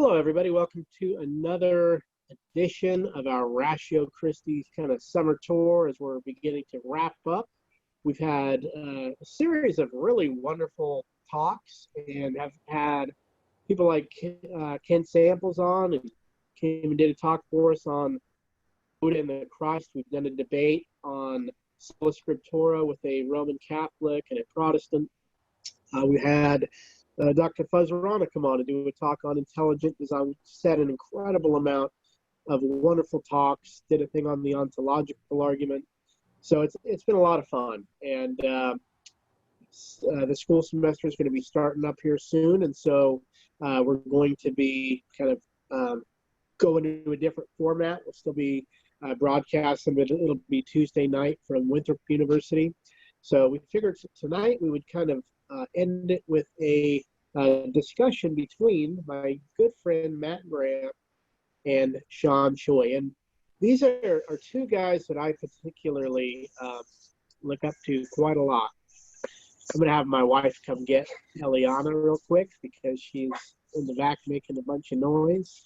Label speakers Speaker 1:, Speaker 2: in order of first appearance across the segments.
Speaker 1: Hello, everybody. Welcome to another edition of our Ratio Christi's kind of summer tour as we're beginning to wrap up. We've had a series of really wonderful talks and have had people like Ken Samples on and came and did a talk for us on Buddha and the Christ. We've done a debate on Sola Scriptura with a Roman Catholic and a Protestant. We had Dr. Fuzzerana come on and do a talk on intelligent design. Said an incredible amount of wonderful talks, did a thing on the ontological argument. So it's been a lot of fun. And the school semester is going to be starting up here soon. And so we're going to be kind of going into a different format. We'll still be broadcasting, but it'll be Tuesday night from Winthrop University. So we figured tonight we would kind of end it with a discussion between my good friend Matt Graham and Sean Choi. And these are two guys that I particularly look up to quite a lot. I'm going to have my wife come get Eliana real quick because she's in the back making a bunch of noise.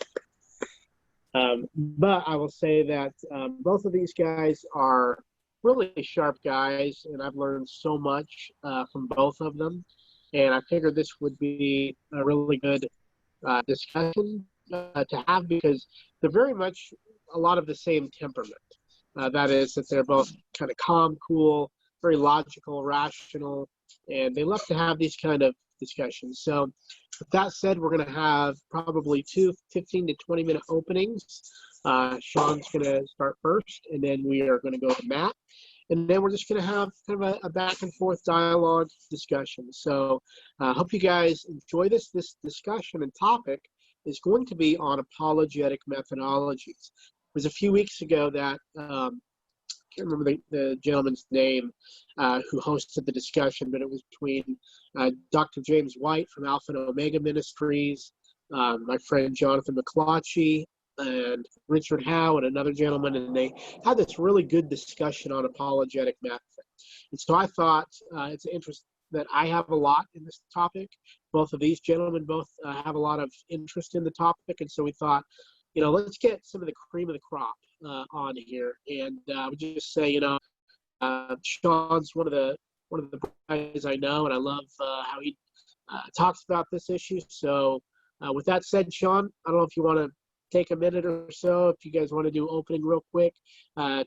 Speaker 1: But I will say that both of these guys are really sharp guys, and I've learned so much from both of them. And I figured this would be a really good discussion to have because they're very much a lot of the same temperament. That is that they're both kind of calm, cool, very logical, rational, and they love to have these kind of discussions. So with that said, we're going to have probably two 15 to 20-minute openings. Sean's going to start first, and then we are going to go to Matt. And then we're just going to have kind of a back and forth dialogue discussion. So I hope you guys enjoy this. This discussion and topic is going to be on apologetic methodologies. It was a few weeks ago that, I can't remember the gentleman's name who hosted the discussion, but it was between Dr. James White from Alpha and Omega Ministries, my friend Jonathan McClatchy, and Richard Howe and another gentleman, and they had this really good discussion on apologetic method. And so I thought it's an interest that I have a lot in this topic. Both of these gentlemen both have a lot of interest in the topic, and so we thought, let's get some of the cream of the crop on here. And I would just say, Sean's one of the guys I know, and I love how he talks about this issue. So with that said, Sean, I don't know if you want to take a minute or so, if you guys want to do opening real quick,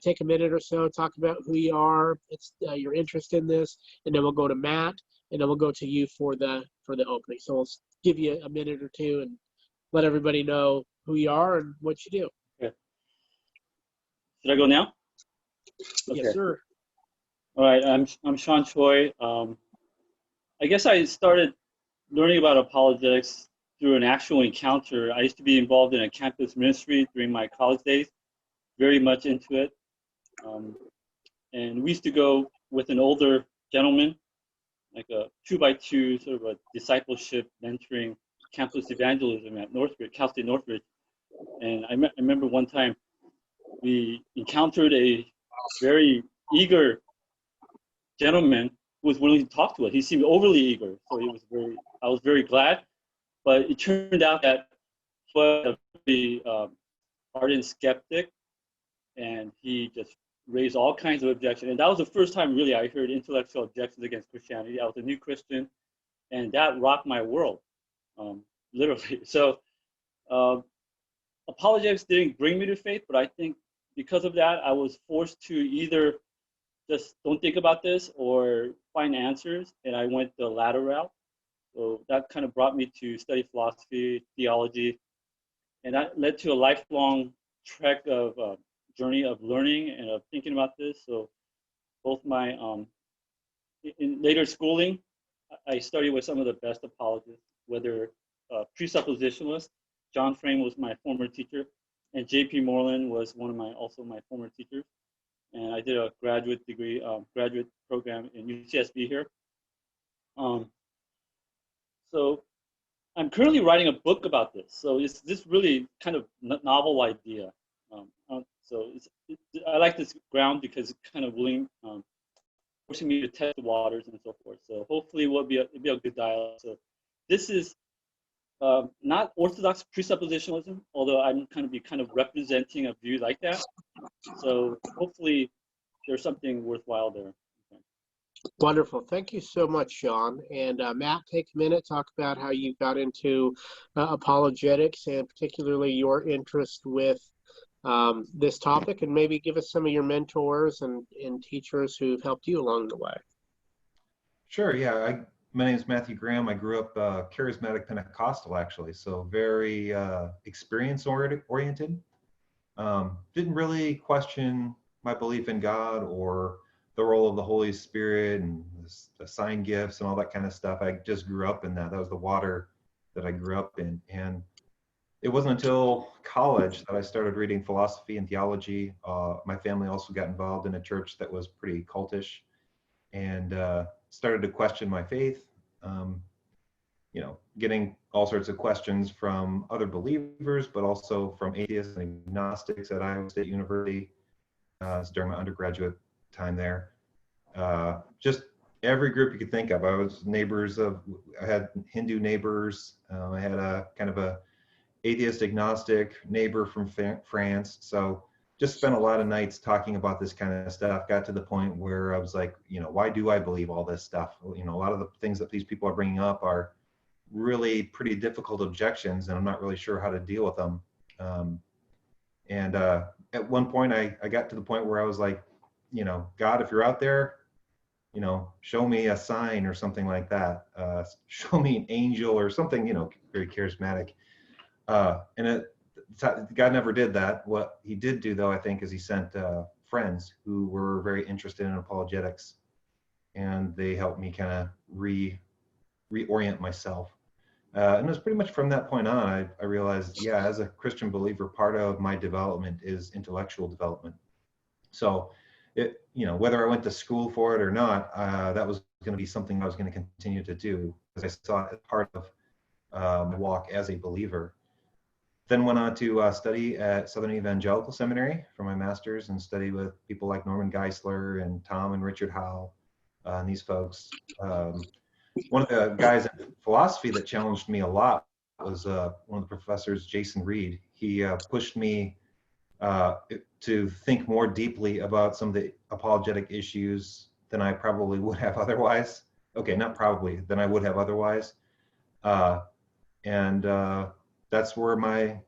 Speaker 1: take a minute or so, talk about who you are, your interest in this, and then we'll go to Matt, and then we'll go to you for the opening. So we'll give you a minute or two and let everybody know who you are and what you do.
Speaker 2: Okay. Should I go now? Okay.
Speaker 1: Yes, sir.
Speaker 2: All right, I'm Sean Choi. I guess I started learning about apologetics through an actual encounter. I used to be involved in a campus ministry during my college days, very much into it. And we used to go with an older gentleman, like a 2x2 sort of a discipleship, mentoring, campus evangelism at Northridge, Cal State Northridge. And I remember one time we encountered a very eager gentleman who was willing to talk to us. He seemed overly eager, so I was very glad. But it turned out that he was a very ardent skeptic, and he just raised all kinds of objections. And that was the first time really I heard intellectual objections against Christianity. I was a new Christian, and that rocked my world, literally. So apologetics didn't bring me to faith, but I think because of that, I was forced to either just don't think about this or find answers, and I went the latter route. So that kind of brought me to study philosophy, theology, and that led to a lifelong trek of journey of learning and of thinking about this. So both my, in later schooling, I studied with some of the best apologists, whether Presuppositionalist, John Frame was my former teacher, and J.P. Moreland was also my former teachers. And I did a graduate program in UCSB here. So I'm currently writing a book about this. So it's this really kind of novel idea. I like this ground because it's kind of forcing me to test the waters and so forth. So hopefully it'll be a good dialogue. So this is not orthodox presuppositionalism, although I'm kind of representing a view like that. So hopefully there's something worthwhile there. Okay.
Speaker 1: Wonderful. Thank you so much, Sean. And Matt, take a minute, talk about how you got into apologetics and particularly your interest with this topic, and maybe give us some of your mentors and teachers who've helped you along the way.
Speaker 3: Sure, yeah. My name is Matthew Graham. I grew up charismatic Pentecostal, actually, so very experience-oriented. Didn't really question my belief in God or the role of the Holy Spirit and the sign gifts and all that kind of stuff. I just grew up in that. That was the water that I grew up in. And it wasn't until college that I started reading philosophy and theology. My family also got involved in a church that was pretty cultish, and started to question my faith, getting all sorts of questions from other believers, but also from atheists and agnostics at Iowa State University during my undergraduate time there. Just every group you could think of. I had Hindu neighbors. I had a kind of a atheist agnostic neighbor from France. So just spent a lot of nights talking about this kind of stuff. Got to the point where I was like, why do I believe all this stuff? A lot of the things that these people are bringing up are really pretty difficult objections, and I'm not really sure how to deal with them. At one point, I got to the point where I was like, God, if you're out there, show me a sign or something like that. Show me an angel or something, very charismatic. God never did that. What he did do, though, I think, is he sent friends who were very interested in apologetics, and they helped me kind of reorient myself. And it was pretty much from that point on, I realized, yeah, as a Christian believer, part of my development is intellectual development. So, whether I went to school for it or not, that was going to be something I was going to continue to do, because I saw it as part of my walk as a believer. Then went on to study at Southern Evangelical Seminary for my master's, and studied with people like Norman Geisler and Tom and Richard Howell, and these folks. One of the guys in philosophy that challenged me a lot was one of the professors, Jason Reed. He pushed me to think more deeply about some of the apologetic issues than I probably would have otherwise. Okay, not probably, than I would have otherwise. That's where my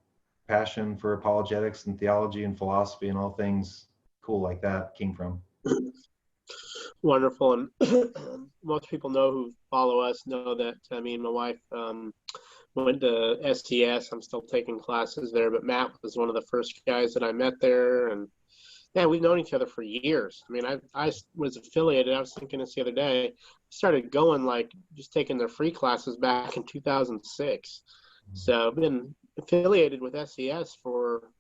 Speaker 3: passion for apologetics and theology and philosophy and all things cool like that came from.
Speaker 1: Wonderful. And most people who follow us know that me and my wife went to STS. I'm still taking classes there, but Matt was one of the first guys that I met there. And yeah, we've known each other for years. I mean, I was affiliated. I was thinking this the other day. I started going, just taking their free classes back in 2006. So I've been affiliated with SES for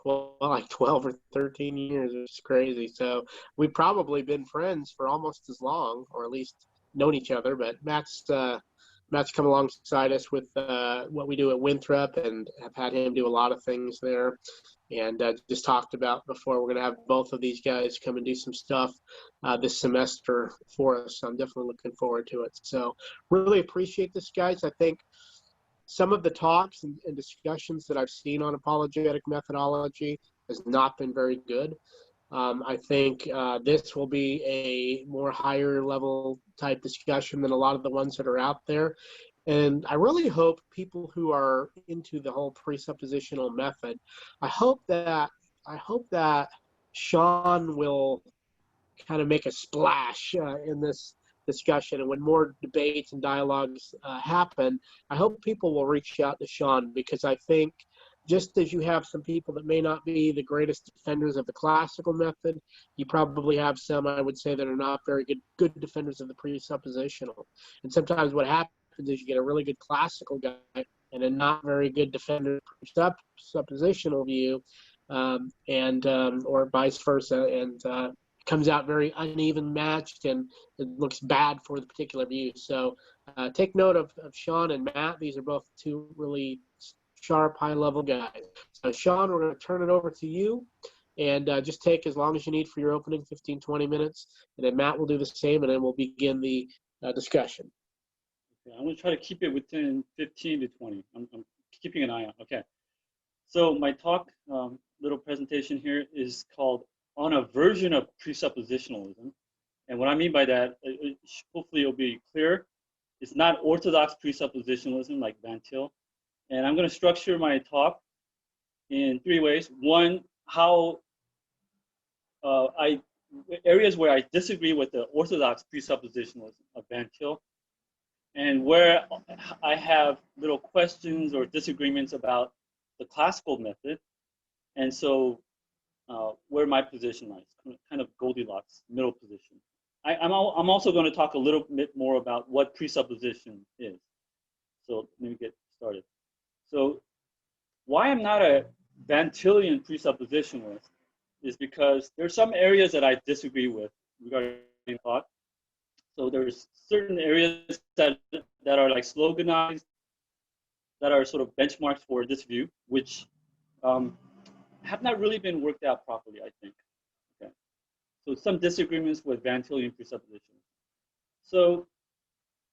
Speaker 1: 12 or 13 years. It's crazy. So we've probably been friends for almost as long, or at least known each other. But Matt's come alongside us with what we do at Winthrop, and have had him do a lot of things there. And just talked about before, we're going to have both of these guys come and do some stuff this semester for us. So I'm definitely looking forward to it. So really appreciate this, guys. I think some of the talks and discussions that I've seen on apologetic methodology has not been very good. I think this will be a more higher level type discussion than a lot of the ones that are out there. And I really hope people who are into the whole presuppositional method, I hope that Sean will kind of make a splash in this discussion, and when more debates and dialogues happen, I hope people will reach out to Sean, because I think just as you have some people that may not be the greatest defenders of the classical method, you probably have some, I would say, that are not very good defenders of the presuppositional. And sometimes what happens is you get a really good classical guy and a not very good defender of the presuppositional view, or vice versa, and comes out very uneven matched, and it looks bad for the particular view. So take note of Sean and Matt. These are both two really sharp, high-level guys. So Sean, we're going to turn it over to you, and just take as long as you need for your opening, 15, 20 minutes, and then Matt will do the same, and then we'll begin the discussion.
Speaker 2: Okay, I'm going to try to keep it within 15 to 20. I'm keeping an eye on. Okay. So my talk, little presentation here is called On a Version of Presuppositionalism. And what I mean by that, hopefully it'll be clear. It's not orthodox presuppositionalism like Van Til. And I'm going to structure my talk in 3 ways. One, how areas where I disagree with the orthodox presuppositionalism of Van Til, and where I have little questions or disagreements about the classical method, and so where my position lies, kind of Goldilocks, middle position. I'm also going to talk a little bit more about what presupposition is. So let me get started. So why I'm not a Van Tilian presuppositionalist is because there's some areas that I disagree with regarding thought. So there's certain areas that are like sloganized, that are sort of benchmarks for this view, which have not really been worked out properly, I think. Okay. So some disagreements with Van Tilian presupposition. So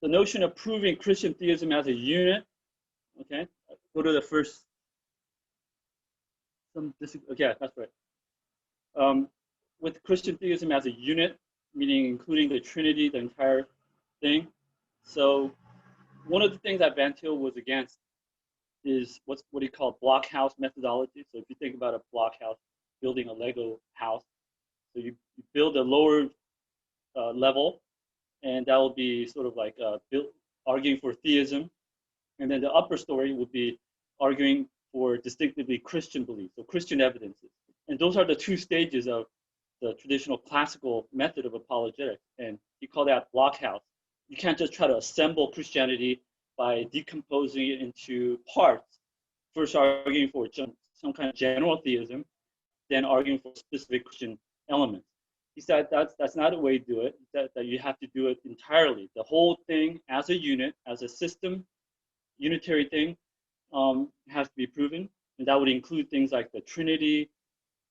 Speaker 2: the notion of proving Christian theism as a unit, okay, go to the first, okay, that's right. With Christian theism as a unit, meaning including the Trinity, the entire thing. So one of the things that Van Til was against is what he called blockhouse methodology. So if you think about a blockhouse, building a Lego house, so you build a lower level, and that will be sort of like arguing for theism, and then the upper story would be arguing for distinctively Christian beliefs, so Christian evidences. And those are the 2 stages of the traditional classical method of apologetics, and he called that blockhouse. You can't just try to assemble Christianity by decomposing it into parts, first arguing for some kind of general theism, then arguing for specific Christian elements. He said that's not a way to do it, that you have to do it entirely. The whole thing as a unit, as a system, unitary thing, has to be proven, and that would include things like the Trinity.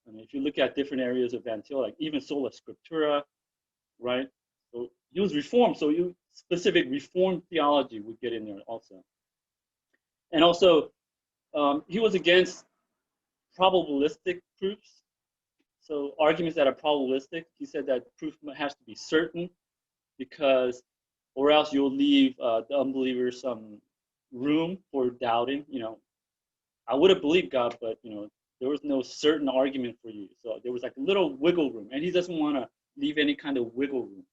Speaker 2: And if you look at different areas of Van Til, like even sola scriptura, right? So he was Reformed, so specific Reformed theology would get in there also. And also, he was against probabilistic proofs. So arguments that are probabilistic, he said that proof has to be certain, because, or else you'll leave the unbeliever some room for doubting. You know, I would have believed God, but there was no certain argument for you. So there was like a little wiggle room, and he doesn't want to leave any kind of wiggle room.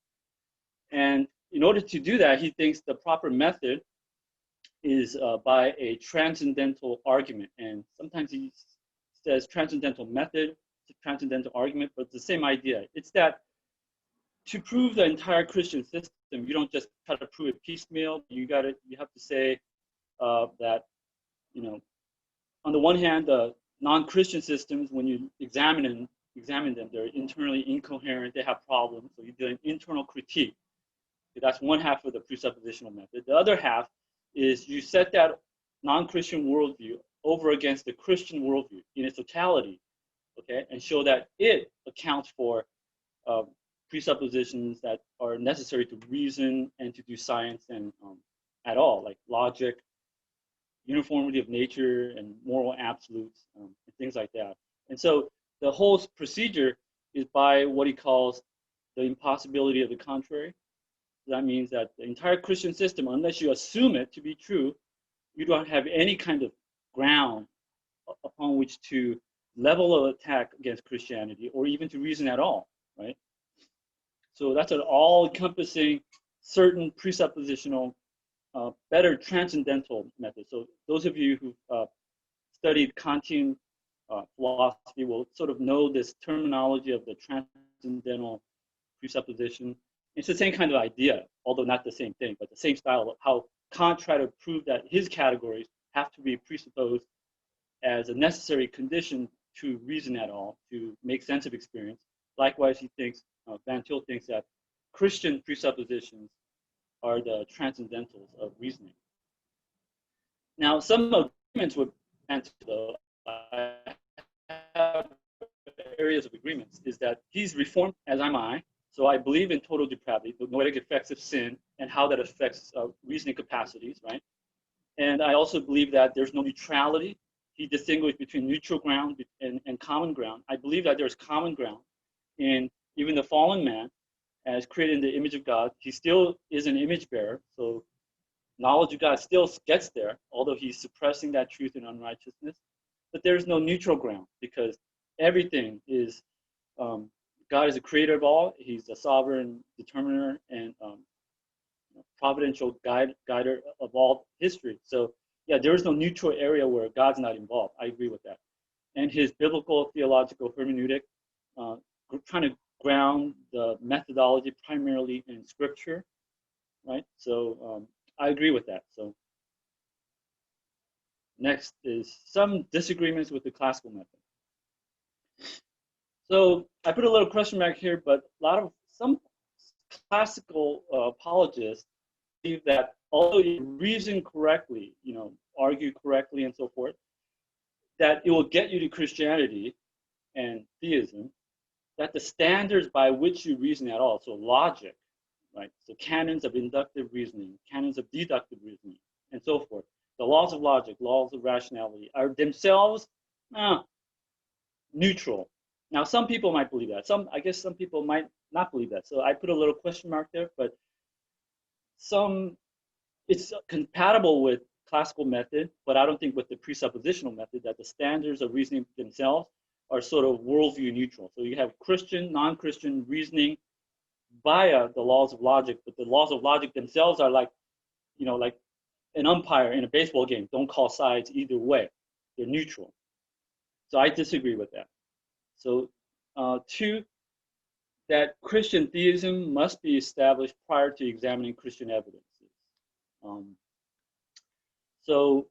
Speaker 2: And in order to do that, he thinks the proper method is by a transcendental argument. And sometimes he says transcendental method, transcendental argument, but it's the same idea. It's that to prove the entire Christian system, you don't just try to prove it piecemeal. You have to say that, on the one hand, the non-Christian systems, when you examine them, they're internally incoherent, they have problems, so you do an internal critique. That's one half of the presuppositional method. The other half is you set that non-Christian worldview over against the Christian worldview in its totality, okay, and show that it accounts for presuppositions that are necessary to reason and to do science and at all, like logic, uniformity of nature, and moral absolutes, and things like that. And so the whole procedure is by what he calls the impossibility of the contrary. That means that the entire Christian system, unless you assume it to be true, you don't have any kind of ground upon which to level an attack against Christianity or even to reason at all, right? So that's an all-encompassing, certain presuppositional, better transcendental method. So those of you who've studied Kantian philosophy will sort of know this terminology of the transcendental presupposition. It's the same kind of idea, although not the same thing, but the same style of how Kant tried to prove that his categories have to be presupposed as a necessary condition to reason at all, to make sense of experience. Likewise, he thinks, Van Til thinks that Christian presuppositions are the transcendentals of reasoning. Now, some agreements with Van Til, though, I have areas of agreements, is that he's Reformed, as am I. So I believe in total depravity, the noetic effects of sin, and how that affects reasoning capacities, right? And I also believe that there's no neutrality. He distinguished between neutral ground and common ground. I believe that there's common ground in even the fallen man, as created in the image of God. He still is an image bearer, so knowledge of God still gets there, although he's suppressing that truth in unrighteousness. But there's no neutral ground, because everything is, God is the creator of all. He's the sovereign determiner and providential guider of all history. So yeah, there is no neutral area where God's not involved. I agree with that. And his biblical theological hermeneutic, trying to ground the methodology primarily in scripture, right? So I agree with that. So next is some disagreements with the classical method. So I put a little question mark here, but some classical apologists believe that although you reason correctly, argue correctly and so forth, that it will get you to Christianity and theism, that the standards by which you reason at all, so logic, right? So canons of inductive reasoning, canons of deductive reasoning, and so forth. The laws of logic, laws of rationality are themselves neutral. Now, some people might believe that. I guess some people might not believe that. So I put a little question mark there, but it's compatible with classical method, but I don't think with the presuppositional method that the standards of reasoning themselves are sort of worldview neutral. So you have Christian, non-Christian reasoning via the laws of logic, but the laws of logic themselves are like an umpire in a baseball game. Don't call sides either way. They're neutral. So I disagree with that. So two, that Christian theism must be established prior to examining Christian evidences. So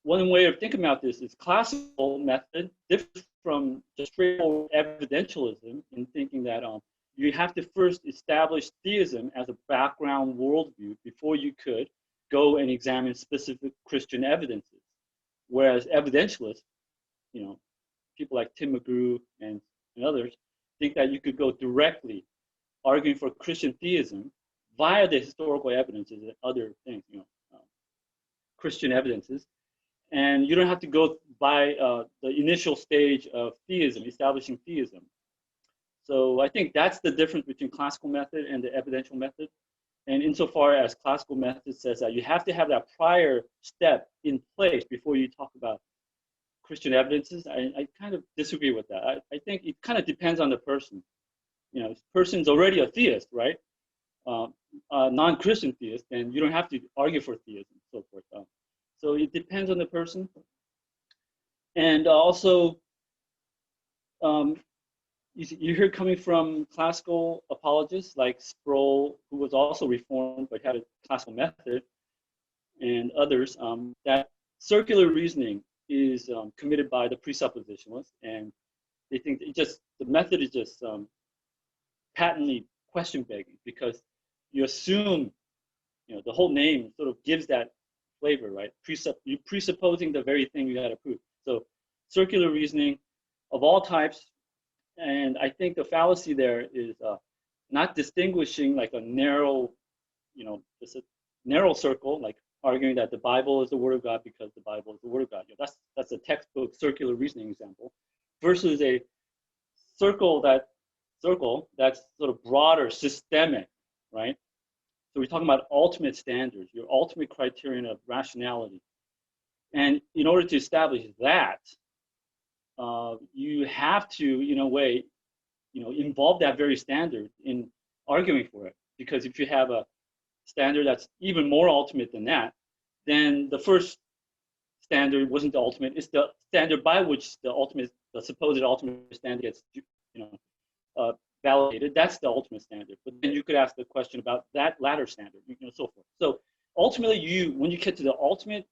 Speaker 2: one way of thinking about this is classical method differs from just straightforward evidentialism in thinking that you have to first establish theism as a background worldview before you could go and examine specific Christian evidences. Whereas evidentialists, people like Tim McGrew and others, think that you could go directly arguing for Christian theism via the historical evidences and other things, Christian evidences. And you don't have to go by the initial stage of theism, establishing theism. So I think that's the difference between classical method and the evidential method. And insofar as classical method says that you have to have that prior step in place before you talk about Christian evidences, I kind of disagree with that. I think it kind of depends on the person. If the person's already a theist, right? A non-Christian theist, then you don't have to argue for theism, so forth. So it depends on the person. And also, you hear coming from classical apologists like Sproul, who was also Reformed but had a classical method, and others, that circular reasoning is committed by the presuppositionalists, and they think that the method is just patently question begging, because you assume, the whole name sort of gives that flavor, right? You're presupposing the very thing you got to prove. So circular reasoning of all types, and I think the fallacy there is not distinguishing like a narrow, just a narrow circle, like arguing that the Bible is the Word of God because the Bible is the Word of God. That's a textbook circular reasoning example, versus a circle that's sort of broader, systemic, right? So we're talking about ultimate standards, your ultimate criterion of rationality. And in order to establish that, you have to, in a way, involve that very standard in arguing for it. Because if you have a standard that's even more ultimate than that, then the first standard wasn't the ultimate. It's the standard by which the supposed ultimate standard gets, validated. That's the ultimate standard. But then you could ask the question about that latter standard, so forth. So ultimately, when you get to the ultimate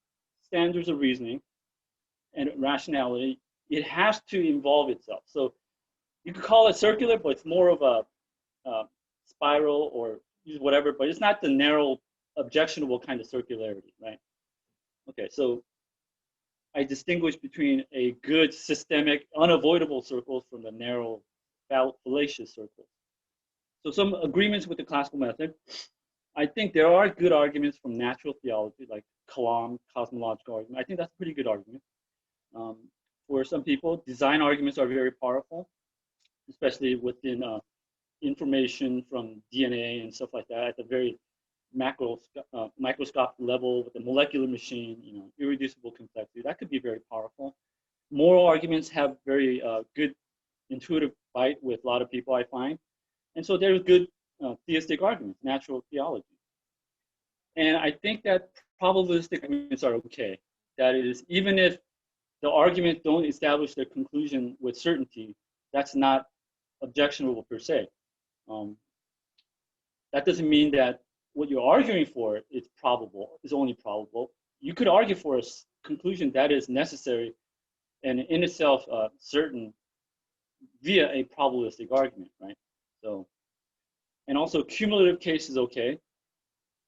Speaker 2: standards of reasoning and rationality, it has to involve itself. So you could call it circular, but it's more of a spiral or whatever, but it's not the narrow, objectionable kind of circularity, right? Okay, so I distinguish between a good, systemic, unavoidable circles from the narrow, fallacious circles. So some agreements with the classical method. I think there are good arguments from natural theology, like Kalam, cosmological argument. I think that's a pretty good argument. For some people, design arguments are very powerful, especially within information from DNA and stuff like that at the very microscopic level with the molecular machine, irreducible complexity. That could be very powerful. Moral arguments have very good intuitive bite with a lot of people, I find. And so there's good theistic arguments, natural theology. And I think that probabilistic arguments are okay. That is, even if the argument don't establish their conclusion with certainty, that's not objectionable per se. That doesn't mean that what you're arguing for is probable, is only probable. You could argue for a conclusion that is necessary and in itself certain via a probabilistic argument, right? So, and also cumulative case is okay,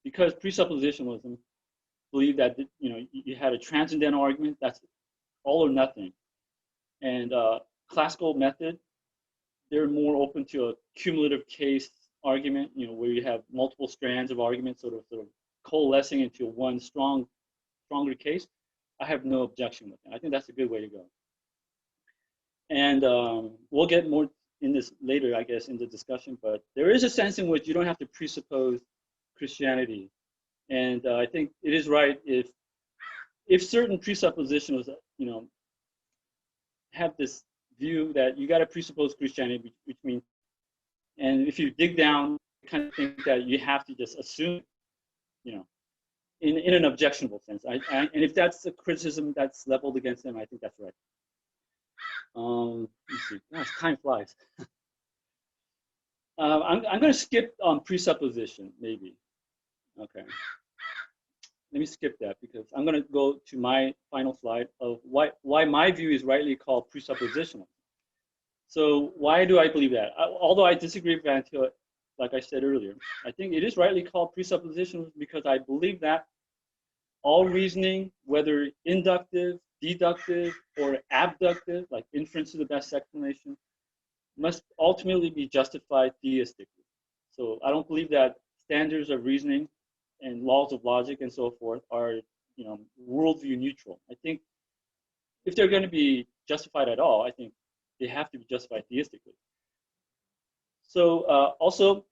Speaker 2: because presuppositionalism believed that you had a transcendental argument, that's all or nothing, and classical method, they're more open to a cumulative case argument, where you have multiple strands of arguments sort of coalescing into one stronger case. I have no objection with that. I think that's a good way to go. And we'll get more in this later, I guess, in the discussion, but there is a sense in which you don't have to presuppose Christianity. And I think it is right if certain presuppositions, have this view that you got to presuppose Christianity, which means, and if you dig down, you kind of think that you have to just assume, in an objectionable sense. And if that's a criticism that's leveled against them, I think that's right. Let's see. Gosh, time flies. I'm going to skip presupposition, maybe. Okay. Let me skip that because I'm going to go to my final slide of why my view is rightly called presuppositional. So why do I believe that? Although I disagree with Van Til, like I said earlier, I think it is rightly called presuppositional because I believe that all reasoning, whether inductive, deductive, or abductive, like inference to the best explanation, must ultimately be justified theistically. So I don't believe that standards of reasoning and laws of logic and so forth are, worldview neutral. I think if they're going to be justified at all, I think they have to be justified theistically. So also,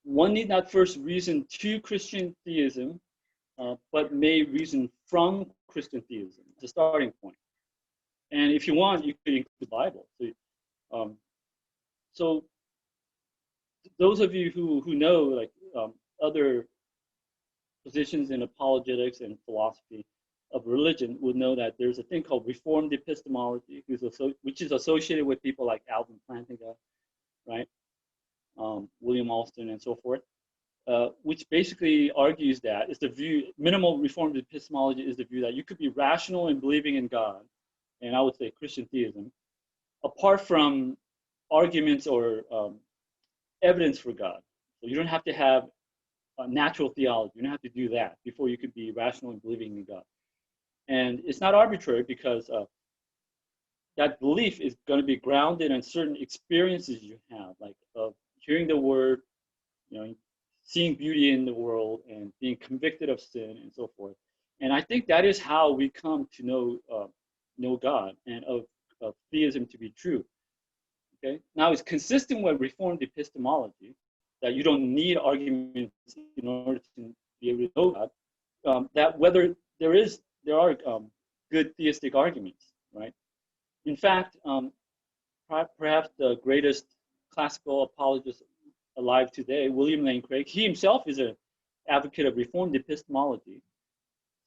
Speaker 2: one need not first reason to Christian theism, but may reason from Christian theism, the starting point. And if you want, you could include the Bible. So those of you who know like other positions in apologetics and philosophy of religion would know that there's a thing called Reformed Epistemology, which is associated with people like Alvin Plantinga, right? William Alston and so forth, which basically argues that it's the view, minimal Reformed Epistemology is the view that you could be rational in believing in God, and I would say Christian theism, apart from arguments or evidence for God. So you don't have to have natural theology. You don't have to do that before you could be rational in believing in God. And it's not arbitrary because that belief is going to be grounded in certain experiences you have, like hearing the word, seeing beauty in the world and being convicted of sin and so forth. And I think that is how we come to know God and of theism to be true. Okay. Now it's consistent with Reformed epistemology that you don't need arguments in order to be able to know God. That whether there are good theistic arguments, right? In fact, perhaps the greatest classical apologist alive today, William Lane Craig, he himself is an advocate of Reformed epistemology.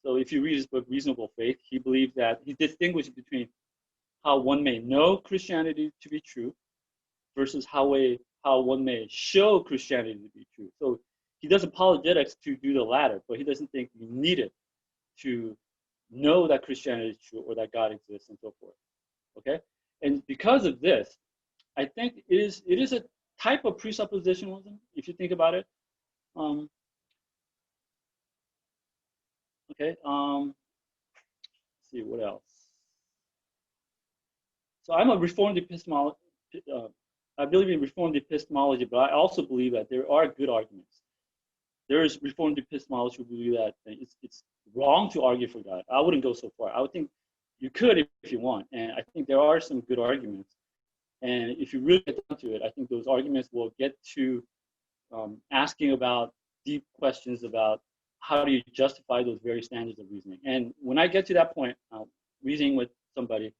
Speaker 2: So if you read his book, Reasonable Faith, he believes that he distinguishes between how one may know Christianity to be true versus how one may show Christianity to be true. So he does apologetics to do the latter, but he doesn't think you need it to know that Christianity is true or that God exists and so forth. Okay, and because of this, I think it is a type of presuppositionalism if you think about it. Okay, let's see what else. So I'm a Reformed I believe in Reformed epistemology, but I also believe that there are good arguments. There is Reformed epistemology who believe that it's wrong to argue for God. I wouldn't go so far. I would think you could if you want, and I think there are some good arguments. And if you really get down to it, I think those arguments will get to asking about deep questions about how do you justify those very standards of reasoning. And when I get to that point, reasoning with somebody,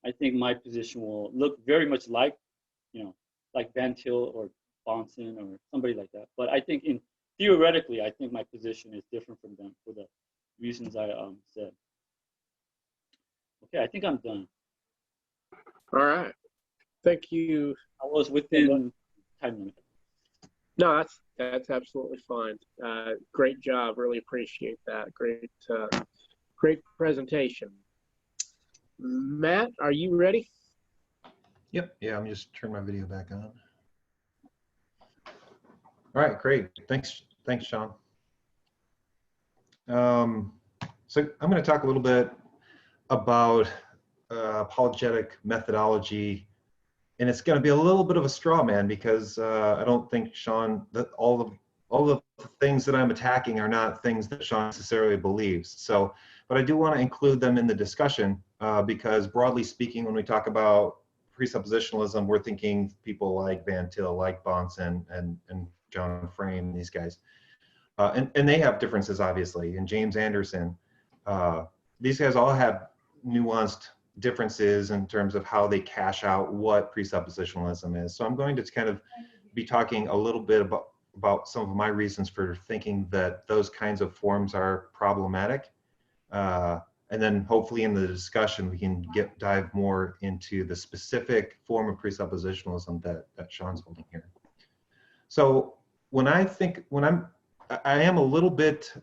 Speaker 2: I think my position will look very much like, like Van Til or Bonson or somebody like that. But I think theoretically, I think my position is different from them for the reasons I said. Okay, I think I'm done.
Speaker 1: All right. Thank you.
Speaker 2: I was within time limit.
Speaker 1: No, that's absolutely fine. Great job. Really appreciate that. Great presentation. Matt, are you ready?
Speaker 3: Yep. Yeah, I'm just turning my video back on. All right, great. Thanks, Sean. So I'm going to talk a little bit about apologetic methodology, and it's going to be a little bit of a straw man because I don't think Sean, that all the things that I'm attacking are not things that Sean necessarily believes. So, but I do want to include them in the discussion because broadly speaking, when we talk about presuppositionalism, we're thinking people like Van Til, like Bonson, and John Frame, these guys. And they have differences, obviously, and James Anderson. These guys all have nuanced differences in terms of how they cash out what presuppositionalism is. So I'm going to kind of be talking a little bit about some of my reasons for thinking that those kinds of forms are problematic. And then hopefully in the discussion, we can dive more into the specific form of presuppositionalism that Sean's holding here. So I am a little bit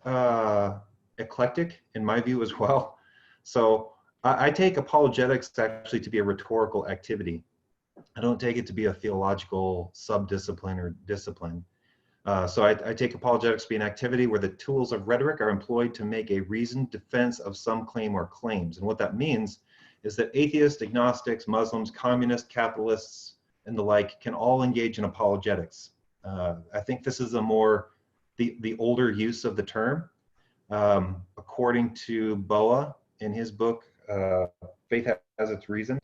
Speaker 3: eclectic in my view as well. So I take apologetics actually to be a rhetorical activity. I don't take it to be a theological subdiscipline or discipline. So I take apologetics to be an activity where the tools of rhetoric are employed to make a reasoned defense of some claim or claims. And what that means is that atheists, agnostics, Muslims, communists, capitalists, and the like can all engage in apologetics. I think this is the older use of the term. According to Boa in his book, Faith Has Its Reasons,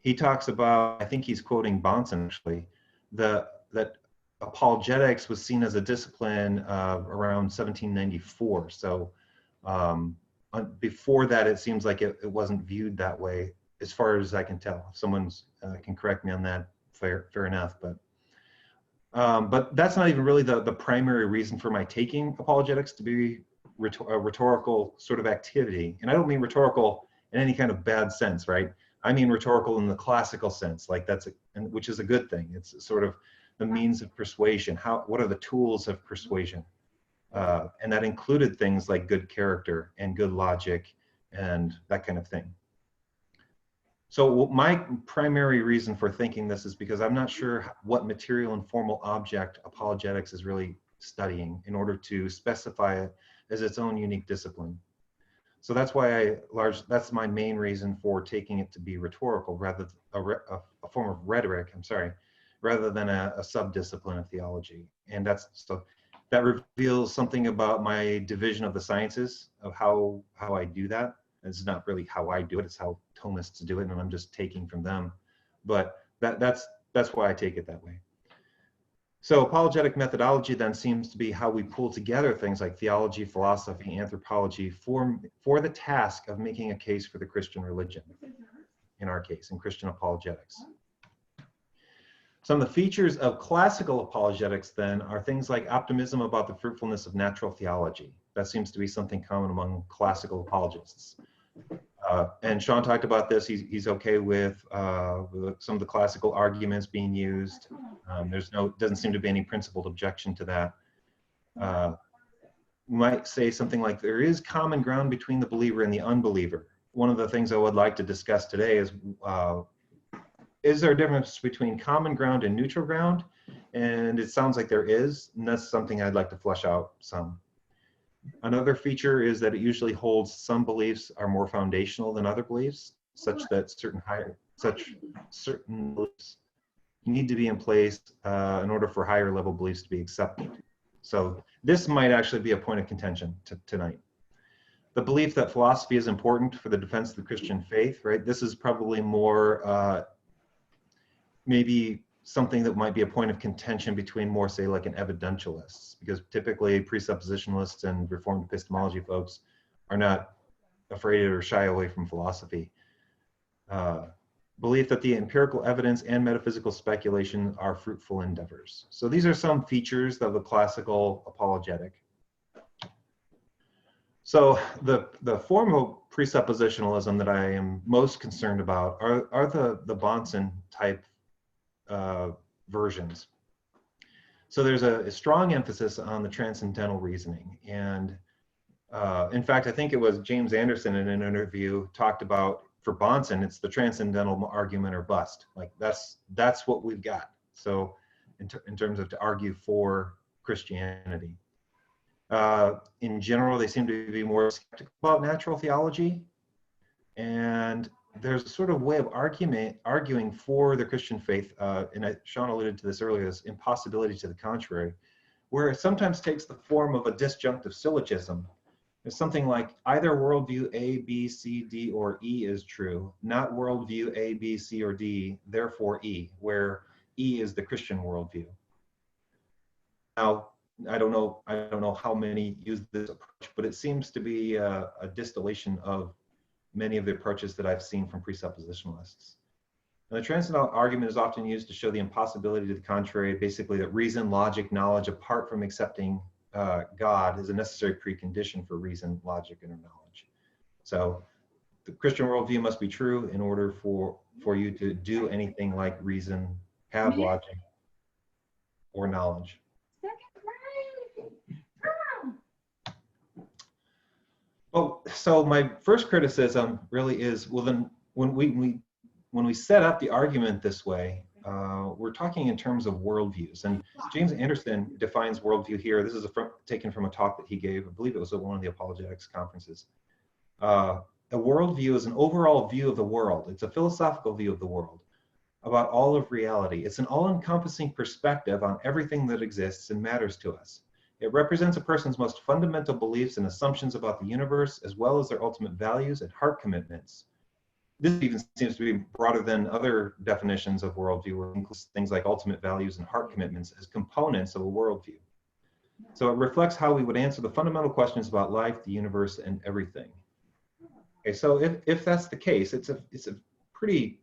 Speaker 3: he talks about, I think he's quoting Bonson actually, that apologetics was seen as a discipline around 1794. So before that, it seems like it wasn't viewed that way, as far as I can tell. If someone can correct me on that, fair enough. But that's not even really the primary reason for my taking apologetics to be a rhetorical sort of activity. And I don't mean rhetorical in any kind of bad sense, right? I mean rhetorical in the classical sense, like which is a good thing. It's sort of the means of persuasion. What are the tools of persuasion? And that included things like good character and good logic and that kind of thing. So my primary reason for thinking this is because I'm not sure what material and formal object apologetics is really studying in order to specify it as its own unique discipline. So that's why that's my main reason for taking it to be rhetorical, rather a form of rhetoric, rather than a subdiscipline of theology. And that reveals something about my division of the sciences, of how I do that. It's not really how I do it, it's how Thomists do it, and I'm just taking from them. But that's why I take it that way. So apologetic methodology then seems to be how we pull together things like theology, philosophy, anthropology for the task of making a case for the Christian religion, in our case, in Christian apologetics. Some of the features of classical apologetics then are things like optimism about the fruitfulness of natural theology. That seems to be something common among classical apologists. And Sean talked about this. He's okay with some of the classical arguments being used. Doesn't seem to be any principled objection to that. Might say something like, there is common ground between the believer and the unbeliever. One of the things I would like to discuss today is there a difference between common ground and neutral ground? And it sounds like there is, and that's something I'd like to flesh out some. Another feature is that it usually holds some beliefs are more foundational than other beliefs, such that certain beliefs need to be in place in order for higher level beliefs to be accepted. So this might actually be a point of contention tonight. The belief that philosophy is important for the defense of the Christian faith, right? This is probably more maybe something that might be a point of contention between more, say, like an evidentialists, because typically presuppositionalists and Reformed epistemology folks are not afraid or shy away from philosophy. Belief that the empirical evidence and metaphysical speculation are fruitful endeavors. So these are some features of the classical apologetic. So the form of presuppositionalism that I am most concerned about are the Bahnsen type versions. So there's a strong emphasis on the transcendental reasoning. And in fact, I think it was James Anderson in an interview talked about, for Bahnsen, it's the transcendental argument or bust. Like that's what we've got. So in terms of to argue for Christianity. In general, they seem to be more skeptical about natural theology. And there's a sort of way of arguing for the Christian faith, and Sean alluded to this earlier, this impossibility to the contrary, where it sometimes takes the form of a disjunctive syllogism. It's something like either worldview A, B, C, D, or E is true, not worldview A, B, C, or D, therefore E, where E is the Christian worldview. Now, I don't know how many use this approach, but it seems to be a distillation of many of the approaches that I've seen from presuppositionalists. And the transcendental argument is often used to show the impossibility to the contrary, basically that reason, logic, knowledge, apart from accepting God, is a necessary precondition for reason, logic, and knowledge. So the Christian worldview must be true in order for you to do anything like reason, have logic, or knowledge. Well, so my first criticism really is, well, then when we set up the argument this way, we're talking in terms of worldviews. And James Anderson defines worldview here. This is taken from a talk that he gave. I believe it was at one of the Apologetics conferences. A worldview is an overall view of the world. It's a philosophical view of the world about all of reality. It's an all-encompassing perspective on everything that exists and matters to us. It represents a person's most fundamental beliefs and assumptions about the universe, as well as their ultimate values and heart commitments. This even seems to be broader than other definitions of worldview, where it includes things like ultimate values and heart commitments as components of a worldview. So it reflects how we would answer the fundamental questions about life, the universe, and everything. Okay, so if that's the case, it's a pretty,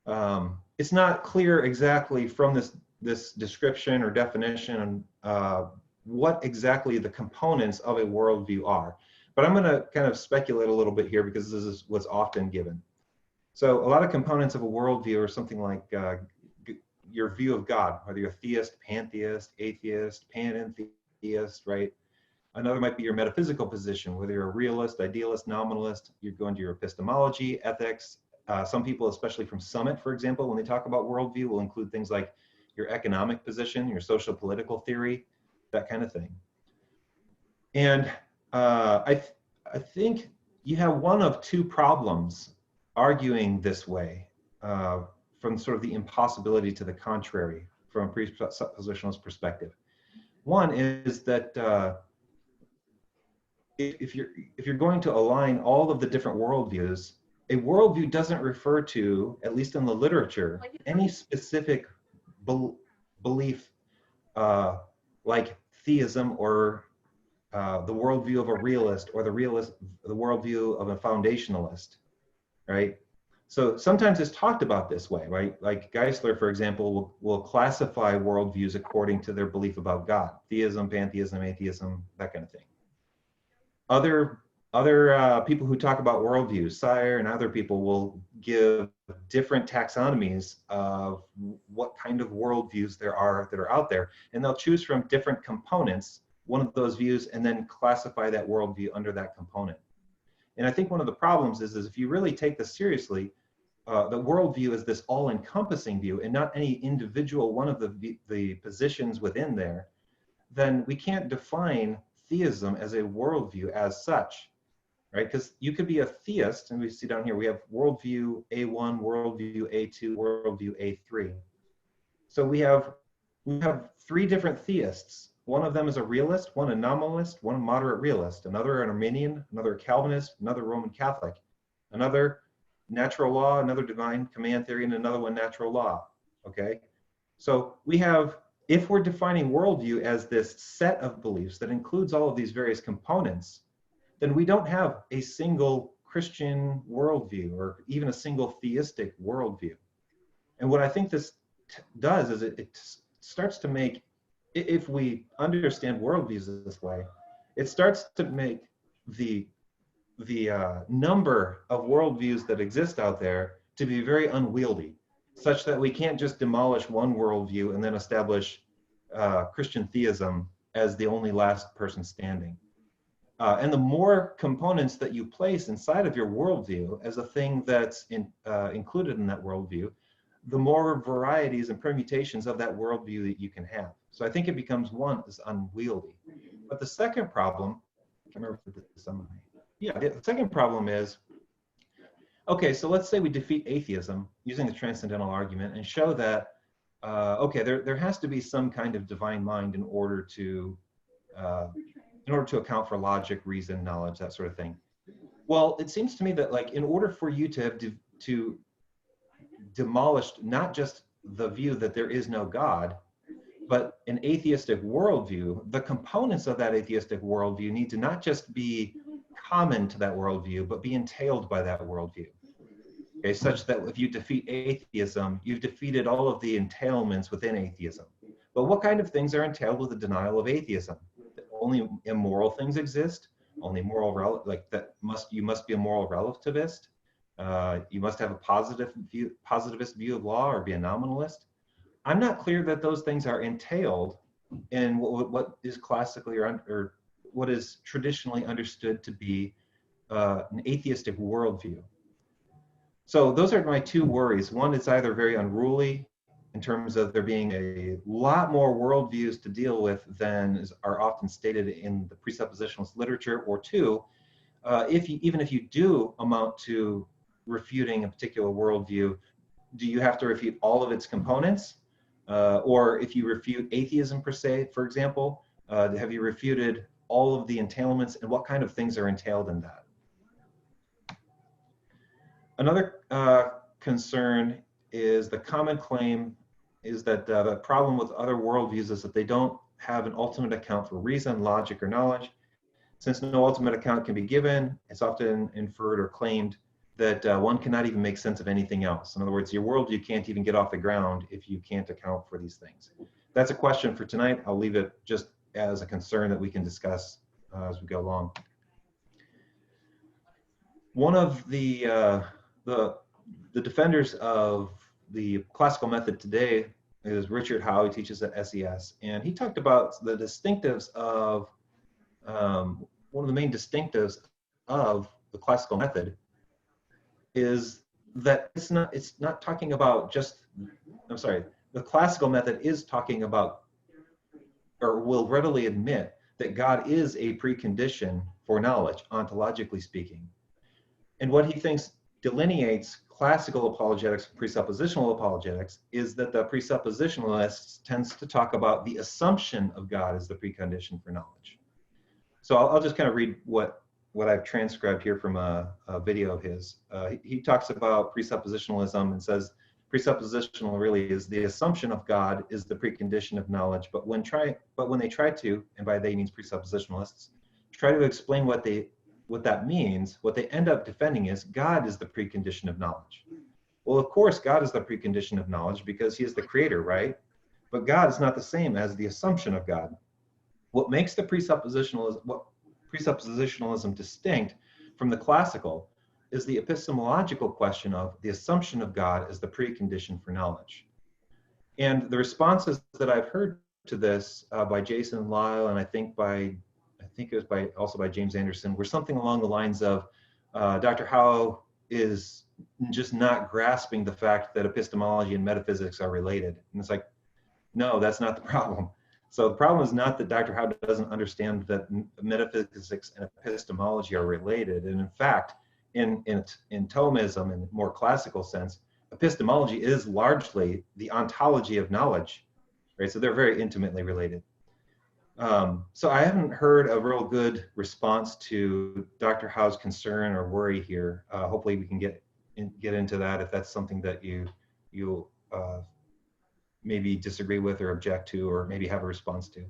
Speaker 3: it's not clear exactly from this description or definition what exactly the components of a worldview are. But I'm going to kind of speculate a little bit here because this is what's often given. So a lot of components of a worldview are something like your view of God, whether you're a theist, pantheist, atheist, panentheist, right? Another might be your metaphysical position, whether you're a realist, idealist, nominalist. You're going to your epistemology, ethics. Some people, especially from Summit, for example, when they talk about worldview, will include things like your economic position, your social political theory, that kind of thing. And I think you have one of two problems arguing this way from sort of the impossibility to the contrary from a presuppositionalist perspective. One is that if you're going to align all of the different worldviews, a worldview doesn't refer to, at least in the literature, any specific belief like theism or the worldview of a realist or the worldview of a foundationalist, right? So sometimes it's talked about this way, right? Like Geisler, for example, will classify worldviews according to their belief about God: theism, pantheism, atheism, that kind of thing. Other people who talk about worldviews, Sire and other people, will give different taxonomies of what kind of worldviews there are that are out there, and they'll choose from different components one of those views and then classify that worldview under that component. And I think one of the problems is if you really take this seriously, the worldview is this all-encompassing view and not any individual one of the positions within there, then we can't define theism as a worldview as such, right? Because you could be a theist, and we see down here, we have worldview A1, worldview A2, worldview A3. So we have three different theists. One of them is a realist, one a nominalist, one a moderate realist, another an Arminian, another a Calvinist, another Roman Catholic, another natural law, another divine command theory, and another one natural law. Okay? So we have, if we're defining worldview as this set of beliefs that includes all of these various components, then we don't have a single Christian worldview or even a single theistic worldview. And what I think this does is it starts to make, if we understand worldviews this way, it starts to make the number of worldviews that exist out there to be very unwieldy, such that we can't just demolish one worldview and then establish Christian theism as the only last person standing. And the more components that you place inside of your worldview as a thing that's included in that worldview, the more varieties and permutations of that worldview that you can have. So I think it becomes one is unwieldy. But the second problem, I can't remember if this on my, yeah, the second problem is, okay, so let's say we defeat atheism using the transcendental argument and show that, okay, there has to be some kind of divine mind in order to account for logic, reason, knowledge, that sort of thing. Well, it seems to me that, like, in order for you to have demolished not just the view that there is no God, but an atheistic worldview, the components of that atheistic worldview need to not just be common to that worldview, but be entailed by that worldview. Okay, such that if you defeat atheism, you've defeated all of the entailments within atheism. But what kind of things are entailed with the denial of atheism? That only immoral things exist, only moral, you must be a moral relativist. You must have a positivist view of law or be a nominalist. I'm not clear that those things are entailed in what is classically or what is traditionally understood to be an atheistic worldview. So those are my two worries. One, it's either very unruly in terms of there being a lot more worldviews to deal with than are often stated in the presuppositionalist literature, or two, even if you do amount to refuting a particular worldview, do you have to refute all of its components? Or if you refute atheism per se, for example, have you refuted all of the entailments, and what kind of things are entailed in that? Another concern is the common claim is that the problem with other worldviews is that they don't have an ultimate account for reason, logic, or knowledge. Since no ultimate account can be given, it's often inferred or claimed that one cannot even make sense of anything else. In other words, your worldview can't even get off the ground if you can't account for these things. That's a question for tonight. I'll leave it just as a concern that we can discuss as we go along. One of the defenders of the classical method today is Richard Howe. He teaches at SES, and he talked about the distinctives of one of the main distinctives of the classical method is that it's not talking about just, I'm sorry, the classical method is talking about, or will readily admit, that God is a precondition for knowledge, ontologically speaking. And what he thinks delineates classical apologetics and presuppositional apologetics is that the presuppositionalist tends to talk about the assumption of God as the precondition for knowledge. So I'll just kind of read what I've transcribed here from a video of his. He talks about presuppositionalism and says, presuppositional really is the assumption of God is the precondition of knowledge, but when they try to, and by they means presuppositionalists, try to explain what that means, what they end up defending is God is the precondition of knowledge. Well, of course, God is the precondition of knowledge because he is the creator, right? But God is not the same as the assumption of God. What makes the presuppositionalism distinct from the classical is the epistemological question of the assumption of God as the precondition for knowledge. And the responses that I've heard to this by Jason Lyle, and I think it was also by James Anderson, were something along the lines of Dr. Howe is just not grasping the fact that epistemology and metaphysics are related. And it's like, no, that's not the problem. So the problem is not that Dr. Howe doesn't understand that metaphysics and epistemology are related. And in fact, in Thomism, in a more classical sense, epistemology is largely the ontology of knowledge, right? So they're very intimately related. So I haven't heard a real good response to Dr. Howe's concern or worry here. Hopefully we can get into that if that's something that you maybe disagree with or object to, or maybe have a response to.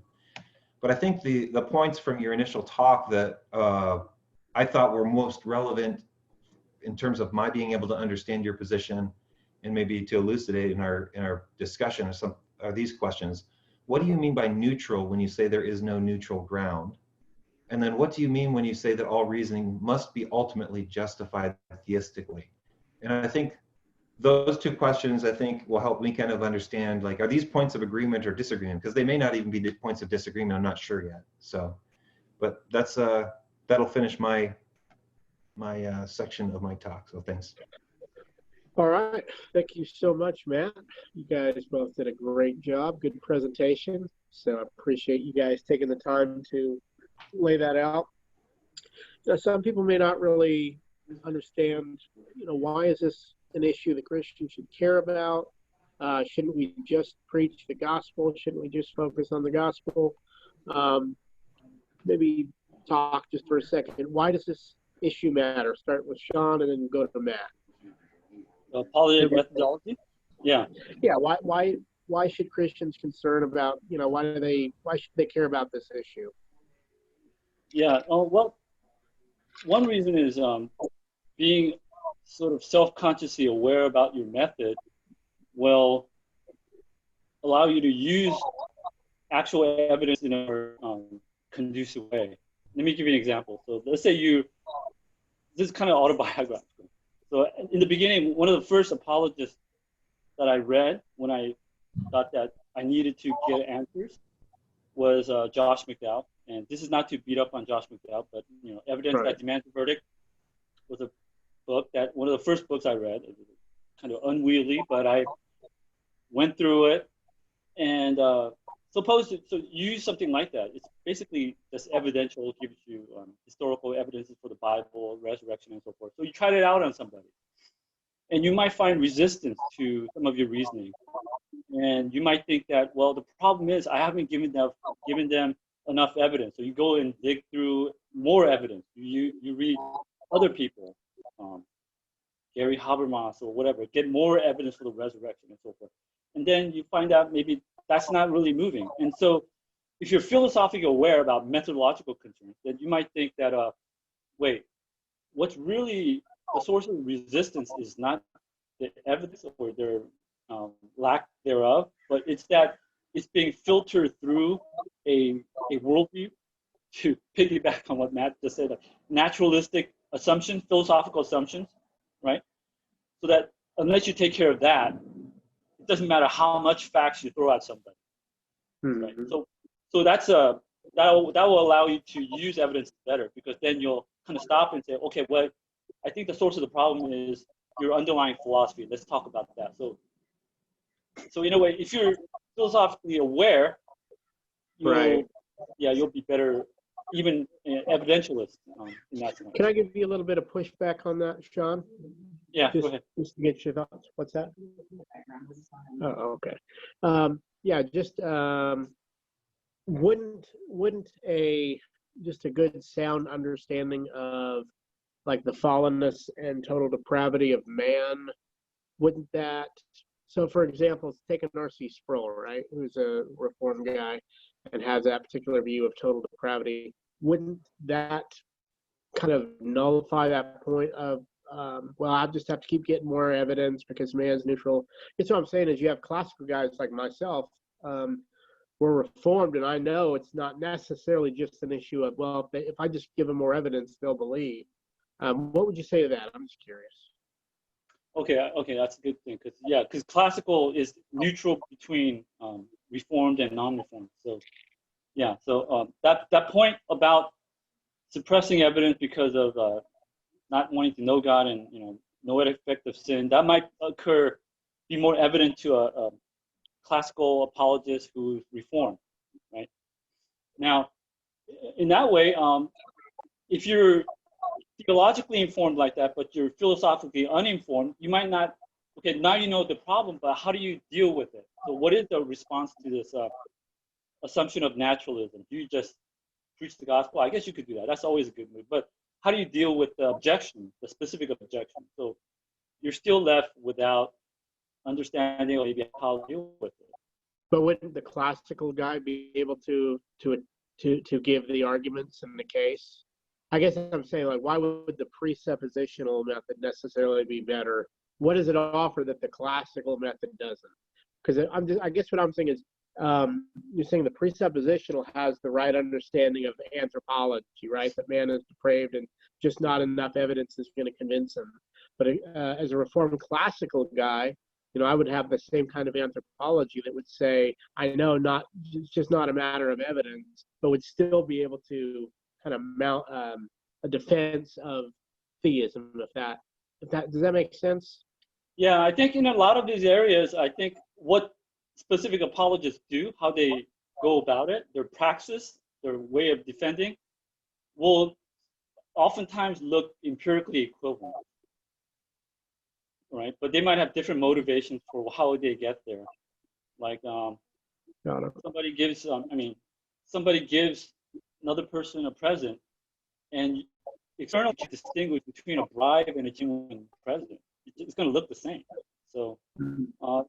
Speaker 3: But I think the points from your initial talk that I thought were most relevant in terms of my being able to understand your position and maybe to elucidate in our discussion are these questions. What do you mean by neutral when you say there is no neutral ground? And then what do you mean when you say that all reasoning must be ultimately justified theistically? And I think those two questions, I think, will help me kind of understand, like, are these points of agreement or disagreement? Because they may not even be points of disagreement, I'm not sure yet. So, but that's that'll finish my section of my talk, so thanks.
Speaker 1: All right. Thank you so much, Matt. You guys both did a great job. Good presentation. So I appreciate you guys taking the time to lay that out. Now, some people may not really understand, why is this an issue that Christians should care about? Shouldn't we just preach the gospel? Shouldn't we just focus on the gospel? Maybe talk just for a second. Why does this issue matter? Start with Sean and then go to Matt.
Speaker 2: Apologetic methodology? Yeah.
Speaker 1: Yeah. Why should Christians concern about, why should they care about this issue?
Speaker 2: Yeah. Well, one reason is being sort of self-consciously aware about your method will allow you to use actual evidence in a conducive way. Let me give you an example. So let's say this is kind of autobiographical. So in the beginning, one of the first apologists that I read when I thought that I needed to get answers was Josh McDowell. And this is not to beat up on Josh McDowell, but Evidence
Speaker 1: Right.
Speaker 2: That Demands a Verdict was a book that one of the first books I read. It was kind of unwieldy, but I went through it. And so use something like that. It's basically just evidential, gives you historical evidences for the Bible, resurrection, and so forth. So you tried it out on somebody, and you might find resistance to some of your reasoning. And you might think that, well, the problem is I haven't given them enough evidence. So you go and dig through more evidence. You read other people, Gary Habermas or whatever, get more evidence for the resurrection and so forth. And then you find out maybe that's not really moving. And so if you're philosophically aware about methodological concerns, then you might think that, wait, what's really the source of resistance is not the evidence or their lack thereof, but it's that it's being filtered through a worldview, to piggyback on what Matt just said, naturalistic assumptions, philosophical assumptions, right? So that unless you take care of that, it doesn't matter how much facts you throw at somebody.
Speaker 1: Mm-hmm.
Speaker 2: Right? So that's that will allow you to use evidence better, because then you'll kind of stop and say, okay, well, I think the source of the problem is your underlying philosophy. Let's talk about that. So in a way, if you're philosophically aware, you'll be better, even evidentialist in that sense.
Speaker 1: Can I give you a little bit of pushback on that, Sean?
Speaker 2: Yeah, go ahead.
Speaker 1: Just to get your thoughts. What's that? Oh, okay. Wouldn't just a good sound understanding of like the fallenness and total depravity of man, wouldn't that, so for example, take an R.C. Sproul, right, who's a Reformed guy and has that particular view of total depravity, wouldn't that kind of nullify that point of, well, I just have to keep getting more evidence because man's neutral? It's what I'm saying is you have classical guys like myself, we're Reformed, and I know it's not necessarily just an issue of, well, if I just give them more evidence, they'll believe. What would you say to that? I'm just curious.
Speaker 2: Okay, that's a good thing, because classical is neutral between Reformed and non-Reformed. So that point about suppressing evidence because of not wanting to know God and no effect of sin, that might be more evident to a classical apologist who's Reformed, right? Now, in that way, if you're theologically informed like that, but you're philosophically uninformed, you might not okay, now you know the problem, but how do you deal with it? So what is the response to this assumption of naturalism? Do you just preach the gospel? I guess you could do that. That's always a good move. But how do you deal with the objection, the specific objection? So you're still left without understanding or maybe how to deal with it.
Speaker 1: But wouldn't the classical guy be able to give the arguments in the case? I guess I'm saying, like, why would the presuppositional method necessarily be better? What does it offer that the classical method doesn't? Because I guess what I'm saying is, you're saying the presuppositional has the right understanding of anthropology, right? That man is depraved and just not enough evidence is going to convince him. But as a Reformed classical guy, I would have the same kind of anthropology that would say, I know it's just not a matter of evidence, but would still be able to kind of mount a defense of theism. Does that make sense?
Speaker 2: Yeah, I think in a lot of these areas, I think what specific apologists do, how they go about it, their praxis, their way of defending, will oftentimes look empirically equivalent, right? But they might have different motivations for how they get there. Like somebody gives, somebody gives another person a present, and externally you distinguish between a bribe and a genuine present. It's going to look the same. So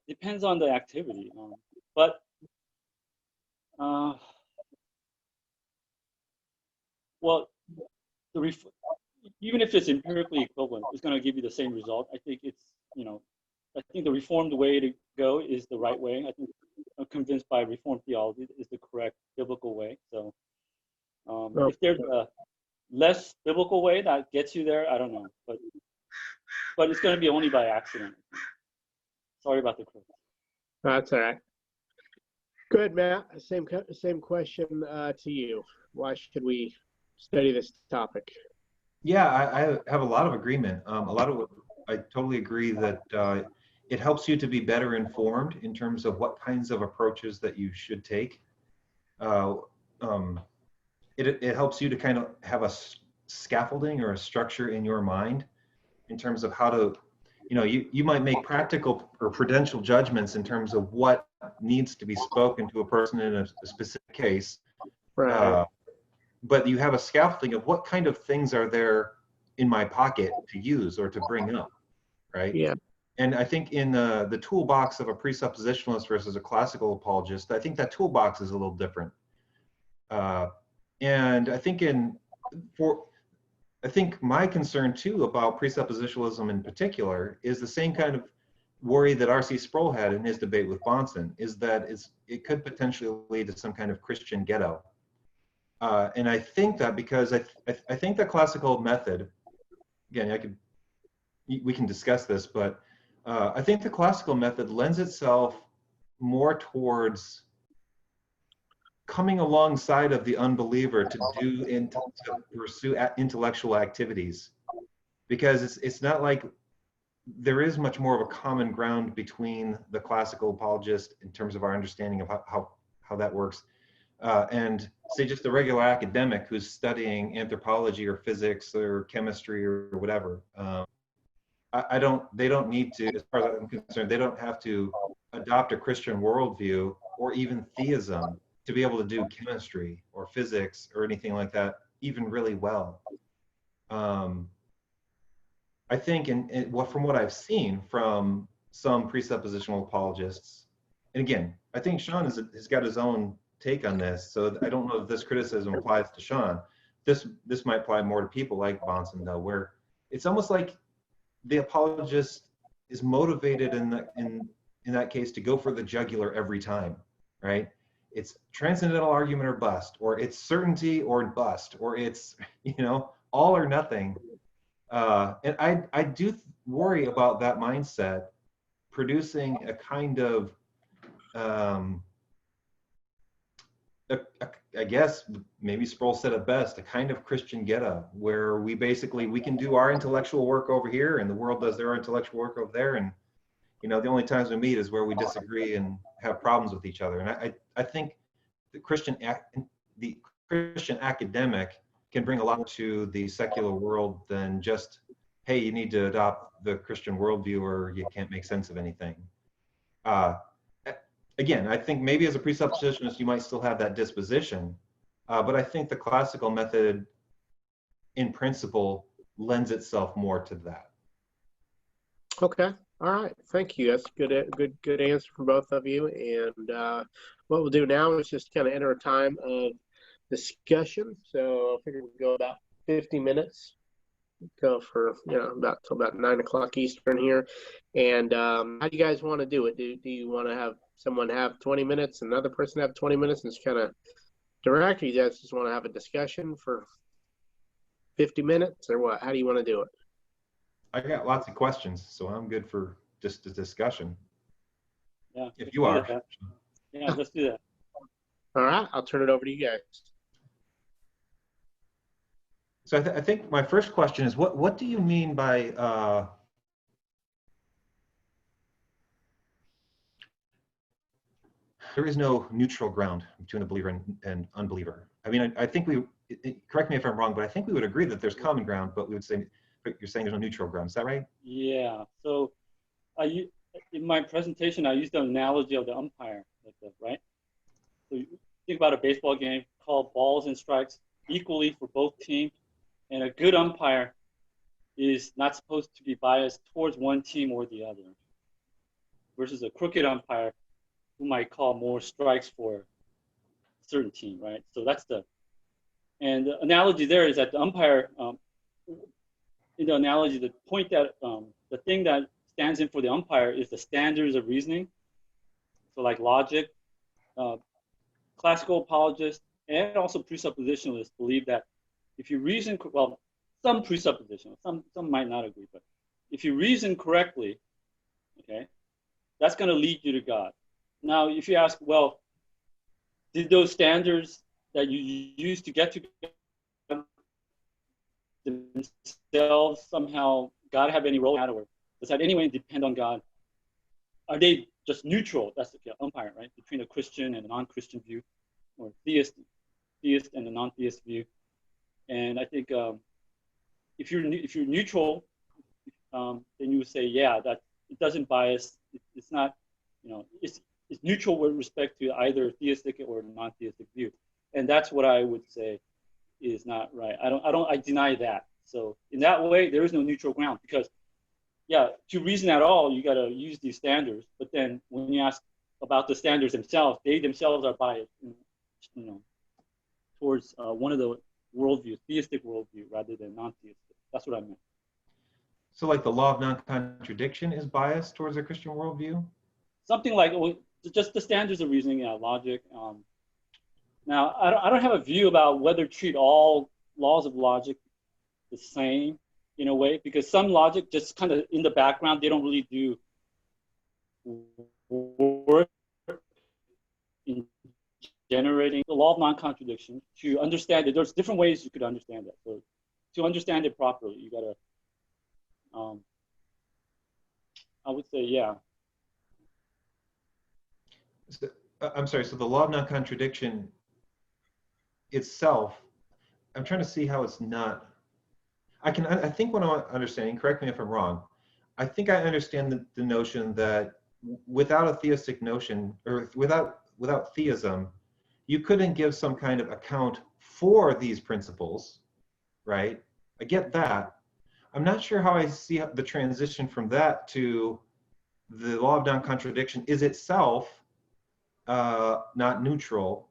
Speaker 2: depends on the activity. Well, even if it's empirically equivalent, it's going to give you the same result. I think I think the Reformed way to go is the right way. I think I'm convinced by Reformed theology is the correct biblical way. So if there's a less biblical way that gets you there, I don't know, but it's going to be only by accident. Sorry about the question.
Speaker 1: That's all right. Good, Matt. Same question to you. Why should we study this topic?
Speaker 3: Yeah, I have a lot of agreement. I totally agree that it helps you to be better informed in terms of what kinds of approaches that you should take. It helps you to kind of have a scaffolding or a structure in your mind in terms of how to, you might make practical or prudential judgments in terms of what needs to be spoken to a person in a specific case.
Speaker 1: Right.
Speaker 3: But you have a scaffolding of what kind of things are there in my pocket to use or to bring up, right?
Speaker 1: Yeah.
Speaker 3: And I think in the toolbox of a presuppositionalist versus a classical apologist, I think that toolbox is a little different. And I think my concern too about presuppositionalism in particular is the same kind of worry that R.C. Sproul had in his debate with Bahnsen, is that it could potentially lead to some kind of Christian ghetto. And I think that because I think the classical method, again, we can discuss this, but I think the classical method lends itself more towards coming alongside of the unbeliever to pursue intellectual activities, because it's not like there is much more of a common ground between the classical apologist in terms of our understanding of how that works. And say just the regular academic who's studying anthropology or physics or chemistry or whatever. They don't need to, as far as I'm concerned, they don't have to adopt a Christian worldview or even theism to be able to do chemistry or physics or anything like that even really well. I think from what I've seen from some presuppositional apologists, and again, I think Sean has got his own take on this, so I don't know if this criticism applies to Sean. This might apply more to people like Bahnsen, though, where it's almost like the apologist is motivated in that case to go for the jugular every time, right? It's transcendental argument or bust, or it's certainty or bust, or it's all or nothing. And I do worry about that mindset producing a kind of I guess maybe Sproul said it best, a kind of Christian ghetto, where we can do our intellectual work over here and the world does their intellectual work over there, and the only times we meet is where we disagree and have problems with each other. And I think the Christian academic can bring a lot to the secular world than just hey, you need to adopt the Christian worldview or you can't make sense of anything. Uh, Again, I think maybe as a presuppositionalist, you might still have that disposition, but I think the classical method in principle lends itself more to that.
Speaker 1: Okay. All right. Thank you. That's good answer from both of you. And what we'll do now is just kind of enter a time of discussion. So I figure we'll go about 50 minutes. Go for about till about 9 o'clock Eastern here. And how do you guys want to do it? Do you want to have someone have 20 minutes, another person have 20 minutes, and just kind of direct? Or you guys just want to have a discussion for 50 minutes, or what? How do you want to do it?
Speaker 3: I got lots of questions, so I'm good for just a discussion.
Speaker 2: Yeah.
Speaker 3: If you are.
Speaker 2: Yeah, let's do that.
Speaker 1: All right, I'll turn it over to you guys.
Speaker 3: So I think my first question is, what do you mean by there is no neutral ground between a believer and unbeliever? I mean, I think correct me if I'm wrong, but I think we would agree that there's common ground, but we would say, but you're saying there's no neutral ground. Is that right?
Speaker 2: Yeah. So in my presentation, I used the analogy of the umpire, right? So you think about a baseball game, call balls and strikes equally for both teams, and a good umpire is not supposed to be biased towards one team or the other, versus a crooked umpire who might call more strikes for a certain team, right? So the analogy there is that the umpire, in the analogy, the point that, the thing that stands in for the umpire is the standards of reasoning. So like logic, classical apologists, and also presuppositionalists believe that if you reason, well, some presuppositionalists, some might not agree, but if you reason correctly, okay, that's going to lead you to God. Now, if you ask, well, did those standards that you used to get to God themselves somehow, God have any role in that, or does that anyway depend on God? Are they just neutral? That's the umpire, right? Between a Christian and a non-Christian view, or theist and a non-theist view. And I think if you're neutral, then you would say, yeah, that it doesn't bias. It's not, it's neutral with respect to either theistic or non-theistic view. And that's what I would say is not right. I deny that. So in that way, there is no neutral ground, because yeah, to reason at all, you got to use these standards. But then when you ask about the standards themselves, they themselves are biased, towards one of the worldviews, theistic worldview, rather than non-theistic. That's what I meant.
Speaker 3: So like the law of non-contradiction is biased towards a Christian worldview?
Speaker 2: Something like, just the standards of reasoning, logic. Now, I don't have a view about whether to treat all laws of logic the same in a way, because some logic just kind of in the background, they don't really do work in generating the law of non-contradiction. To understand it, there's different ways you could understand that. So to understand it properly, you gotta, I would say, yeah.
Speaker 3: So, I'm sorry, so the law of non-contradiction itself, I'm trying to see how it's not, I think what I'm understanding, correct me if I'm wrong, I think I understand the notion that without a theistic notion, or without theism, you couldn't give some kind of account for these principles, right? I get that. I'm not sure how I see the transition from that to the law of non-contradiction is itself not neutral.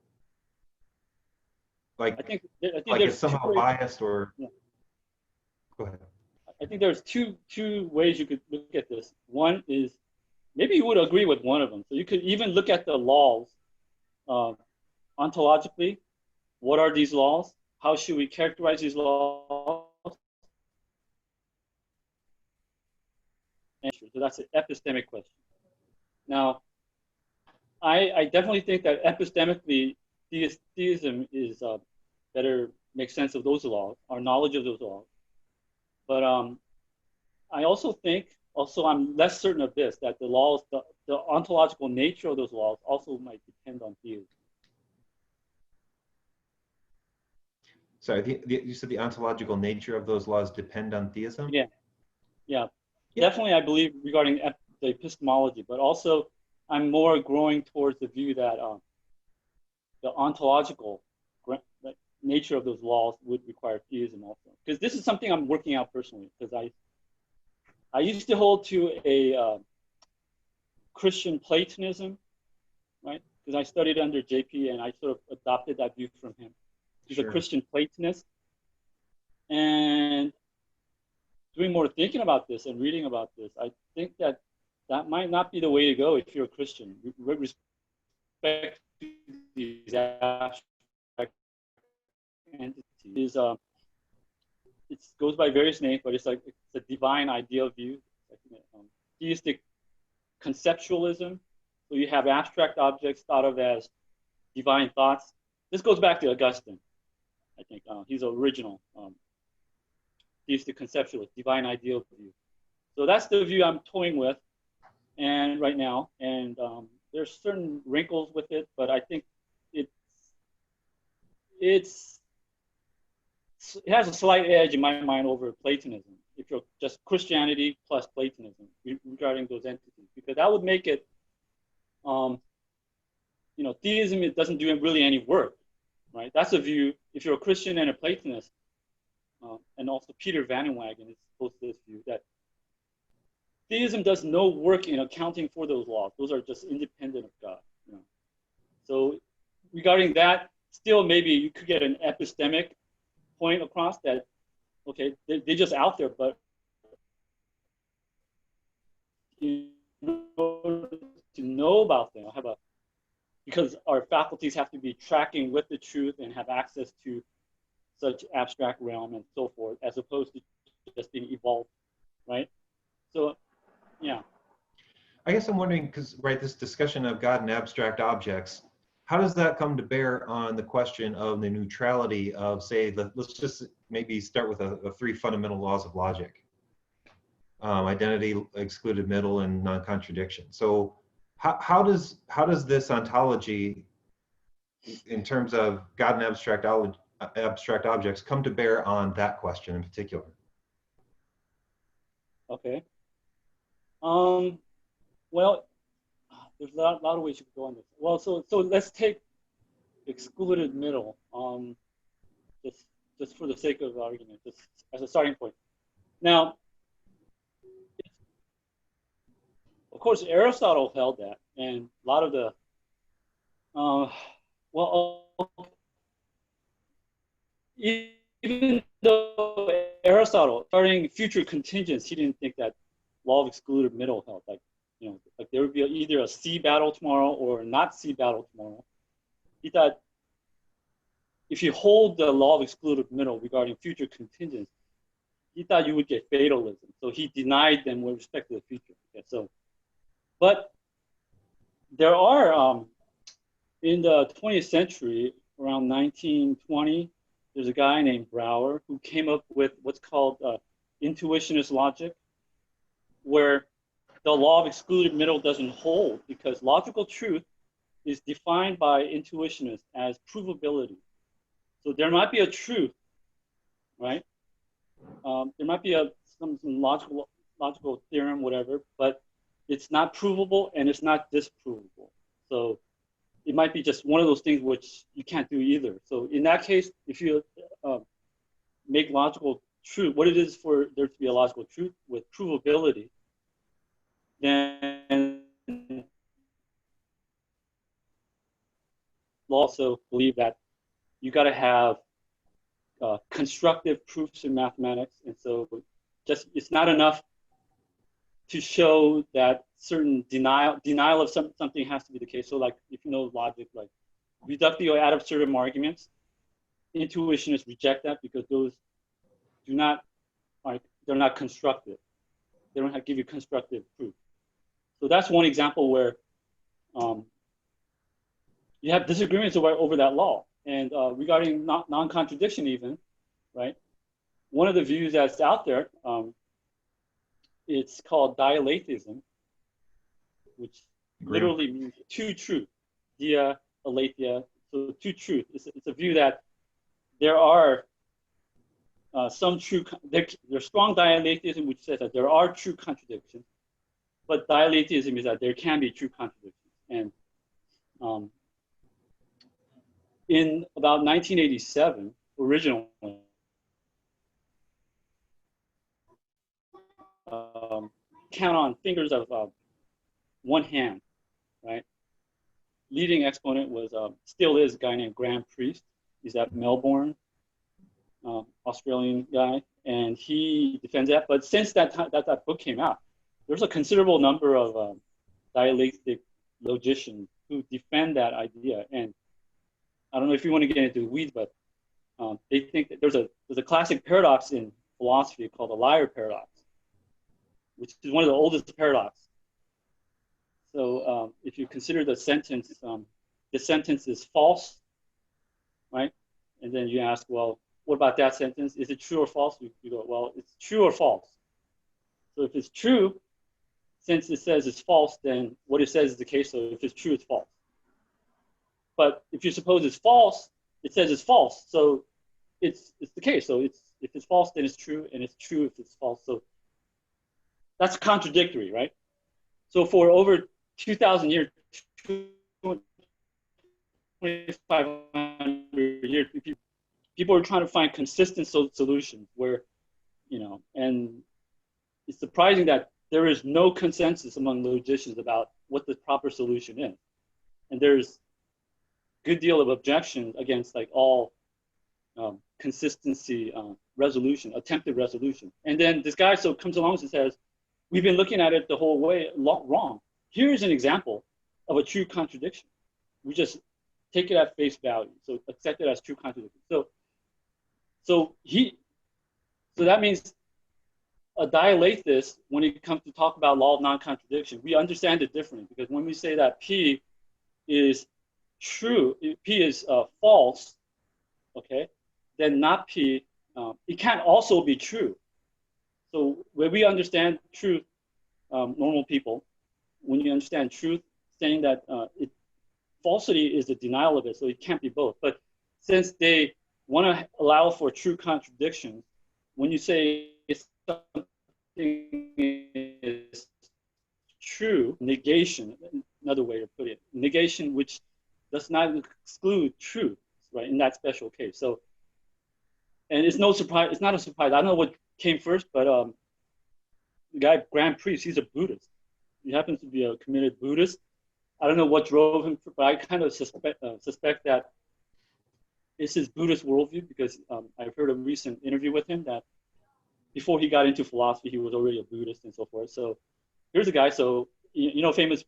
Speaker 3: Like,
Speaker 2: I think
Speaker 3: like
Speaker 2: there's
Speaker 3: it's somehow biased or, yeah. Go ahead.
Speaker 2: I think there's two ways you could look at this. One is, maybe you would agree with one of them. So you could even look at the laws ontologically. What are these laws? How should we characterize these laws? So that's an epistemic question. Now, I definitely think that epistemically, theism is better makes sense of those laws, our knowledge of those laws. But I also think, I'm less certain of this, that the laws, the ontological nature of those laws also might depend on theism.
Speaker 3: Sorry, you said the ontological nature of those laws depend on theism?
Speaker 2: Yeah, Yeah,
Speaker 3: Yeah.
Speaker 2: definitely I believe regarding the epistemology, but also I'm more growing towards the view that the ontological nature of those laws would require theism also. Because this is something I'm working out personally, because I used to hold to a Christian Platonism, right? Because I studied under JP and I sort of adopted that view from him. He's a Christian Platonist. And doing more thinking about this and reading about this, I think that that might not be the way to go if you're a Christian. With respect to these abstract entities, it goes by various names, but it's like it's a divine ideal view, theistic conceptualism. So you have abstract objects thought of as divine thoughts. This goes back to Augustine, I think. He's the original theistic conceptualist, divine ideal view. So that's the view I'm toying with, and right now, and there's certain wrinkles with it, but I think it has a slight edge in my mind over Platonism. If you're just Christianity plus Platonism regarding those entities, because that would make it, theism, it doesn't do really any work, right? That's a view. If you're a Christian and a Platonist, and also Peter Van Inwagen is supposed to this view that theism does no work in accounting for those laws. Those are just independent of God. So regarding that, still maybe you could get an epistemic point across that, okay, they're just out there, but in order to know about them, because our faculties have to be tracking with the truth and have access to such abstract realm and so forth, as opposed to just being evolved, right? So, yeah.
Speaker 3: I guess I'm wondering, because this discussion of God and abstract objects, how does that come to bear on the question of the neutrality of, say, let's just maybe start with the three fundamental laws of logic: identity, excluded middle, and non-contradiction. So how does this ontology, in terms of God and abstract objects, come to bear on that question in particular?
Speaker 2: Okay. Well, there's a lot of ways you could go on this. Well, so let's take excluded middle, just for the sake of argument, just as a starting point. Now, of course, Aristotle held that, and a lot of the, even though Aristotle, starting future contingents, he didn't think that law of excluded middle held. Like there would be either a sea battle tomorrow or not sea battle tomorrow. He thought if you hold the law of excluded middle regarding future contingents, he thought you would get fatalism. So he denied them with respect to the future. Okay, so, but there are, in the 20th century, around 1920, there's a guy named Brouwer who came up with what's called intuitionist logic, where the law of excluded middle doesn't hold, because logical truth is defined by intuitionists as provability. So there might be a truth, right? There might be some logical theorem, whatever, but it's not provable and it's not disprovable. So it might be just one of those things which you can't do either. So in that case, if you make logical truth, what it is for there to be a logical truth with provability, then we'll also believe that you got to have constructive proofs in mathematics. And so it's not enough to show that certain denial of something has to be the case. So like, if you know logic, like reductio ad absurdum arguments, intuitionists reject that because those they're not constructive. They don't give you constructive proof. So that's one example where you have disagreements over that law. And regarding non-contradiction even, right? One of the views that's out there, it's called dialetheism, which literally means two truth, dia aletheia, so two truth. It's a view that there are some true, there's strong dialetheism which says that there are true contradictions, but dialetheism is that there can be true contradictions. And in about 1987, originally, count on fingers of one hand, right? Leading exponent was, still is a guy named Graham Priest. He's at Melbourne, Australian guy, and he defends that. But since that time, that book came out, there's a considerable number of dialectic logicians who defend that idea. And I don't know if you want to get into the weeds, but they think that there's a classic paradox in philosophy called the liar paradox, which is one of the oldest paradoxes. So if you consider the sentence is false, right? And then you ask, well, what about that sentence? Is it true or false? You go, well, it's true or false. So if it's true, since it says it's false, then what it says is the case. So if it's true, it's false. But if you suppose it's false, it says it's false. So it's the case. So if it's false, then it's true, and it's true if it's false. So that's contradictory, right? So for over 2,000 years, 2,500 years, people are trying to find consistent solutions where, and it's surprising that there is no consensus among logicians about what the proper solution is. And there's a good deal of objection against like all consistency resolution, attempted resolution. And then this guy comes along and says, we've been looking at it the whole way wrong. Here's an example of a true contradiction. We just take it at face value. So accept it as true contradiction. So that means a dialetheist, when it comes to talk about law of non-contradiction, we understand it differently, because when we say that P is true, P is false, okay, then not P, it can't also be true. So when we understand truth, normal people, when you understand truth, saying that falsity is the denial of it, so it can't be both. But since they want to allow for true contradictions, when you say something is true, negation, another way to put it, negation which does not exclude truth, right, in that special case. So, and it's no surprise, it's not a surprise. I don't know what came first, but the guy, Graham Priest, he's a Buddhist. He happens to be a committed Buddhist. I don't know what drove him, but I kind of suspect that it's his Buddhist worldview, because I've heard a recent interview with him that before he got into philosophy, he was already a Buddhist and so forth. So here's a guy, so, famous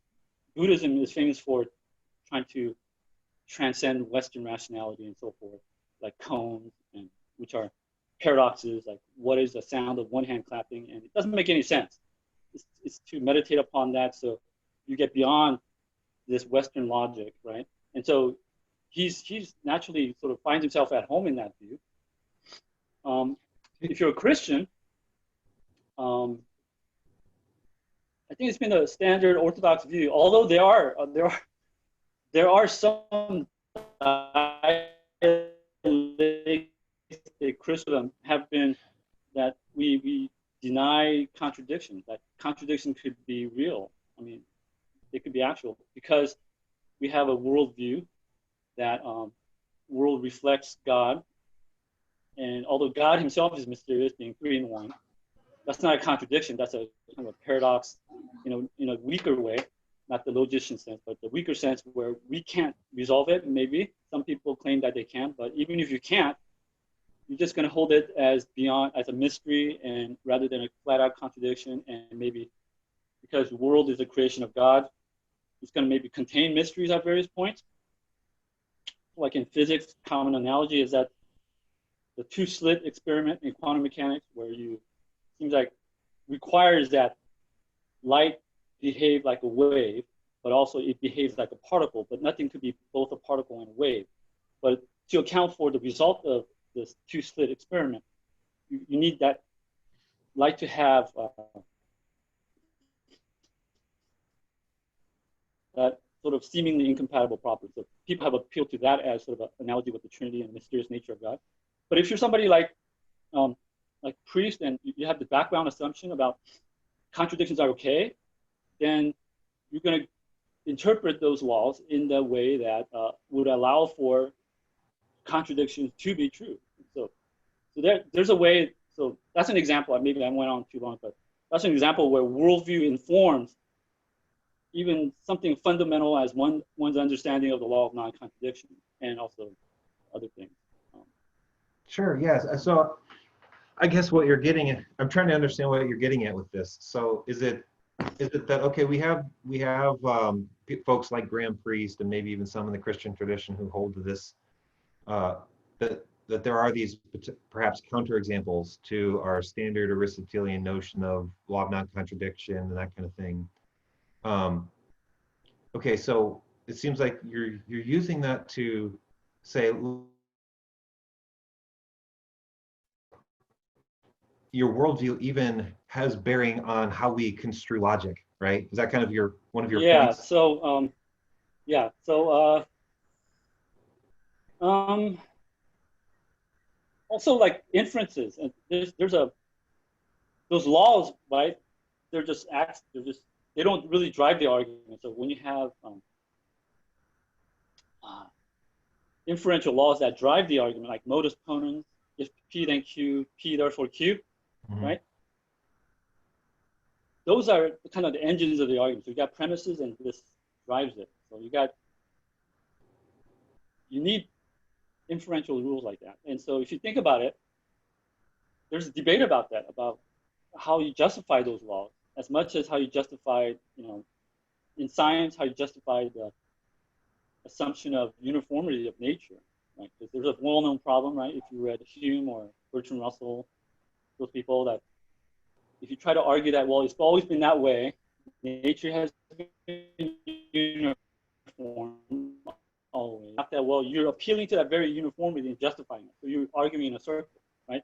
Speaker 2: Buddhism is famous for trying to transcend Western rationality and so forth, like koans, and which are paradoxes, like what is the sound of one hand clapping, and it doesn't make any sense. It's to meditate upon that, so you get beyond this Western logic, right? And so he's naturally sort of finds himself at home in that view. If you're a Christian, I think it's been a standard Orthodox view, although there are some Christendom have been that we deny contradiction, that contradiction could be real. I mean, it could be actual, because we have a worldview that world reflects God. And although God himself is mysterious, being three in one, that's not a contradiction. That's a kind of a paradox, in a weaker way, not the logician sense, but the weaker sense where we can't resolve it. Maybe some people claim that they can, but even if you can't, you're just going to hold it as a mystery, and rather than a flat-out contradiction. And maybe because the world is a creation of God, it's going to maybe contain mysteries at various points. Like in physics, common analogy is that the two-slit experiment in quantum mechanics, where seems like requires that light behave like a wave, but also it behaves like a particle, but nothing could be both a particle and a wave. But to account for the result of this two-slit experiment, you need that light to have that sort of seemingly incompatible property. So people have appealed to that as sort of an analogy with the Trinity and the mysterious nature of God. But if you're somebody like like priest and you have the background assumption about contradictions are okay, then you're going to interpret those laws in the way that would allow for contradictions to be true. So there's a way. So that's an example. Maybe I went on too long, but that's an example where worldview informs even something fundamental as one's understanding of the law of non-contradiction and also other things.
Speaker 3: Sure. Yes. So I guess what you're getting at, I'm trying to understand what you're getting at with this. So is it that, okay, we have folks like Graham Priest and maybe even some in the Christian tradition who hold to this, that there are these perhaps counterexamples to our standard Aristotelian notion of law of non-contradiction and that kind of thing. Okay, so it seems like you're using that to say your worldview even has bearing on how we construe logic, right? Is that kind of one of your points?
Speaker 2: So yeah. So also like inferences, and those laws, right? They're just acts. They don't really drive the argument. So when you have inferential laws that drive the argument, like modus ponens, if P then Q, P therefore Q, right? Those are kind of the engines of the argument. So you got premises and this drives it. So you need inferential rules like that. And so if you think about it, there's a debate about that, about how you justify those laws, as much as how you justify, in science, how you justify the assumption of uniformity of nature, right? Because there's a well-known problem, right? If you read Hume or Bertrand Russell, those people, that if you try to argue that, well, it's always been that way, nature has been uniform always. Not that, well, you're appealing to that very uniformity and justifying it. So you're arguing in a circle, right?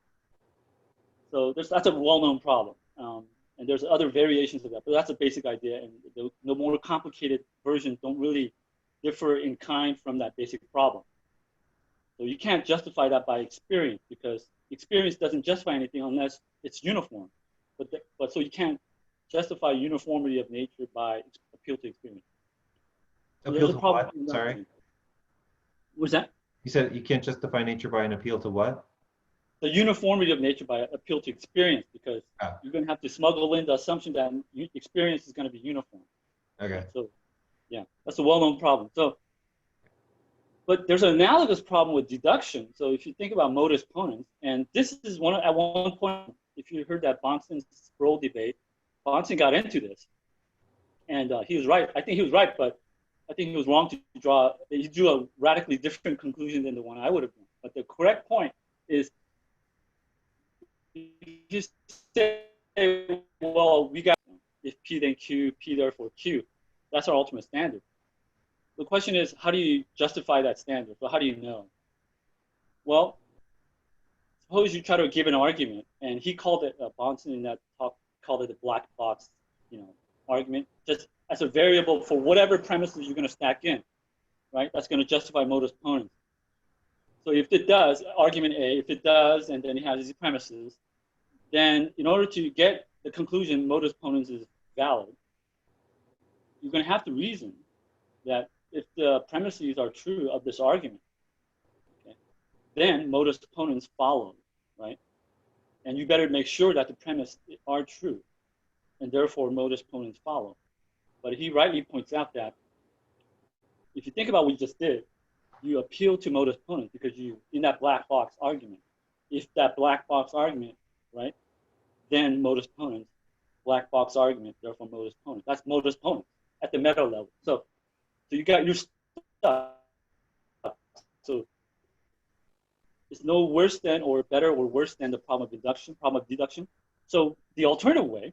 Speaker 2: So that's a well-known problem. And there's other variations of that, but that's a basic idea. And the more complicated versions don't really differ in kind from that basic problem. So you can't justify that by experience, because experience doesn't justify anything unless it's uniform. But so you can't justify uniformity of nature by appeal to experience. So
Speaker 3: appeal to what? Sorry?
Speaker 2: What's that?
Speaker 3: You said you can't justify nature by an appeal to what?
Speaker 2: The uniformity of nature by appeal to experience, because you're going to have to smuggle in the assumption that experience is going to be uniform.
Speaker 3: Okay.
Speaker 2: So, yeah, that's a well-known problem. So, but there's an analogous problem with deduction. So if you think about modus ponens, and this is at one point, if you heard that Bahnsen-Sproul debate, Bahnsen got into this, and he was right. I think he was right, but I think he was wrong to he drew a radically different conclusion than the one I would have done. But the correct point is, you say, well, we got, if P then Q, P therefore Q, that's our ultimate standard. The question is, how do you justify that standard? So how do you know? Well, suppose you try to give an argument, and he called it, Bahnsen in that talk called it a black box, argument, just as a variable for whatever premises you're going to stack in, right? That's going to justify modus ponens. So if it does, argument A, if it does, and then it has these premises, then in order to get the conclusion modus ponens is valid, you're going to have to reason that if the premises are true of this argument, okay, then modus ponens follow, right? And you better make sure that the premises are true, and therefore modus ponens follow. But he rightly points out that if you think about what you just did, you appeal to modus ponens because in that black box argument, if that black box argument, right, then modus ponens, black box argument, therefore modus ponens. That's modus ponens at the meta level. So you got your stuff. So it's no worse than or better or worse than the problem of deduction. So the alternative way,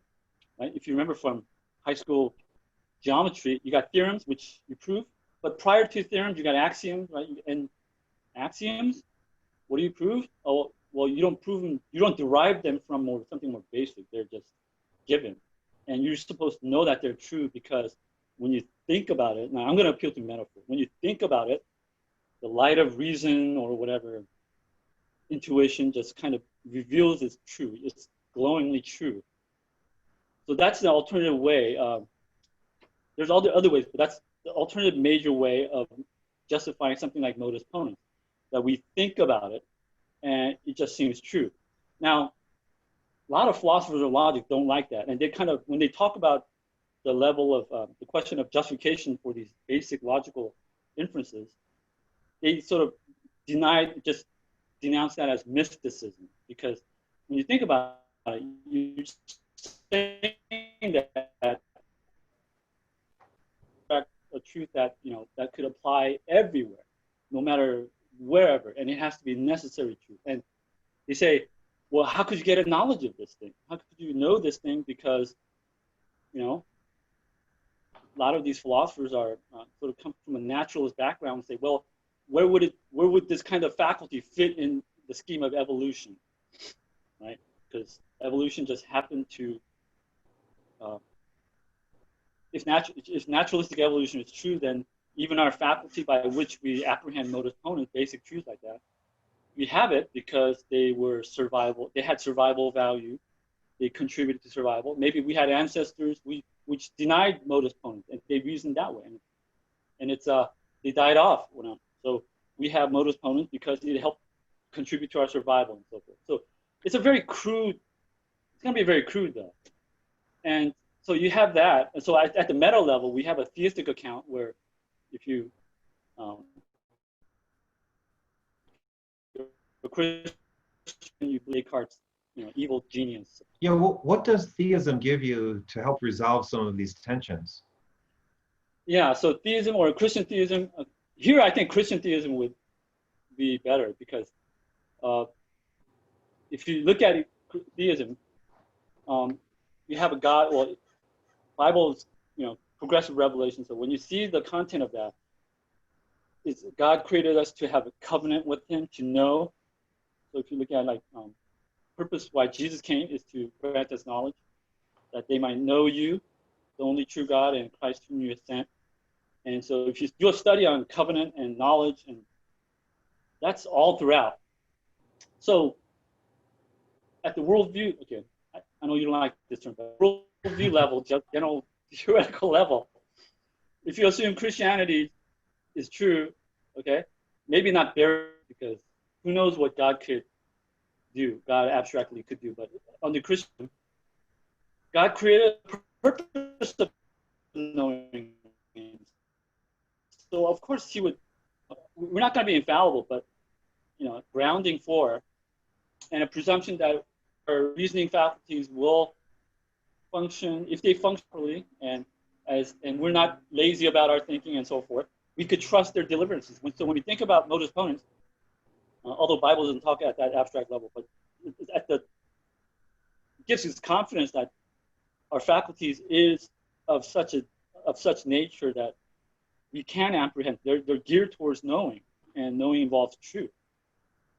Speaker 2: right, if you remember from high school geometry, you got theorems, which you prove. But prior to theorems, you got axioms, right? And axioms, what do you prove? Oh, well, you don't prove them, you don't derive them from something more basic. They're just given. And you're supposed to know that they're true because when you think about it, now I'm going to appeal to metaphor. When you think about it, the light of reason or whatever, intuition just kind of reveals is true. It's glowingly true. So that's the alternative way. There's all the other ways, but that's the alternative major way of justifying something like modus ponens, that we think about it and it just seems true. Now, a lot of philosophers of logic don't like that, and they kind of, when they talk about the level of the question of justification for these basic logical inferences, they sort of denounce that as mysticism, because when you think about it, you're saying that a truth that, you know, that could apply everywhere, no matter wherever, and it has to be necessary truth. And they say, well, how could you get a knowledge of this thing? How could you know this thing? Because, you know, a lot of these philosophers are sort of come from a naturalist background and say, well, where would this kind of faculty fit in the scheme of evolution, right? Because evolution just happened to, if naturalistic evolution is true, then even our faculty by which we apprehend modus ponens, basic truths like that, we have it because they were survival. They had survival value. They contributed to survival. Maybe we had ancestors which denied modus ponens, and they reasoned that way, and it's they died off. So we have modus ponens because it helped contribute to our survival and so forth. So it's a very crude. It's going to be very crude though, and so you have that. And so at the meta level, we have a theistic account where, if you a Christian, you believe Descartes, you know, evil genius.
Speaker 3: Yeah, well, what does theism give you to help resolve some of these tensions?
Speaker 2: Yeah, so theism or Christian theism, here I think Christian theism would be better, because if you look at theism, you have a God, well, Bible is, you know, progressive revelation. So when you see the content of that, it's God created us to have a covenant with him, to know. So if you look at like purpose why Jesus came is to grant us knowledge, that they might know you, the only true God, and Christ whom you have sent. And so if you do a study on covenant and knowledge, and that's all throughout. So at the worldview, okay, I know you don't like this term, but worldview level, just general theoretical level, if you assume Christianity is true, okay, maybe not bare, because who knows what God could do, God abstractly could do, but under Christian, God created a purpose of knowing. So of course he would, we're not going to be infallible, but, you know, grounding for, and a presumption that our reasoning faculties will function, if they function properly, and we're not lazy about our thinking and so forth, we could trust their deliverances. So when we think about modus ponens, although Bible doesn't talk at that abstract level, but it gives us confidence that our faculties is of such nature that we can apprehend. They're geared towards knowing, and knowing involves truth,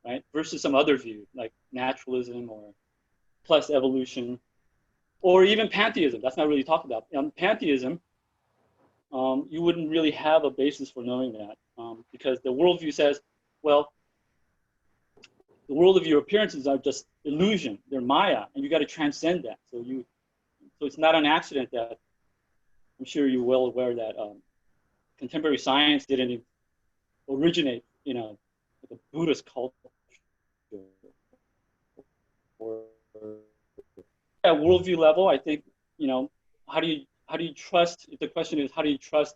Speaker 2: right? Versus some other view like naturalism or plus evolution, or even pantheism. That's not really talked about. Pantheism, you wouldn't really have a basis for knowing that, because the worldview says, well, the world of your appearances are just illusion. They're Maya, and you got to transcend that. So it's not an accident that, I'm sure you're well aware that contemporary science didn't originate in like a Buddhist culture. Or at worldview level, I think, you know, how do you trust? If the question is, how do you trust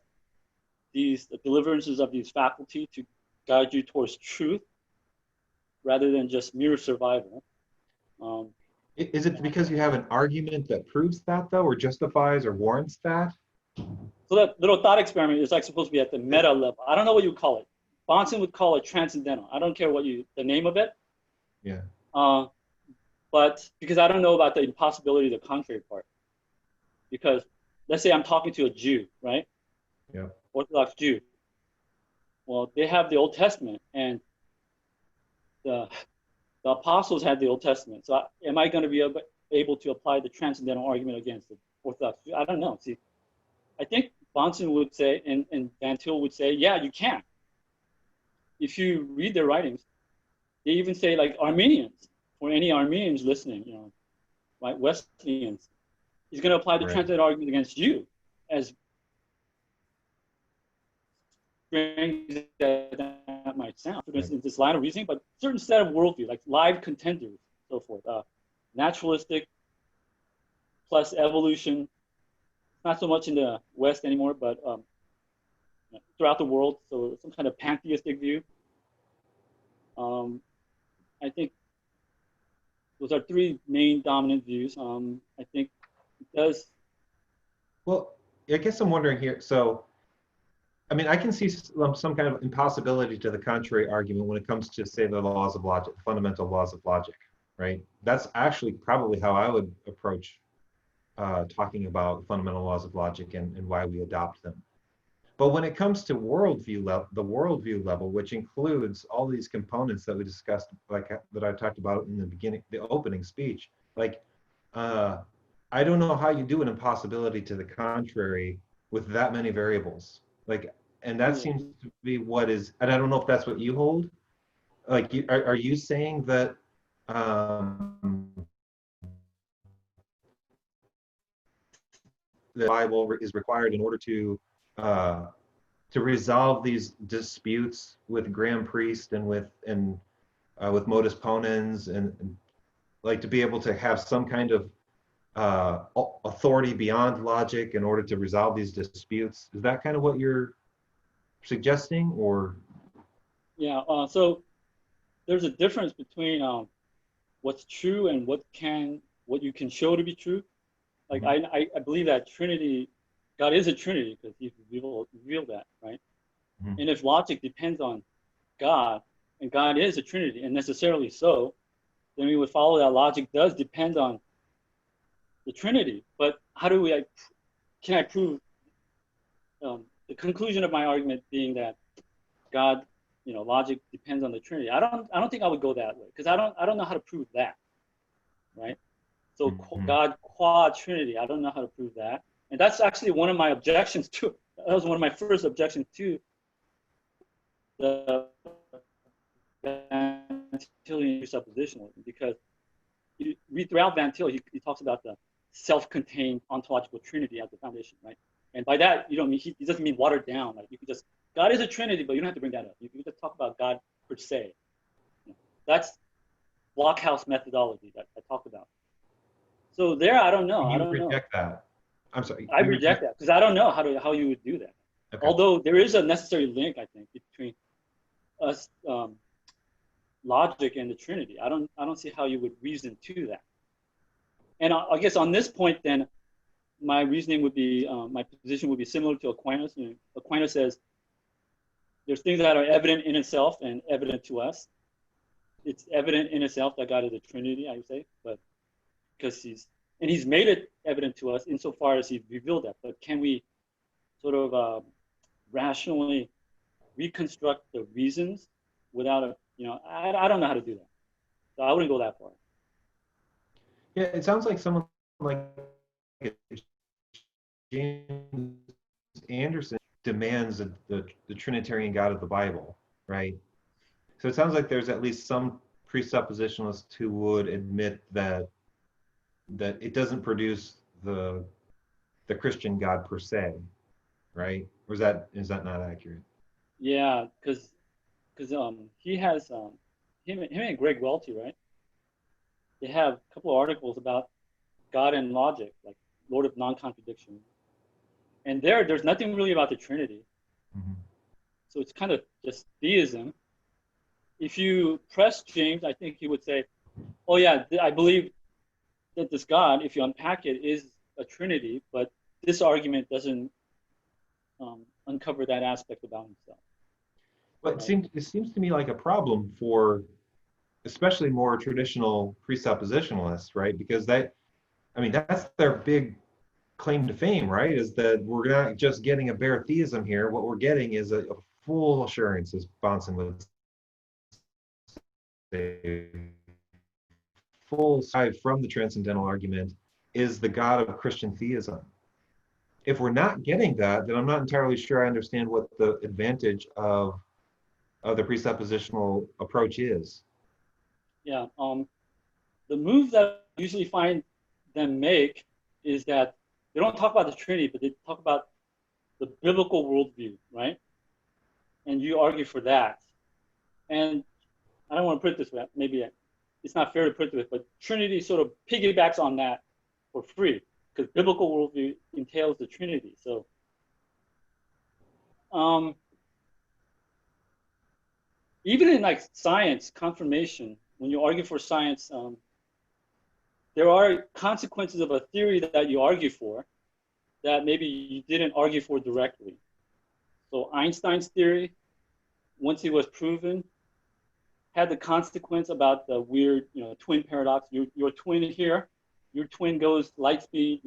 Speaker 2: the deliverances of these faculty to guide you towards truth, rather than just mere survival?
Speaker 3: Is it because you have an argument that proves that, though, or justifies or warrants that?
Speaker 2: So that little thought experiment is like supposed to be at the meta level. I don't know what you call it. Bonson would call it transcendental. I don't care what the name of it.
Speaker 3: Yeah.
Speaker 2: But because I don't know about the impossibility of the contrary part. Because let's say I'm talking to a Jew, right?
Speaker 3: Yeah.
Speaker 2: Orthodox Jew. Well, they have the Old Testament, and the apostles had the Old Testament. So am I going to be able to apply the transcendental argument against the Orthodox Jew? I don't know. See, I think Bonson would say, and Van Til would say, yeah, you can. If you read their writings, they even say, like, Arminians, for any Armenians listening, right, Wesleyans, he's going to apply the
Speaker 3: Right.
Speaker 2: translated argument against you, as strange as that might sound. There's this line of reasoning, but certain set of worldview, like live contenders, so forth, naturalistic plus evolution, not so much in the West anymore, but throughout the world, so some kind of pantheistic view. I think those are three main dominant views. I think it does.
Speaker 3: Well, I guess I'm wondering here. So, I mean, I can see some kind of impossibility to the contrary argument when it comes to, say, the laws of logic, fundamental laws of logic, right? That's actually probably how I would approach talking about fundamental laws of logic and why we adopt them. But when it comes to worldview level, the worldview level, which includes all these components that we discussed, like that I talked about in the beginning, the opening speech, like I don't know how you do an impossibility to the contrary with that many variables. Like, and that seems to be what is, and I don't know if that's what you hold. Like, are you saying that the Bible is required in order to resolve these disputes with Grand Priest and with modus ponens and like to be able to have some kind of authority beyond logic in order to resolve these disputes? Is that kind of what you're suggesting, or?
Speaker 2: Yeah. So there's a difference between what's true and what you can show to be true. Like I believe that Trinity, God is a Trinity because He's revealed that, right? And if logic depends on God, and God is a Trinity, and necessarily so, then we would follow that logic does depend on the Trinity. But how do can I prove the conclusion of my argument being that God, logic depends on the Trinity? I don't think I would go that way because I don't know how to prove that, right? So God qua Trinity, I don't know how to prove that, and that's actually one of my objections to. That was one of my first objections to the Van Tillian presuppositionalism, because you read throughout Van Til, he talks about the self-contained ontological Trinity as the foundation, right? And by that, he doesn't mean watered down. Like you could just, God is a Trinity, but you don't have to bring that up. You can just talk about God per se. That's Blockhouse methodology that I talked about. So there, I don't know. I don't
Speaker 3: reject that. I'm sorry.
Speaker 2: I reject that because I don't know how you would do that. Okay. Although there is a necessary link, I think, between us, logic and the Trinity. I don't see how you would reason to that. And I guess on this point, then, my reasoning would be, my position would be similar to Aquinas. Aquinas says there's things that are evident in itself and evident to us. It's evident in itself that God is a Trinity, I would say, but because He's made it evident to us insofar as He revealed that. But can we sort of rationally reconstruct the reasons without I don't know how to do that. So I wouldn't go that far.
Speaker 3: Yeah, it sounds like someone like James Anderson demands the Trinitarian God of the Bible, right? So it sounds like there's at least some presuppositionalists who would admit that it doesn't produce the Christian God per se, right? Or is that not accurate?
Speaker 2: Yeah, because he has him and Greg Welty, right? They have a couple of articles about God and logic, like Lord of Non-Contradiction, and there's nothing really about the Trinity. So it's kind of just theism. If you press James, I think he would say, "Oh yeah, I believe that this God, if you unpack it, is a Trinity, but this argument doesn't uncover that aspect about Himself."
Speaker 3: But it seems to me like a problem for especially more traditional presuppositionalists, right? Because that's their big claim to fame, right? Is that we're not just getting a bare theism here. What we're getting is a full assurance, as Bonson would say, full side from the transcendental argument is the God of Christian theism. If we're not getting that, then I'm not entirely sure I understand what the advantage of the presuppositional approach is.
Speaker 2: Yeah. the move that I usually find them make is that they don't talk about the Trinity, but they talk about the biblical worldview, right? And you argue for that. And I don't want to put it this way, maybe it's not fair to put it this way, but Trinity sort of piggybacks on that for free, because biblical worldview entails the Trinity. So, even in like science, confirmation, when you argue for science, there are consequences of a theory that you argue for that maybe you didn't argue for directly. So Einstein's theory, once it was proven, had the consequence about the weird, twin paradox. Your twin here, your twin goes light speed,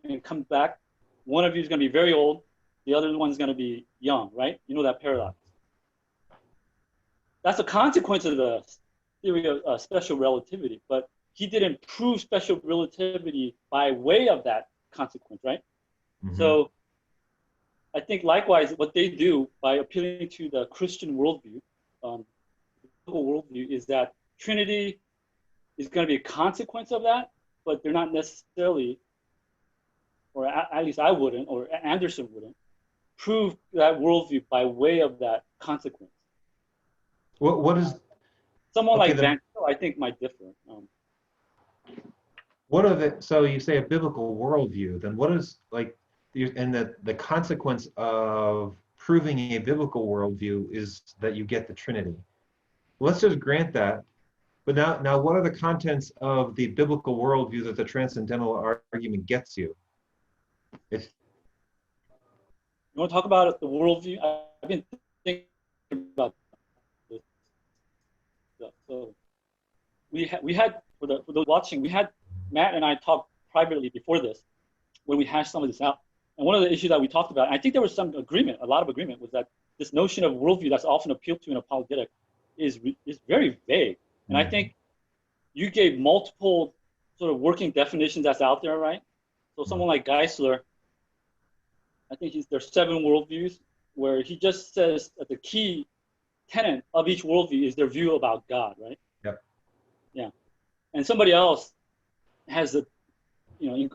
Speaker 2: and comes back. One of you is going to be very old. The other one's going to be young, right? You know that paradox. That's a consequence of the theory of special relativity, but he didn't prove special relativity by way of that consequence, right? Mm-hmm. So I think likewise, what they do by appealing to the Christian worldview, is that Trinity is going to be a consequence of that, but they're not necessarily, or at least I wouldn't, or Anderson wouldn't, prove that worldview by way of that consequence.
Speaker 3: What is
Speaker 2: someone like Van Til, I think, might differ.
Speaker 3: What of it? So you say a biblical worldview. Then what is and the consequence of proving a biblical worldview is that you get the Trinity. Let's just grant that. But now, what are the contents of the biblical worldview that the transcendental argument gets you? You
Speaker 2: want to talk about the worldview? I've been thinking about this. So we had for those watching, we had Matt and I talked privately before this, when we hashed some of this out. And one of the issues that we talked about, I think there was some agreement, a lot of agreement, was that this notion of worldview that's often appealed to in apologetics is very vague. And I think you gave multiple sort of working definitions that's out there, right? So someone like Geisler, I think there's 7 worldviews where he just says that the key tenet of each worldview is their view about God, right?
Speaker 3: Yep.
Speaker 2: Yeah. And somebody else has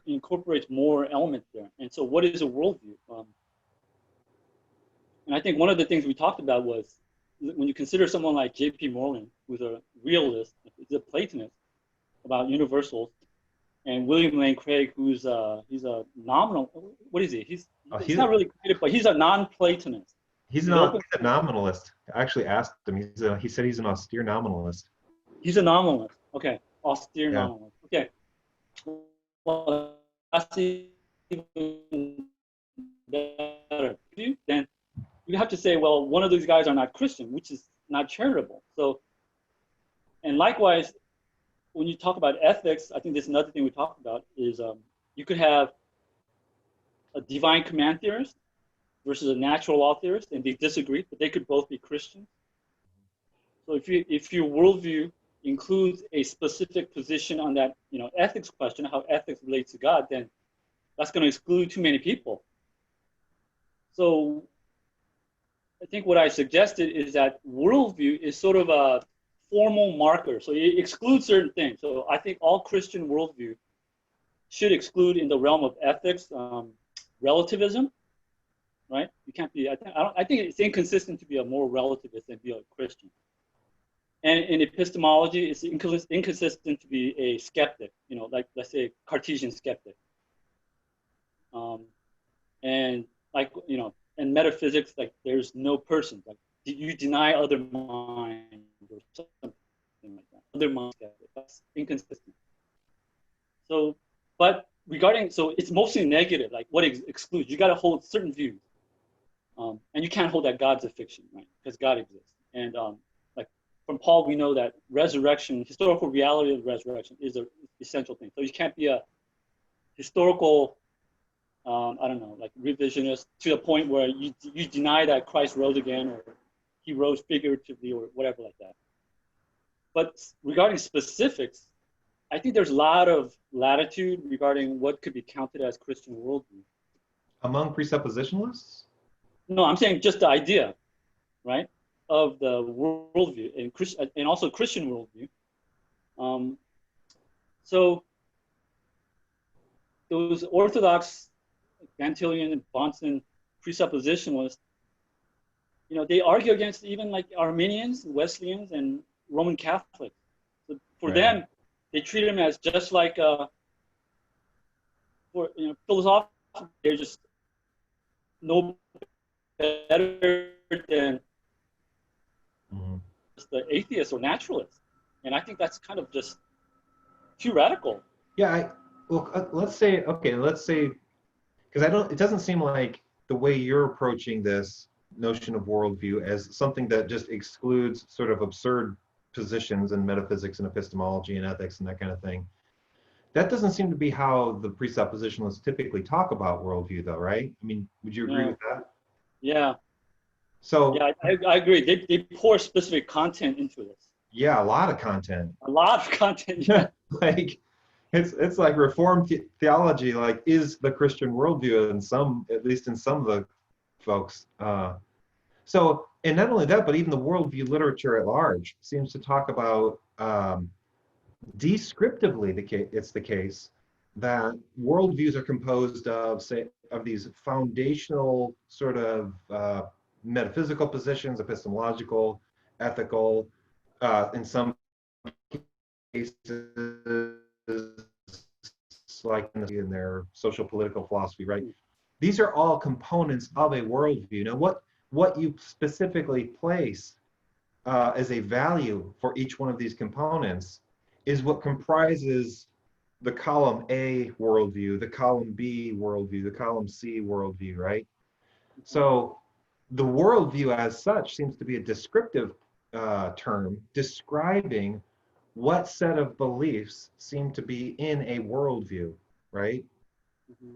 Speaker 2: incorporates more elements there. And so what is a worldview? And I think one of the things we talked about was when you consider someone like J.P. Moreland, who's a realist, he's a Platonist about universals, and William Lane Craig, he's a nominal. What is he? He's not really creative, but he's a non-Platonist.
Speaker 3: He's a nominalist. I actually asked him. He said he's an austere nominalist.
Speaker 2: He's a nominalist. Okay, austere nominalist. Okay. Well, that's even better. Then you have to say, well, one of these guys are not Christian, which is not charitable. So, and likewise, when you talk about ethics, I think there's another thing we talked about is you could have a divine command theorist versus a natural law theorist, and they disagree, but they could both be Christian. So if your worldview includes a specific position on that ethics question, how ethics relates to God, then that's going to exclude too many people. So I think what I suggested is that worldview is sort of a formal marker. So it excludes certain things. So I think all Christian worldview should exclude in the realm of ethics, relativism, right? You can't be, I think it's inconsistent to be a moral relativist and be a Christian. And in epistemology, it's inconsistent to be a skeptic, like let's say Cartesian skeptic. And like, in metaphysics, like there's no person, like you deny other mind or something like that. Other mind skeptic, that's inconsistent. So, but so it's mostly negative, like what excludes, you got to hold certain views. And you can't hold that God's a fiction, right? Because God exists. And from Paul, we know that resurrection, historical reality of resurrection is an essential thing. So you can't be a historical, like revisionist to the point where you deny that Christ rose again or he rose figuratively or whatever like that. But regarding specifics, I think there's a lot of latitude regarding what could be counted as Christian worldview.
Speaker 3: Among presuppositionalists?
Speaker 2: No, I'm saying just the idea, right, of the worldview and also Christian worldview. So those orthodox Gantilian and Bonson presuppositionalists, they argue against even like Arminians, Wesleyans, and Roman Catholics. So for them, they treat them as just like philosophically, they're just no better than the atheist or naturalist. And I think that's kind of just too radical.
Speaker 3: Yeah, let's say, because it doesn't seem like the way you're approaching this notion of worldview as something that just excludes sort of absurd positions in metaphysics and epistemology and ethics and that kind of thing. That doesn't seem to be how the presuppositionalists typically talk about worldview, though, right? I mean, would you agree with that?
Speaker 2: Yeah.
Speaker 3: So
Speaker 2: yeah, I agree. They pour specific content into this.
Speaker 3: Yeah, a lot of content.
Speaker 2: A lot of content. Yeah.
Speaker 3: Like it's like Reformed theology, like is the Christian worldview in some, at least in some of the folks. So, and not only that, but even the worldview literature at large seems to talk about descriptively it's the case that worldviews are composed of, say, of these foundational sort of metaphysical positions, epistemological, ethical, in some cases, like in their social political philosophy, right? These are all components of a worldview. Now, what you specifically place as a value for each one of these components is what comprises the column A worldview, the column B worldview, the column C worldview, right? So the worldview as such seems to be a descriptive term describing what set of beliefs seem to be in a worldview, right?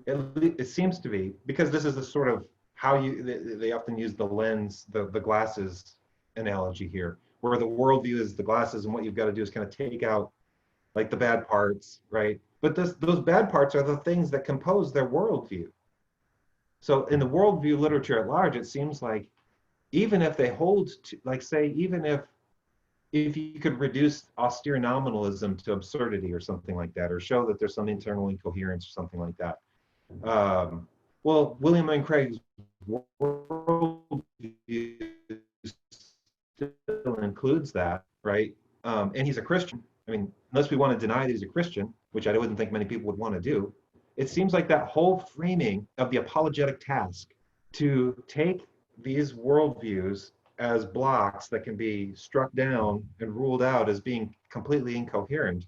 Speaker 3: It seems to be, because this is the sort of how they often use the lens, the glasses analogy here, where the worldview is the glasses, and what you've got to do is kind of take out like the bad parts, right? But those bad parts are the things that compose their worldview. So in the worldview literature at large, it seems like even if they hold to, like, say, even if you could reduce austere nominalism to absurdity or something like that, or show that there's some internal incoherence or something like that. Well, William Lane Craig's worldview still includes that, right? And he's a Christian. I mean, unless we want to deny that he's a Christian, which I wouldn't think many people would want to do, it seems like that whole framing of the apologetic task to take these worldviews as blocks that can be struck down and ruled out as being completely incoherent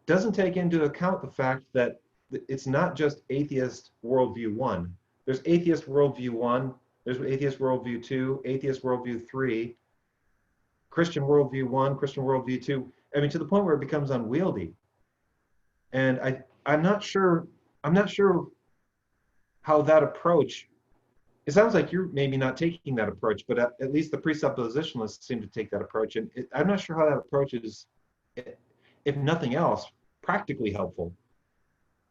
Speaker 3: doesn't take into account the fact that it's not just atheist worldview 1. There's atheist worldview 1, there's atheist worldview 2, atheist worldview 3, Christian worldview 1, Christian worldview 2. I mean, to the point where it becomes unwieldy. And I'm not sure how that approach, it sounds like you're maybe not taking that approach, but at least the presuppositionalists seem to take that approach. And I'm not sure how that approach is, if nothing else, practically helpful.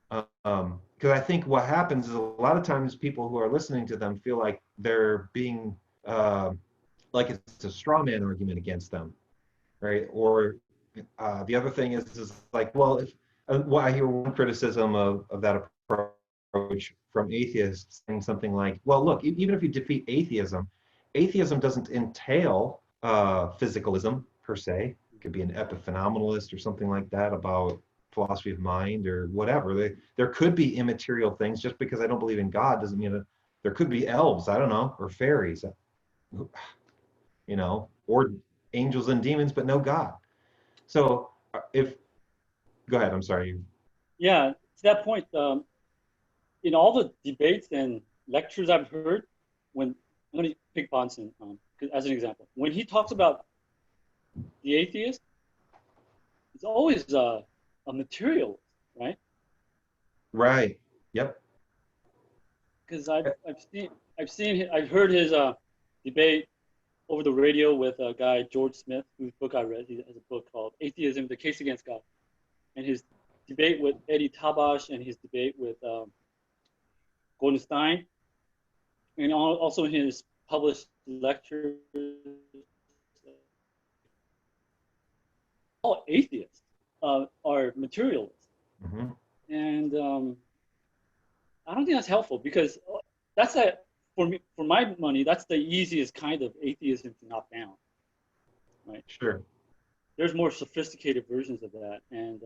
Speaker 3: Because I think what happens is a lot of times people who are listening to them feel like they're being, like it's a straw man argument against them, right? Or the other thing is like, well, if I hear one criticism of that approach from atheists saying something like, well, look, even if you defeat atheism, atheism doesn't entail physicalism per se. It could be an epiphenomenalist or something like that about philosophy of mind or whatever. There could be immaterial things. Just because I don't believe in God doesn't mean that there could be elves, I don't know, or fairies, you know, or angels and demons, but no God. So go ahead, I'm sorry.
Speaker 2: Yeah, to that point, in all the debates and lectures I've heard, I'm going to pick Bonson as an example. When he talks about the atheist, it's always a materialist, right?
Speaker 3: Right. Yep.
Speaker 2: Because I've heard his debate over the radio with a guy, George Smith, whose book I read. He has a book called Atheism: The Case Against God, and his debate with Eddie Tabash and his debate with Goldenstein, and also his published lectures, all atheists. are materialists.
Speaker 3: Mm-hmm.
Speaker 2: And I don't think that's helpful, because that's for my money, that's the easiest kind of atheism to knock down, right?
Speaker 3: Sure.
Speaker 2: There's more sophisticated versions of that, and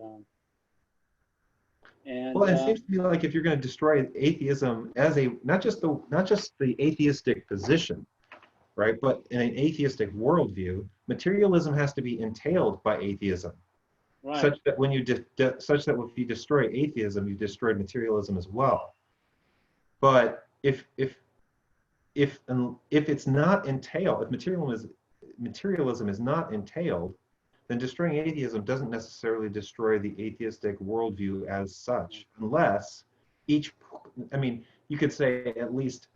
Speaker 3: Well, it seems to me like if you're going to destroy atheism as a not just the atheistic position, right, but in an atheistic worldview, materialism has to be entailed by atheism,
Speaker 2: right.
Speaker 3: such that when you such that if you destroy atheism, you destroy materialism as well. But if it's not entailed, if materialism is not entailed, then destroying atheism doesn't necessarily destroy the atheistic worldview as such, unless I mean, you could say at least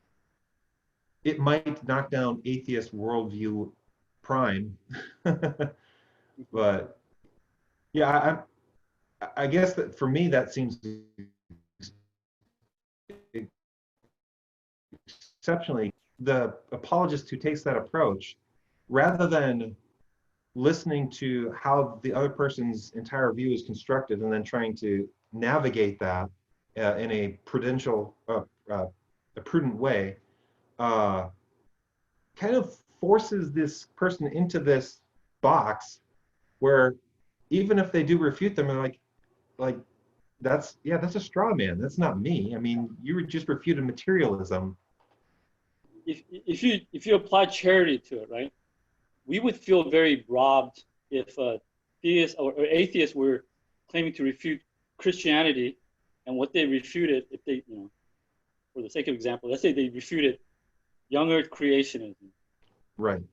Speaker 3: it might knock down atheist worldview prime. But yeah, I guess that for me, that seems exceptionally, the apologist who takes that approach, rather than listening to how the other person's entire view is constructed and then trying to navigate that in a prudent way, kind of forces this person into this box where even if they do refute them, they're like that's a straw man. That's not me. I mean, you just refuted materialism.
Speaker 2: If you apply charity to it, right? We would feel very robbed if theists or atheists were claiming to refute Christianity, and what they refuted, if they, for the sake of example, let's say they refuted young Earth creationism,
Speaker 3: right?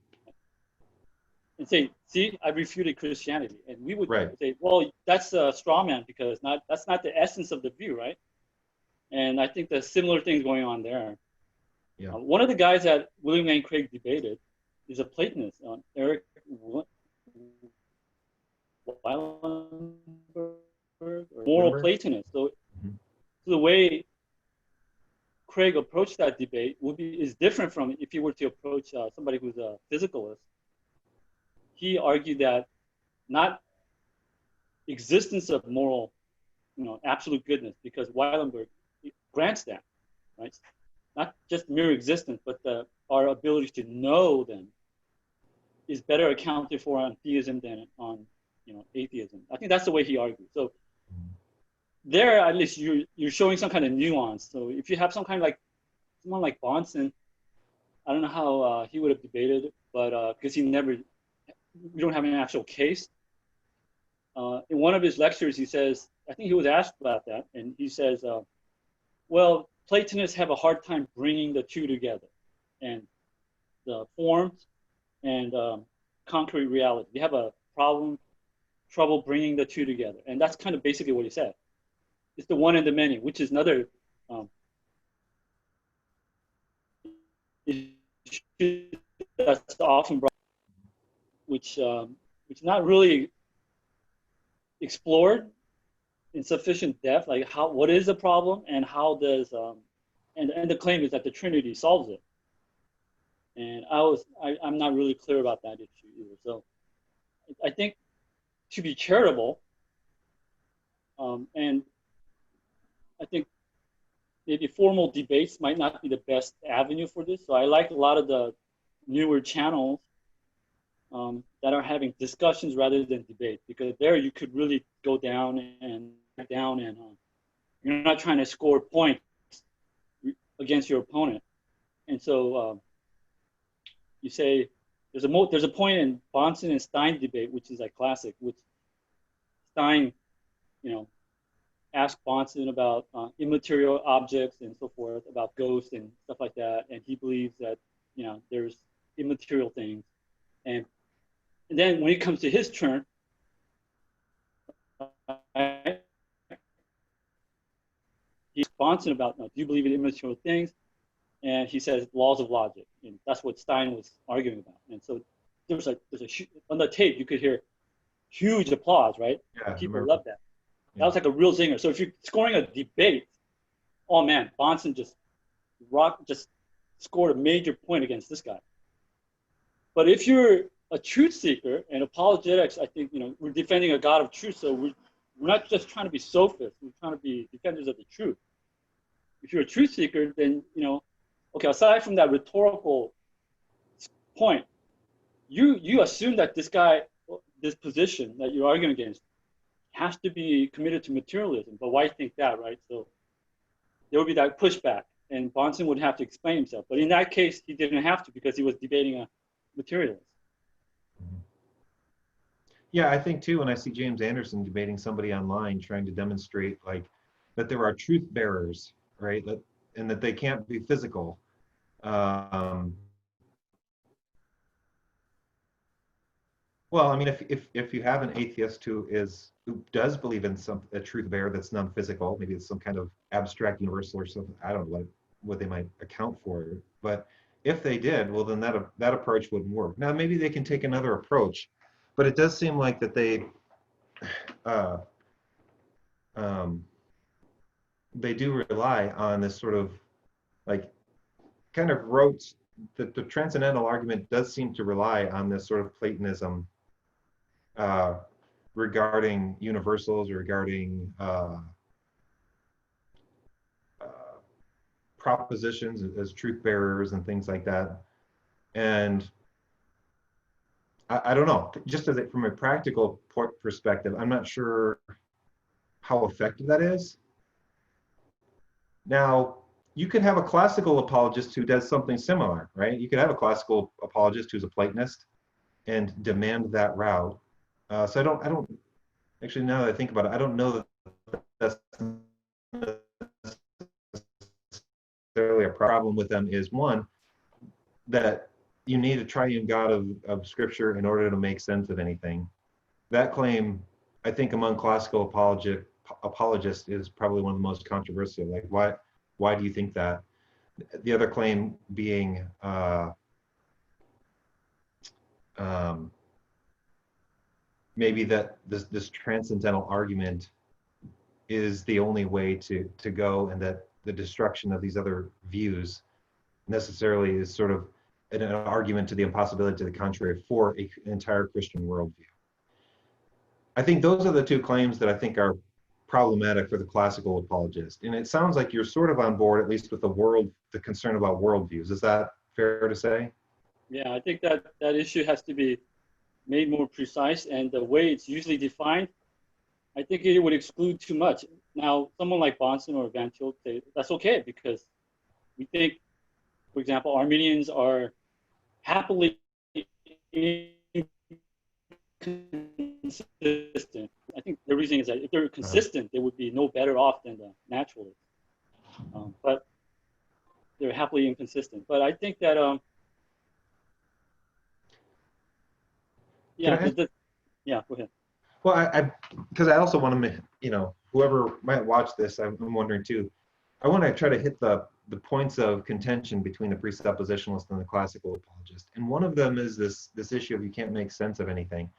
Speaker 2: And say, see, I refuted Christianity, and we would
Speaker 3: right.
Speaker 2: say, well, that's a straw man, because that's not the essence of the view, right? And I think there's similar things going on there.
Speaker 3: Yeah.
Speaker 2: One of the guys that William Lane Craig debated is a Platonist, Eric Weilenberg, or moral Platonist. So, so the way Craig approached that debate is different from if you were to approach somebody who's a physicalist. He argued that not existence of moral, absolute goodness, because Weilenberg grants that, right? Not just mere existence, but our ability to know them is better accounted for on theism than on, atheism. I think that's the way he argued. So there, at least you're showing some kind of nuance. So if you have someone like Bahnsen, I don't know how he would have debated, but because we don't have an actual case. In one of his lectures, he says, I think he was asked about that, and he says, well, Platonists have a hard time bringing the two together, and the forms and concrete reality. They have a trouble bringing the two together, and that's kind of basically what he said. It's the one and the many, which is another issue that's often brought, which not really explored in sufficient depth, like what is the problem and how does and the claim is that the Trinity solves it. And I'm not really clear about that issue either. So I think to be charitable, and I think maybe formal debates might not be the best avenue for this. So I like a lot of the newer channels that are having discussions rather than debate, because there you could really go down and you're not trying to score points against your opponent. And so you say there's a point in Bahnsen and Stein debate, which is like classic, which Stein, asked Bahnsen about immaterial objects and so forth, about ghosts and stuff like that, and he believes that there's immaterial things, and then when it comes to his turn, he's Bahnsen about, do you believe in immaterial things? And he says laws of logic, and that's what Stein was arguing about. And so there's on the tape you could hear huge applause, right?
Speaker 3: Yeah,
Speaker 2: people love that. That was like a real zinger. So if you're scoring a debate, oh man, Bahnsen just scored a major point against this guy. But if you're a truth seeker, and apologetics, I think, we're defending a God of truth, so we're not just trying to be sophists, we're trying to be defenders of the truth. If you're a truth seeker, then, okay, aside from that rhetorical point, you assume that this guy, this position that you're arguing against has to be committed to materialism. But why think that, right? So there would be that pushback, and Bonson would have to explain himself. But in that case, he didn't have to, because he was debating a materialist.
Speaker 3: Yeah, I think too, when I see James Anderson debating somebody online trying to demonstrate like that there are truth bearers, right? And that they can't be physical. Well, I mean, if you have an atheist who does believe in a truth bearer that's non-physical, maybe it's some kind of abstract universal or something. I don't know what they might account for, but if they did, well, then that approach wouldn't work. Now, maybe they can take another approach, but it does seem like that they do rely on this sort of like kind of rote. The transcendental argument does seem to rely on this sort of Platonism regarding universals, regarding propositions as truth bearers and things like that. And I don't know, just from a practical perspective, I'm not sure how effective that is. Now, you could have a classical apologist who does something similar, right? You could have a classical apologist who's a Platonist and demand that route. So I don't actually, now that I think about it, I don't know that that's necessarily a problem with them. Is one, that you need a triune God of Scripture in order to make sense of anything. That claim, I think, among classical apologists is probably one of the most controversial. Like, why do you think that? The other claim being maybe that this transcendental argument is the only way to go, and that the destruction of these other views necessarily is sort of an argument to the impossibility to the contrary for an entire Christian worldview. I think those are the two claims that I think are problematic for the classical apologist. And it sounds like you're sort of on board, at least with the concern about worldviews. Is that fair to say?
Speaker 2: Yeah, I think that issue has to be made more precise, and the way it's usually defined, I think it would exclude too much. Now, someone like Bonson or Van Til say that's okay, because we think, for example, Arminians are happily inconsistent. I think the reason is that if they're consistent, they would be no better off than the naturalists. But they're happily inconsistent. But I think that yeah, go ahead.
Speaker 3: Well, because I also want to, whoever might watch this, I'm wondering too. I want to try to hit the points of contention between the presuppositionalist and the classical apologist. And one of them is this issue of you can't make sense of anything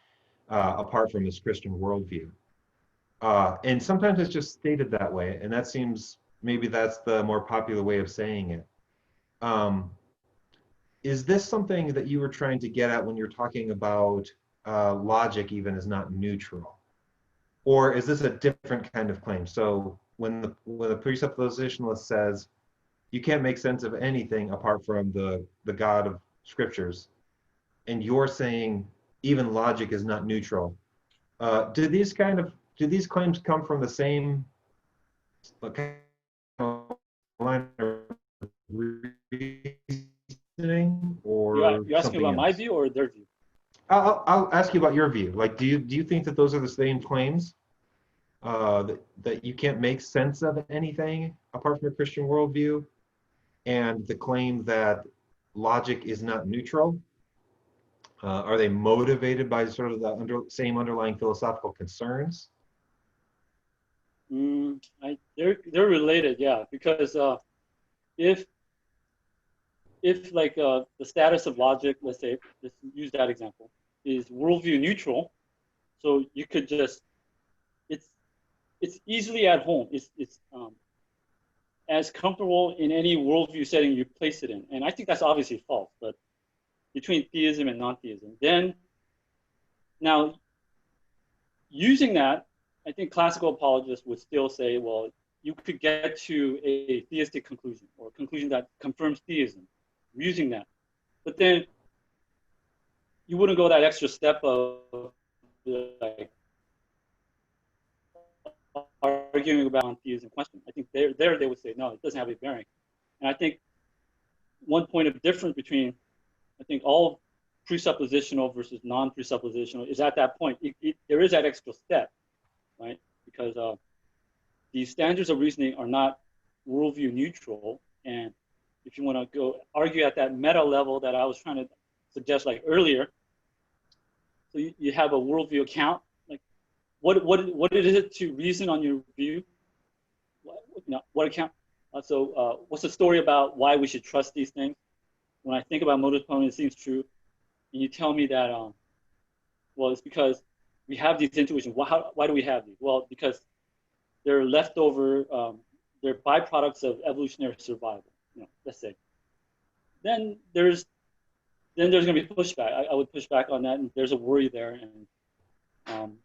Speaker 3: apart from this Christian worldview. And sometimes it's just stated that way, and that seems, maybe that's the more popular way of saying it. Is this something that you were trying to get at when you're talking about logic even is not neutral? Or is this a different kind of claim? So when the presuppositionalist says you can't make sense of anything apart from the God of Scriptures, and you're saying even logic is not neutral, do these claims come from the same line of reasoning, or
Speaker 2: you're asking about my view or their view?
Speaker 3: I'll ask you about your view. Like, do you think that those are the same claims? That you can't make sense of anything apart from a Christian worldview, and the claim that logic is not neutral? Are they motivated by sort of the same underlying philosophical concerns?
Speaker 2: They're related, yeah. Because if like the status of logic, let's say, let's use that example, is worldview neutral, so you could just, it's easily at home. It's as comfortable in any worldview setting you place it in. And I think that's obviously false, but between theism and non-theism. Then, now, using that, I think classical apologists would still say, well, you could get to a theistic conclusion or a conclusion that confirms theism using that. But then you wouldn't go that extra step of like arguing about theism question. I think there they would say, no, it doesn't have a bearing. And I think one point of difference between, I think, all presuppositional versus non-presuppositional is at that point, there is that extra step, right? Because these standards of reasoning are not worldview neutral. And if you want to go argue at that meta level that I was trying to suggest like earlier, so you have a worldview account, like what is it to reason on your view? What account? What's the story about why we should trust these things? When I think about modus ponens, it seems true. And you tell me that, well, it's because we have these intuitions. Why do we have these? Well, because they're leftover, they're byproducts of evolutionary survival, let's say. Then there's going to be pushback. I would push back on that, and there's a worry there. And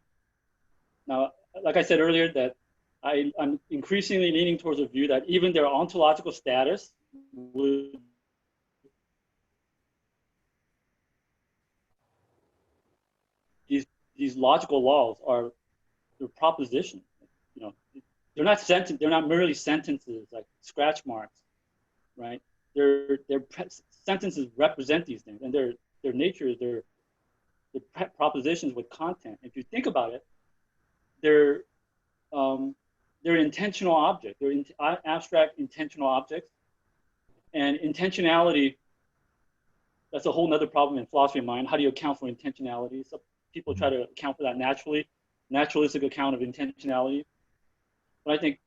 Speaker 2: now, like I said earlier, that I'm increasingly leaning towards a view that even their ontological status would these logical laws are they're propositions. They're not merely sentences like scratch marks, right? Sentences represent these things, and their nature is they're propositions with content. If you think about it, they're intentional objects. They're abstract intentional objects, and intentionality. That's a whole nother problem in philosophy of mind. How do you account for intentionality? So people try to account for that naturalistic account of intentionality. But I think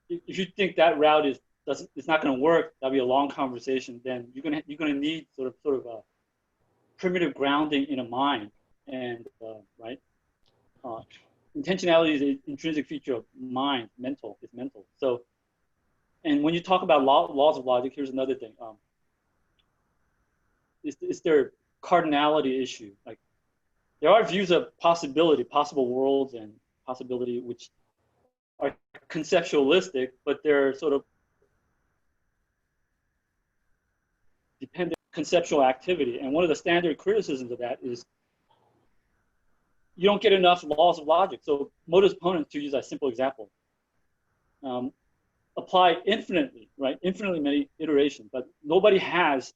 Speaker 2: if you think that route it's not going to work, that'll be a long conversation. Then you're going to need sort of a primitive grounding in a mind, and right. Intentionality is an intrinsic feature of mind. It's mental. So, and when you talk about laws of logic, here's another thing. It's their cardinality issue. Like, there are views of possible worlds and possibility, which are conceptualistic, but they're sort of dependent conceptual activity. And one of the standard criticisms of that is you don't get enough laws of logic. So modus ponens, to use a simple example, apply infinitely, right? Infinitely many iterations, but nobody has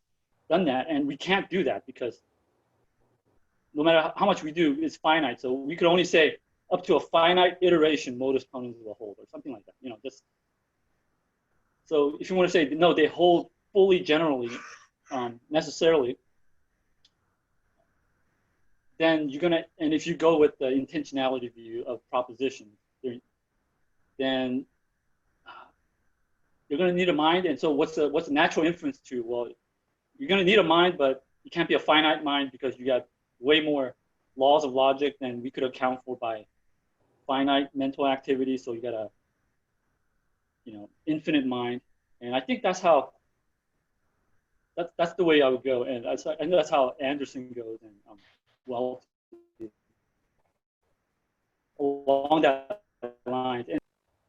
Speaker 2: done that, and we can't do that because no matter how much we do, it's finite. So we could only say up to a finite iteration modus ponens will hold, or something like that. So if you want to say no, they hold fully generally, necessarily, then and if you go with the intentionality view of propositions, then you're going to need a mind. And so what's the natural inference to? Well, you're going to need a mind, but you can't be a finite mind because you got way more laws of logic than we could account for by finite mental activity. So you got a, infinite mind. And I think that's how, that's the way I would go. And that's how Anderson goes. And well, along that line, and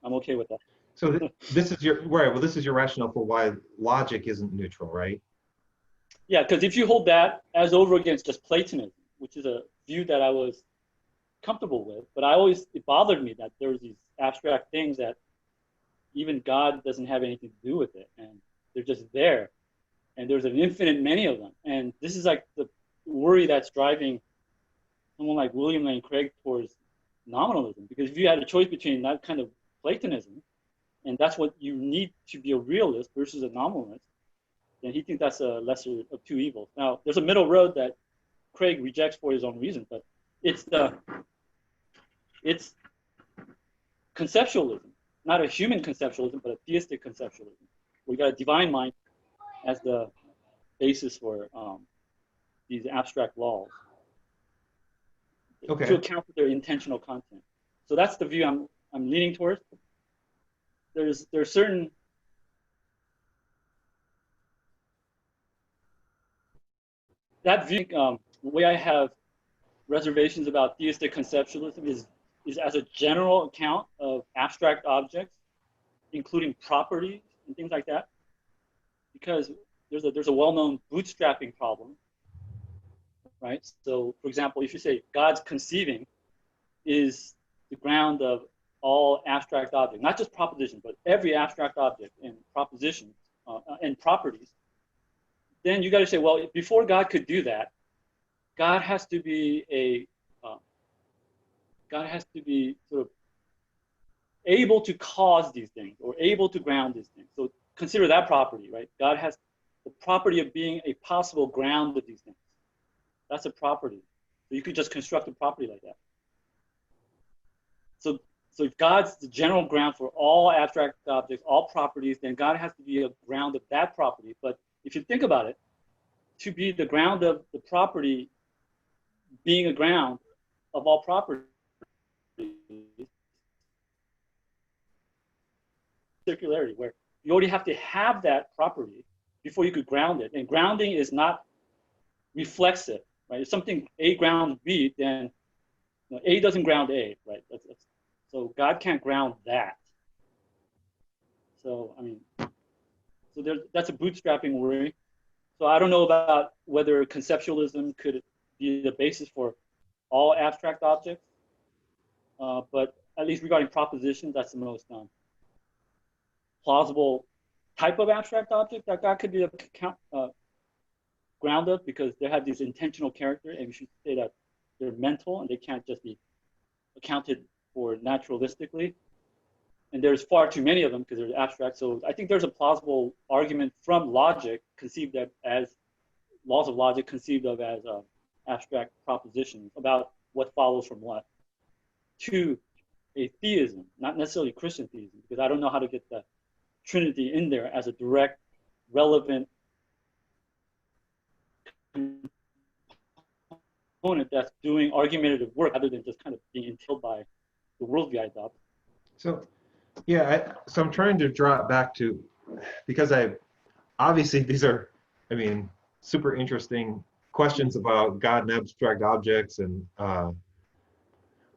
Speaker 2: I'm okay with that.
Speaker 3: So this is your right. Well, this is your rationale for why logic isn't neutral, right?
Speaker 2: Yeah, because if you hold that as over against just Platonism, which is a view that I was comfortable with, but it bothered me that there was these abstract things that even God doesn't have anything to do with it, and they're just there, and there's an infinite many of them, and this is like the worry that's driving someone like William Lane Craig towards nominalism, because if you had a choice between that kind of Platonism, and that's what you need to be a realist versus a nominalist, then he thinks that's a lesser of two evils. Now, there's a middle road that Craig rejects for his own reasons, but it's conceptualism, not a human conceptualism, but a theistic conceptualism. We got a divine mind as the basis for these abstract laws,
Speaker 3: okay,
Speaker 2: to account for their intentional content. So that's the view I'm leaning towards. There's certain that view, the way I have reservations about theistic conceptualism is as a general account of abstract objects, including properties and things like that, because there's a well-known bootstrapping problem, right? So, for example, if you say God's conceiving is the ground of all abstract objects, not just propositions, but every abstract object and propositions and properties, then you got to say, well, before God could do that, God has to be sort of able to cause these things or able to ground these things. So consider that property, right? God has the property of being a possible ground of these things. That's a property. So you could just construct a property like that. So if God's the general ground for all abstract objects, all properties, then God has to be a ground of that property. But if you think about it, to be the ground of the property being a ground of all properties, circularity, where you already have to have that property before you could ground it. And grounding is not reflexive, right? If something A grounds B, then A doesn't ground A, right? So God can't ground that. So, I mean, that's a bootstrapping worry. So I don't know about whether conceptualism could be the basis for all abstract objects, but at least regarding propositions, that's the most plausible type of abstract object that God could be a ground of, because they have these intentional character, and we should say that they're mental and they can't just be accounted for naturalistically. And there's far too many of them because they're abstract. So I think there's a plausible argument from logic conceived of as laws of logic conceived of as abstract propositions about what follows from what to a theism, not necessarily Christian theism, because I don't know how to get the Trinity in there as a direct, relevant component that's doing argumentative work other than just kind of being entailed by the worldview I adopt.
Speaker 3: So, yeah, so I'm trying to draw it back to, because obviously these are, I mean, super interesting questions about God and abstract objects, and I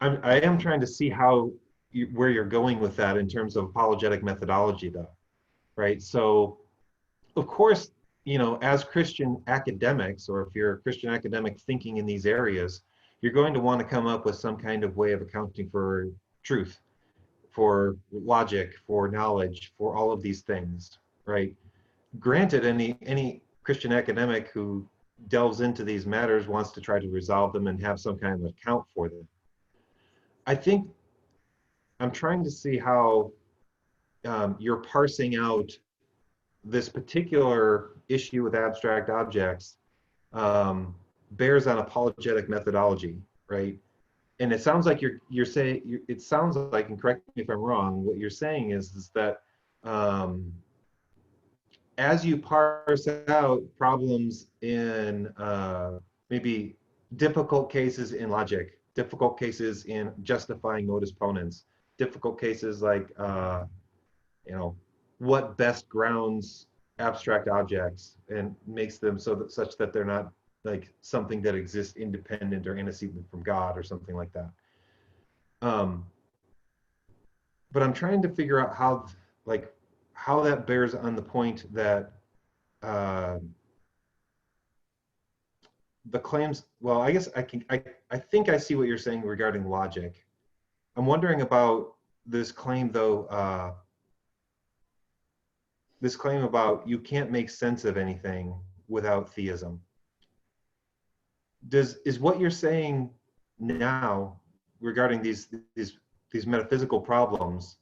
Speaker 3: am trying to see where you're going with that in terms of apologetic methodology, though, right? So, of course, as Christian academics, or if you're a Christian academic thinking in these areas, you're going to want to come up with some kind of way of accounting for truth, for logic, for knowledge, for all of these things, right? Granted, any Christian academic who delves into these matters wants to try to resolve them and have some kind of account for them. I think I'm trying to see how you're parsing out this particular issue with abstract objects bears on apologetic methodology, right? And it sounds like you're saying, it sounds like, and correct me if I'm wrong, what you're saying is that as you parse out problems in maybe difficult cases in logic, difficult cases in justifying modus ponens, difficult cases like what best grounds abstract objects and makes them such that they're not like something that exists independent or antecedent from God or something like that. But I'm trying to figure out how that bears on the point that the claims, well, I guess I think I see what you're saying regarding logic. I'm wondering about this claim, though, this claim about you can't make sense of anything without theism. Is what you're saying now regarding these metaphysical problems,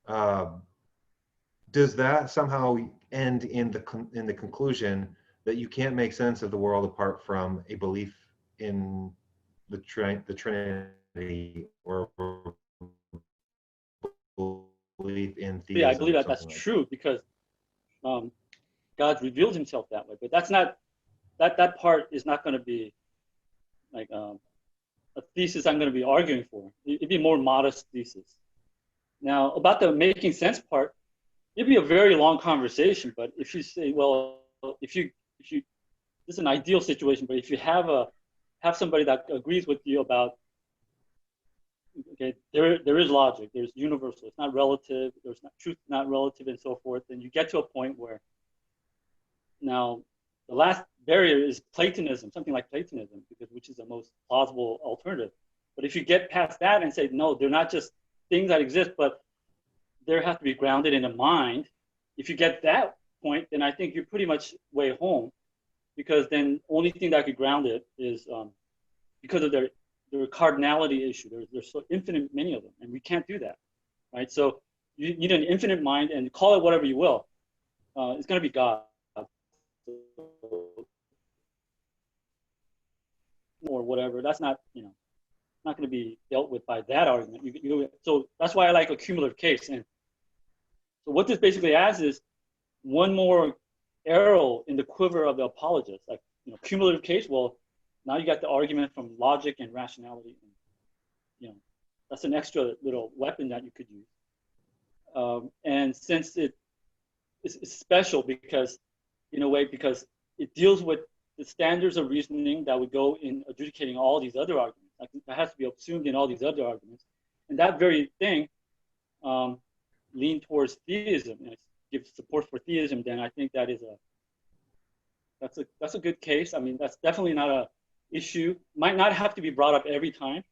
Speaker 3: does that somehow end in the conclusion that you can't make sense of the world apart from a belief in the Trinity or belief in theism?
Speaker 2: Yeah, I believe that's true, because God reveals himself that way. But that's not, that part is not going to be like a thesis I'm going to be arguing for. It'd be a more modest thesis. Now, about the making sense part, it'd be a very long conversation. But if you say, well, if you this is an ideal situation, but if you have somebody that agrees with you about, okay, there is logic, there's universal, it's not relative, there's not truth, not relative, and so forth, then you get to a point where now the last barrier is Platonism, something like Platonism, which is the most plausible alternative. But if you get past that and say, no, they're not just things that exist, but they have to be grounded in a mind. If you get that point, then I think you're pretty much way home, because then only thing that could ground it is because of their cardinality issue. There's so infinite many of them, and we can't do that, right? So you need an infinite mind, and call it whatever you will. It's going to be God. Or whatever. That's not, not going to be dealt with by that argument. So that's why I like a cumulative case. And so what this basically adds is one more arrow in the quiver of the apologists. Like, cumulative case. Well, now you got the argument from logic and rationality. And, that's an extra little weapon that you could use. And since it's special because, in a way, because it deals with the standards of reasoning that would go in adjudicating all these other arguments. Like, that has to be assumed in all these other arguments. And that very thing lean towards theism and gives support for theism, then I think that is that's a good case. I mean, that's definitely not a issue. Might not have to be brought up every time,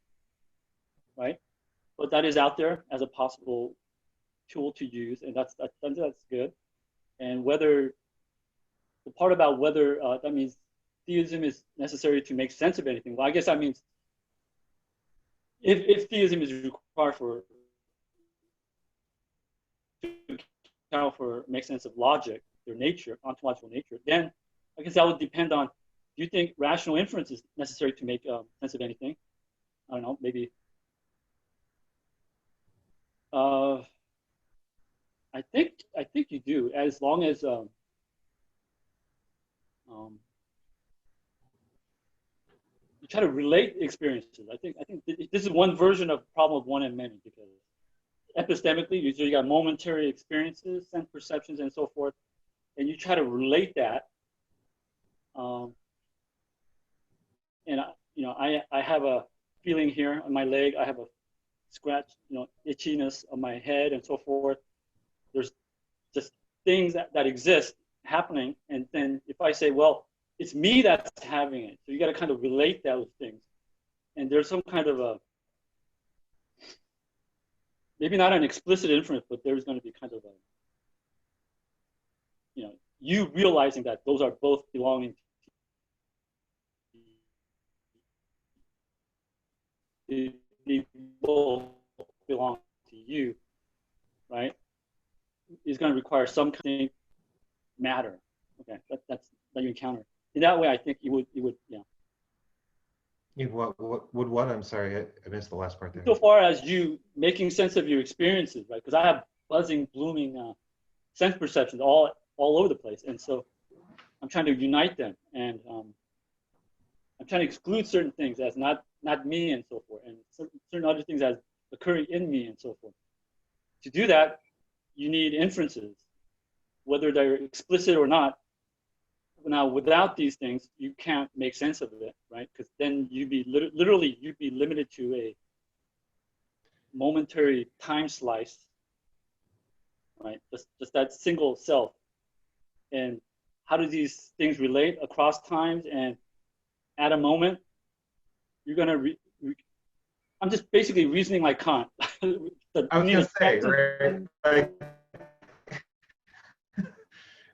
Speaker 2: right? But that is out there as a possible tool to use, and that's good. And whether the part about whether that means theism is necessary to make sense of anything. Well, I guess that means if theism is required to account for make sense of logic, their nature, ontological nature, then I guess that would depend on, do you think rational inference is necessary to make sense of anything? I don't know, maybe. I think you do, as long as you try to relate experiences. I think this is one version of problem of one and many, because epistemically, you got momentary experiences, sense perceptions, and so forth, and you try to relate that. And I have a feeling here on my leg. I have a scratch, itchiness on my head, and so forth. There's just things that exist happening, and then if I say, well, it's me that's having it, so you got to kind of relate those things, and there's some kind of a, maybe not an explicit inference, but there's going to be kind of a, you realizing that those are both belonging to, they both belong to you, right? Is going to require some kind of matter. Okay, that's that you encounter. In that way, I think you would, yeah.
Speaker 3: What? I'm sorry, I missed the last part there.
Speaker 2: So far as you making sense of your experiences, right? Because I have buzzing, blooming sense perceptions all over the place, and so I'm trying to unite them, and I'm trying to exclude certain things as not me, and so forth, and certain other things as occurring in me, and so forth. To do that, you need inferences, whether they're explicit or not. Now, without these things, you can't make sense of it, right? Because then you'd be literally limited to a momentary time slice, right? Just that single self. And how do these things relate across times and at a moment? You're gonna I'm just basically reasoning like Kant.
Speaker 3: I was gonna say, right?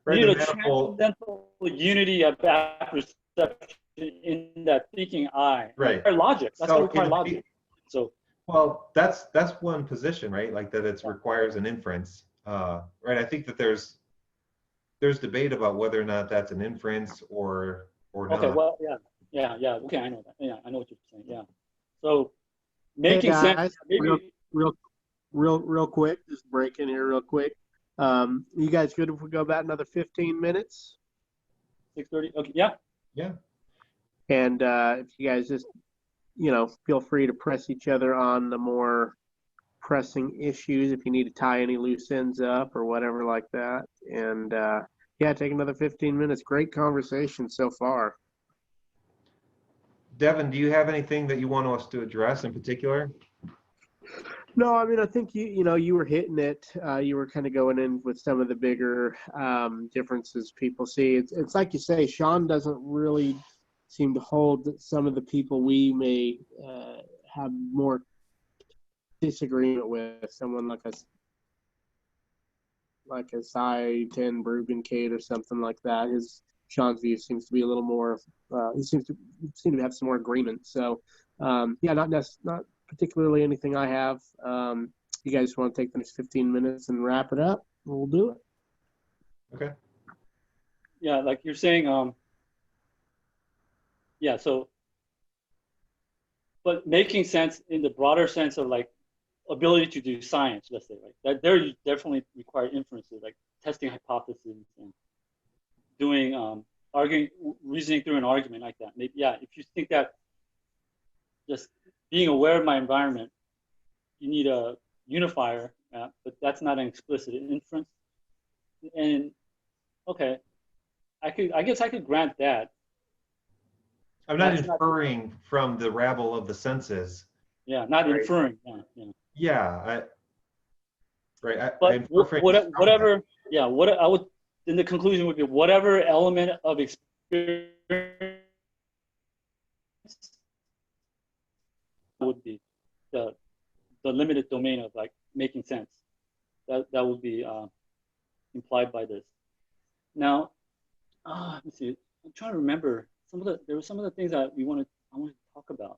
Speaker 2: You need a transcendental unity of perception in that thinking eye.
Speaker 3: Right.
Speaker 2: Logic. That's what requires logic. So.
Speaker 3: Well, that's one position, right? Like that it requires an inference, right? I think that there's debate about whether or not that's an inference or not.
Speaker 2: Okay. Well, yeah. Okay, I know that. Yeah, I know what you're saying. Yeah. So making sense. Maybe,
Speaker 1: real quick, just break in here real quick. You guys good if we go about another 15 minutes?
Speaker 2: 6:30. Okay. Yeah.
Speaker 3: Yeah.
Speaker 1: And if you guys just, feel free to press each other on the more pressing issues if you need to tie any loose ends up or whatever like that. And Yeah, take another 15 minutes. Great conversation so far.
Speaker 3: Devin, do you have anything that you want us to address in particular?
Speaker 1: No, I mean, I think you were hitting it. You were kind of going in with some of the bigger differences people see. It's like you say, Sean doesn't really seem to hold some of the people we may have more disagreement with. Someone like a Cy 10 Brubenkate or something like that. Sean's view seems to be a little more. He seem to have some more agreement. So, yeah, not particularly anything I have. You guys want to take the next 15 minutes and wrap it up? We'll do it.
Speaker 3: Okay.
Speaker 2: Yeah, like you're saying, yeah, so, but making sense in the broader sense of like ability to do science, let's say, like that there you definitely require inferences, like testing hypotheses and doing, arguing, reasoning through an argument like that. Maybe, yeah, if you think that just being aware of my environment, you need a unifier, but that's not an explicit inference. And okay, I guess I could grant that.
Speaker 3: I'm not inferring from the rabble of the senses.
Speaker 2: Yeah, not
Speaker 3: right.
Speaker 2: inferring.
Speaker 3: Yeah, right.
Speaker 2: But whatever. Yeah, what I would. Then the conclusion would be whatever element of experience would be the limited domain of like making sense. That would be implied by this. Now, let me see. I'm trying to remember there were some of the things that I wanted to talk about.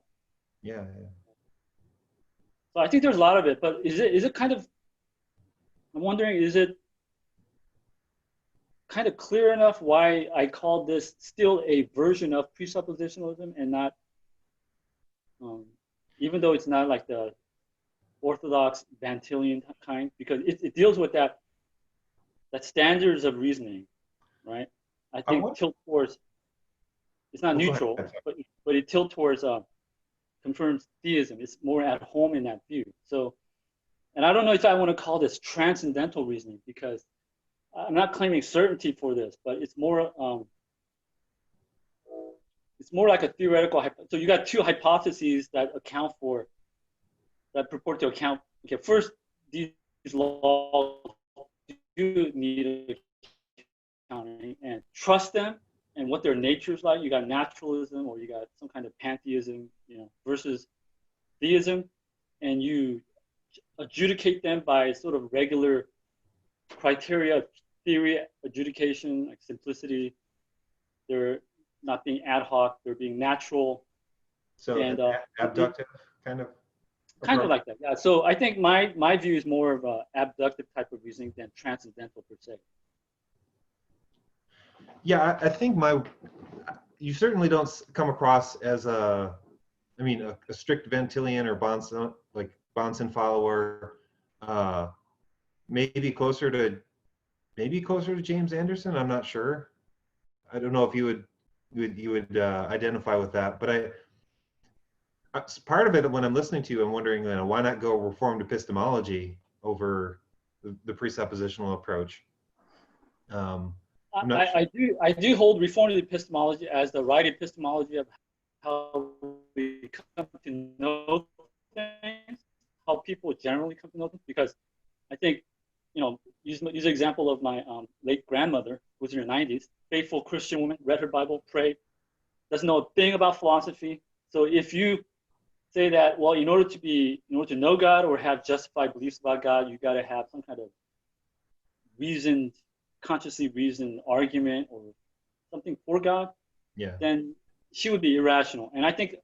Speaker 3: Yeah.
Speaker 2: So I think there's a lot of it, but is it kind of? I'm wondering, is it kind of clear enough why I call this still a version of presuppositionalism and not, even though it's not like the orthodox Van Tillian kind, because it deals with that standards of reasoning, right? I think tilt towards, it's not neutral, but it tilts towards confirms theism. It's more at home in that view. So, and I don't know if I want to call this transcendental reasoning, because I'm not claiming certainty for this, but it's more like a theoretical. So you got two hypotheses that purport to account. Okay, first, these laws do need accounting and trust them and what their nature is like. You got naturalism, or you got some kind of pantheism, versus theism, and you adjudicate them by sort of regular criteria of theory adjudication, like simplicity. They're not being ad hoc, they're being natural.
Speaker 3: So and abductive kind of
Speaker 2: like that. Yeah. So I think my view is more of a abductive type of reasoning than transcendental per se.
Speaker 3: Yeah, I think you certainly don't come across as a strict Van Tillian or Bonson follower. Maybe closer to James Anderson. I'm not sure. I don't know if you would identify with that, but part of it when I'm listening to you, I'm wondering, why not go Reformed epistemology over the presuppositional approach?
Speaker 2: I do hold Reformed epistemology as the right epistemology of how we come to know things, how people generally come to know things, because I think, use an example of my late grandmother, who was in her 90s, faithful Christian woman, read her Bible, prayed, doesn't know a thing about philosophy. So if you say that, well, in order to know God or have justified beliefs about God, you got to have some kind of consciously reasoned argument or something for God, then she would be irrational. And I think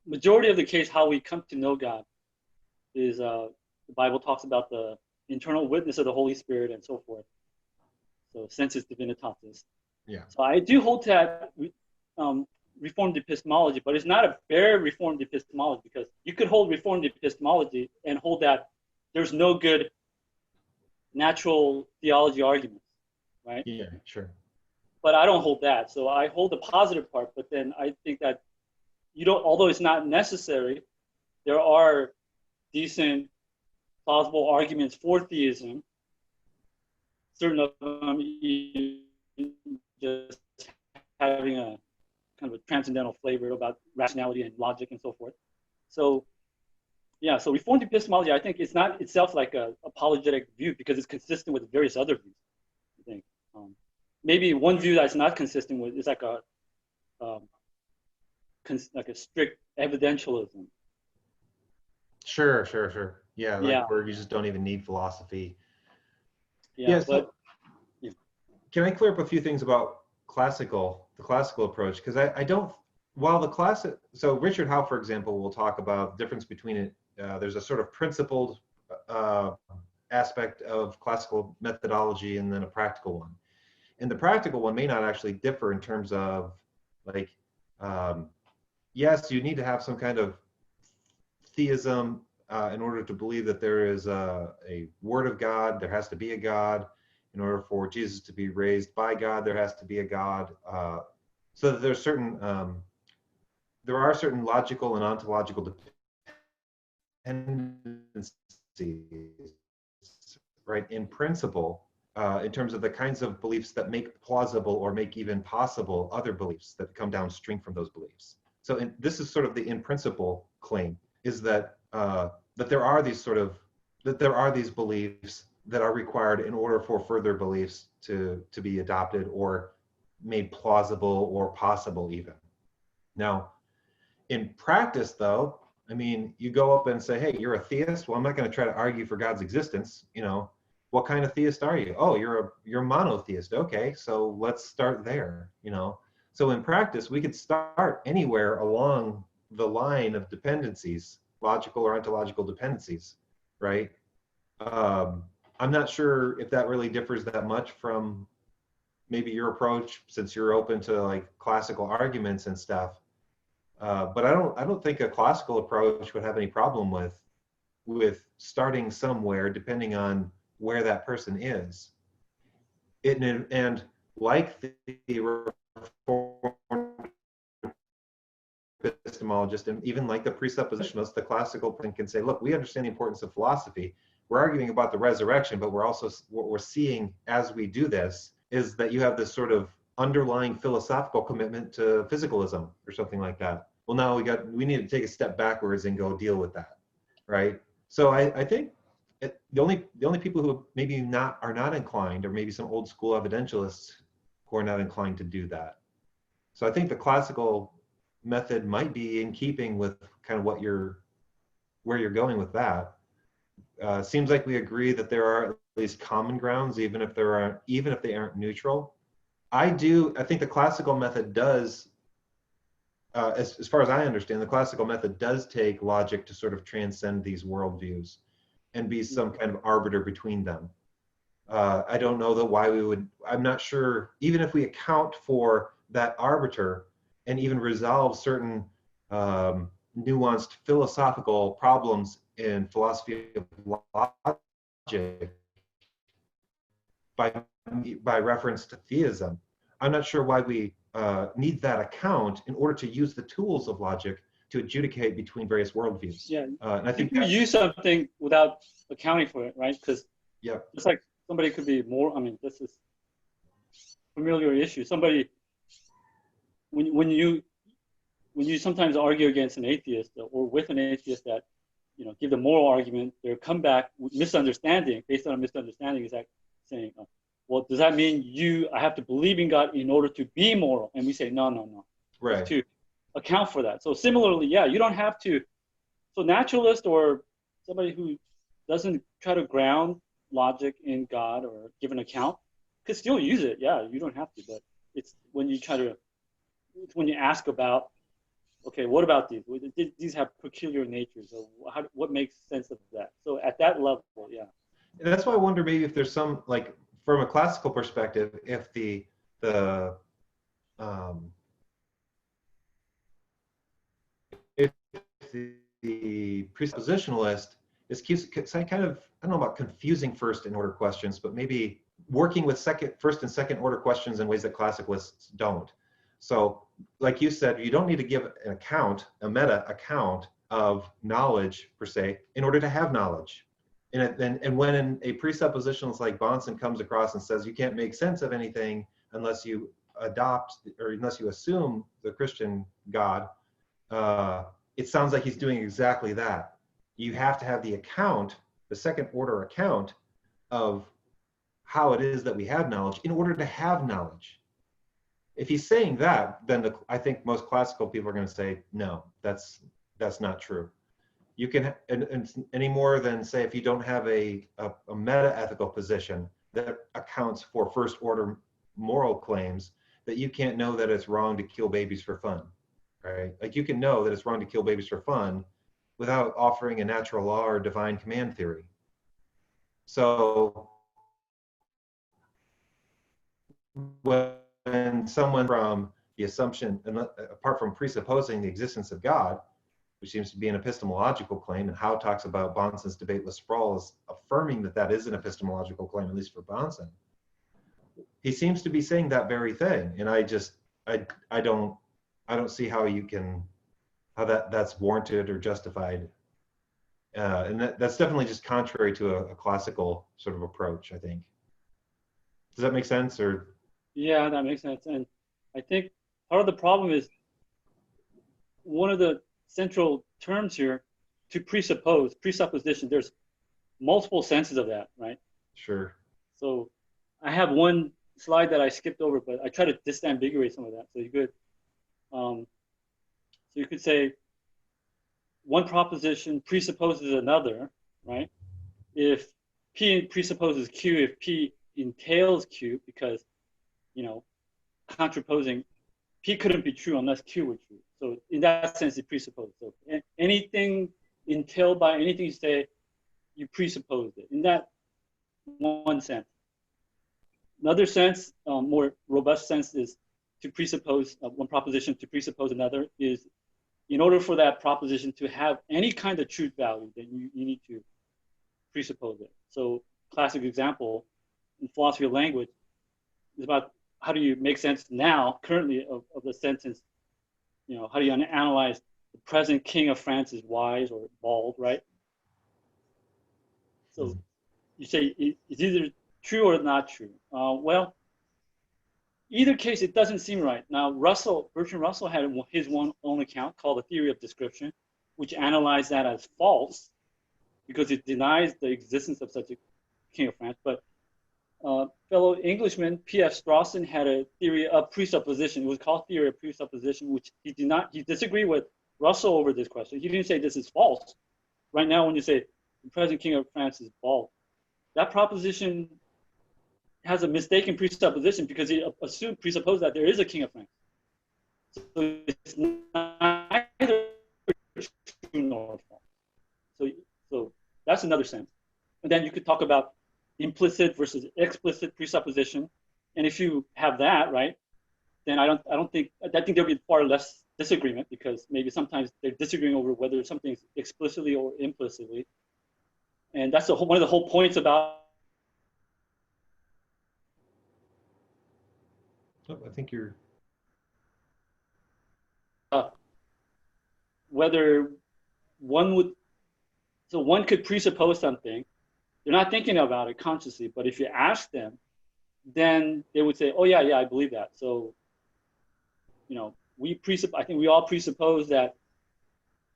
Speaker 2: majority of the case, how we come to know God is the Bible talks about the internal witness of the Holy Spirit and so forth. So sensus divinitatis.
Speaker 3: Yeah.
Speaker 2: So I do hold to that Reformed epistemology, but it's not a bare Reformed epistemology, because you could hold Reformed epistemology and hold that there's no good natural theology arguments, right?
Speaker 3: Yeah, sure.
Speaker 2: But I don't hold that. So I hold the positive part, but then I think that although it's not necessary, there are decent, plausible arguments for theism. Certain of them transcendental flavor about rationality and logic and so forth. So yeah, so Reformed epistemology, I think it's not itself like a apologetic view because it's consistent with various other views, I think. Maybe one view that's not consistent with is like a strict evidentialism.
Speaker 3: Sure. Yeah, like
Speaker 2: Yeah.
Speaker 3: where you just don't even need philosophy.
Speaker 2: Yeah,
Speaker 3: So can I clear up a few things about the classical approach? Because I don't, while the classic, so Richard Howe, for example, will talk about the difference between it. There's a sort of principled aspect of classical methodology and then a practical one. And the practical one may not actually differ in terms of like, yes, you need to have some kind of theism in order to believe that there is a word of God. There has to be a God. In order for Jesus to be raised by God, there has to be a God. So that there's certain, there are certain logical and ontological dependencies, right, in principle, in terms of the kinds of beliefs that make plausible or make even possible other beliefs that come downstream from those beliefs. So this is sort of the in principle claim, is that that there are these beliefs that are required in order for further beliefs to be adopted or made plausible or possible even. Now, in practice though, I mean, you go up and say, hey, you're a theist? Well, I'm not going to try to argue for God's existence. You know, what kind of theist are you? Oh, you're monotheist. Okay, so let's start there, you know. So in practice, we could start anywhere along the line of dependencies, logical or ontological dependencies, right? I'm not sure if that really differs that much from maybe your approach, since you're open to like classical arguments and stuff. But I don't think a classical approach would have any problem with starting somewhere, depending on where that person is. And like the Reformed epistemologist, and even like the presuppositionalist, the classical person can say, look, we understand the importance of philosophy. We're arguing about the resurrection, but what we're seeing as we do this is that you have this sort of underlying philosophical commitment to physicalism or something like that. Well, now we need to take a step backwards and go deal with that, right? So I think the only people who maybe are not inclined, or maybe some old school evidentialists who are not inclined to do that. So I think the classical method might be in keeping with kind of where you're going with that. Seems like we agree that there are at least common grounds, even if they aren't neutral. I think the classical method does, as far as I understand, the classical method does take logic to sort of transcend these worldviews and be some kind of arbiter between them. I don't know though I'm not sure, even if we account for that arbiter and even resolve certain nuanced philosophical problems in philosophy of logic by reference to theism, I'm not sure why we need that account in order to use the tools of logic to adjudicate between various worldviews.
Speaker 2: Yeah,
Speaker 3: and I think
Speaker 2: you use something without accounting for it, right? Because it's like somebody could be more. I mean, this is familiar issue. Somebody, when you sometimes argue against an atheist or with an atheist that, you know, give the moral argument, their comeback misunderstanding based on a misunderstanding is like saying, well, does that mean I have to believe in God in order to be moral? And we say, no.
Speaker 3: Right.
Speaker 2: To account for that. So similarly, yeah, you don't have to. So naturalist or somebody who doesn't try to ground logic in God or give an account could still use it. Yeah, you don't have to. But it's when you ask about, okay, what about these? These have peculiar natures. So what makes sense of that? So at that level, yeah.
Speaker 3: And that's why I wonder maybe if there's some, like, from a classical perspective, if the presuppositionalist is kind of, I don't know about confusing first and order questions, but maybe working with first and second order questions in ways that classicalists don't. So like you said, you don't need to give an account, a meta account of knowledge per se, in order to have knowledge. And when a presuppositionalist like Bahnsen comes across and says you can't make sense of anything unless you adopt or unless you assume the Christian God, it sounds like he's doing exactly that. You have to have the account, the second order account of how it is that we have knowledge in order to have knowledge. If he's saying that, then I think most classical people are going to say, no, that's not true. You can, and any more than say if you don't have a meta-ethical position that accounts for first order moral claims, that you can't know that it's wrong to kill babies for fun, right? Like you can know that it's wrong to kill babies for fun without offering a natural law or divine command theory. So when someone from the assumption, and apart from presupposing the existence of God, which seems to be an epistemological claim, and Howe talks about Bonson's debate with Sproul as affirming that that is an epistemological claim, at least for Bonson. He seems to be saying that very thing, and I don't see how you can, how that's warranted or justified, and that's definitely just contrary to a classical sort of approach, I think. Does that make sense? Or
Speaker 2: yeah, that makes sense. And I think part of the problem is one of the central terms here, to presuppose, presupposition. There's multiple senses of that, right?
Speaker 3: Sure.
Speaker 2: So I have one slide that I skipped over, but I try to disambiguate some of that. So you could, so you could say one proposition presupposes another, right? If P presupposes Q, if P entails Q, because, you know, contraposing, P couldn't be true unless Q were true. So in that sense, it presupposes. So anything entailed by anything you say, you presuppose it. In that one sense. Another sense, more robust sense, is to presuppose one proposition to presuppose another is, in order for that proposition to have any kind of truth value, then you need to presuppose it. So classic example in philosophy of language is about how do you make sense now, currently, of the sentence, you know, how do you analyze the present king of France is wise or bald, right? So you say it's either true or not true. Well, either case, it doesn't seem right. Now, Bertrand Russell had his own account called the theory of description, which analyzed that as false because it denies the existence of such a king of France. But fellow Englishman P.F. Strawson had a theory of presupposition. It was called theory of presupposition, which he disagreed with Russell over this question. He didn't say this is false. Right now, when you say the present king of France is bald, that proposition has a mistaken presupposition because he presupposed that there is a king of France. So it's neither true nor false. So that's another sense. And then you could talk about implicit versus explicit presupposition. And if you have that, right, then I think there'll be far less disagreement, because maybe sometimes they're disagreeing over whether something's explicitly or implicitly. And that's one of the whole points about.
Speaker 3: Oh, I think you're.
Speaker 2: Whether one could presuppose something, they're not thinking about it consciously, but if you ask them, then they would say, oh yeah, I believe that. So, you know, I think we all presuppose that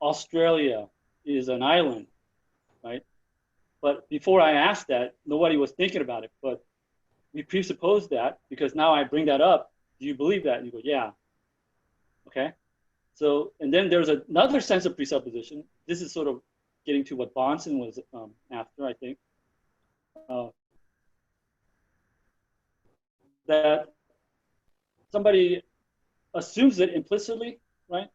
Speaker 2: Australia is an island, right? But before I asked that, nobody was thinking about it, but we presuppose that because now I bring that up. Do you believe that? And you go, yeah. Okay. So, and then there's another sense of presupposition. This is sort of getting to what Bonson was after, I think. That somebody assumes it implicitly, right?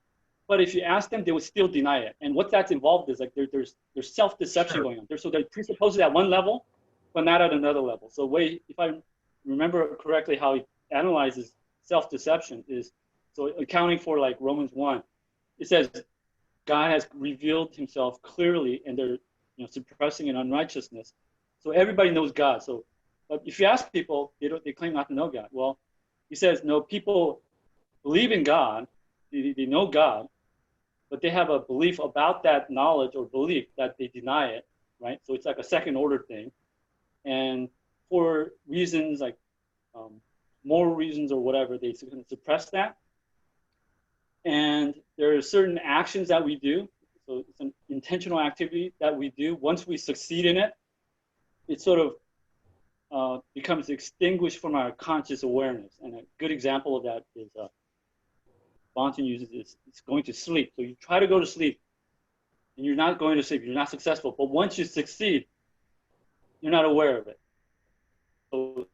Speaker 2: But if you ask them, they would still deny it. And what that's involved is like there's self-deception going on. So they presuppose it at one level, but not at another level. So if I remember correctly, how he analyzes self-deception is, so accounting for like Romans 1, it says God has revealed himself clearly, and they're suppressing an unrighteousness. So everybody knows God. So, but if you ask people, they claim not to know God. Well, he says no, people believe in God, they know God, but they have a belief about that knowledge or belief that they deny it, right? So it's like a second order thing. And for reasons like moral reasons or whatever, they suppress that. And there are certain actions that we do. So it's an intentional activity that we do. Once we succeed in it, it sort of becomes extinguished from our conscious awareness. And a good example of that is Bonson uses this, it's going to sleep. So you try to go to sleep, and you're not going to sleep, you're not successful. But once you succeed, you're not aware of it. So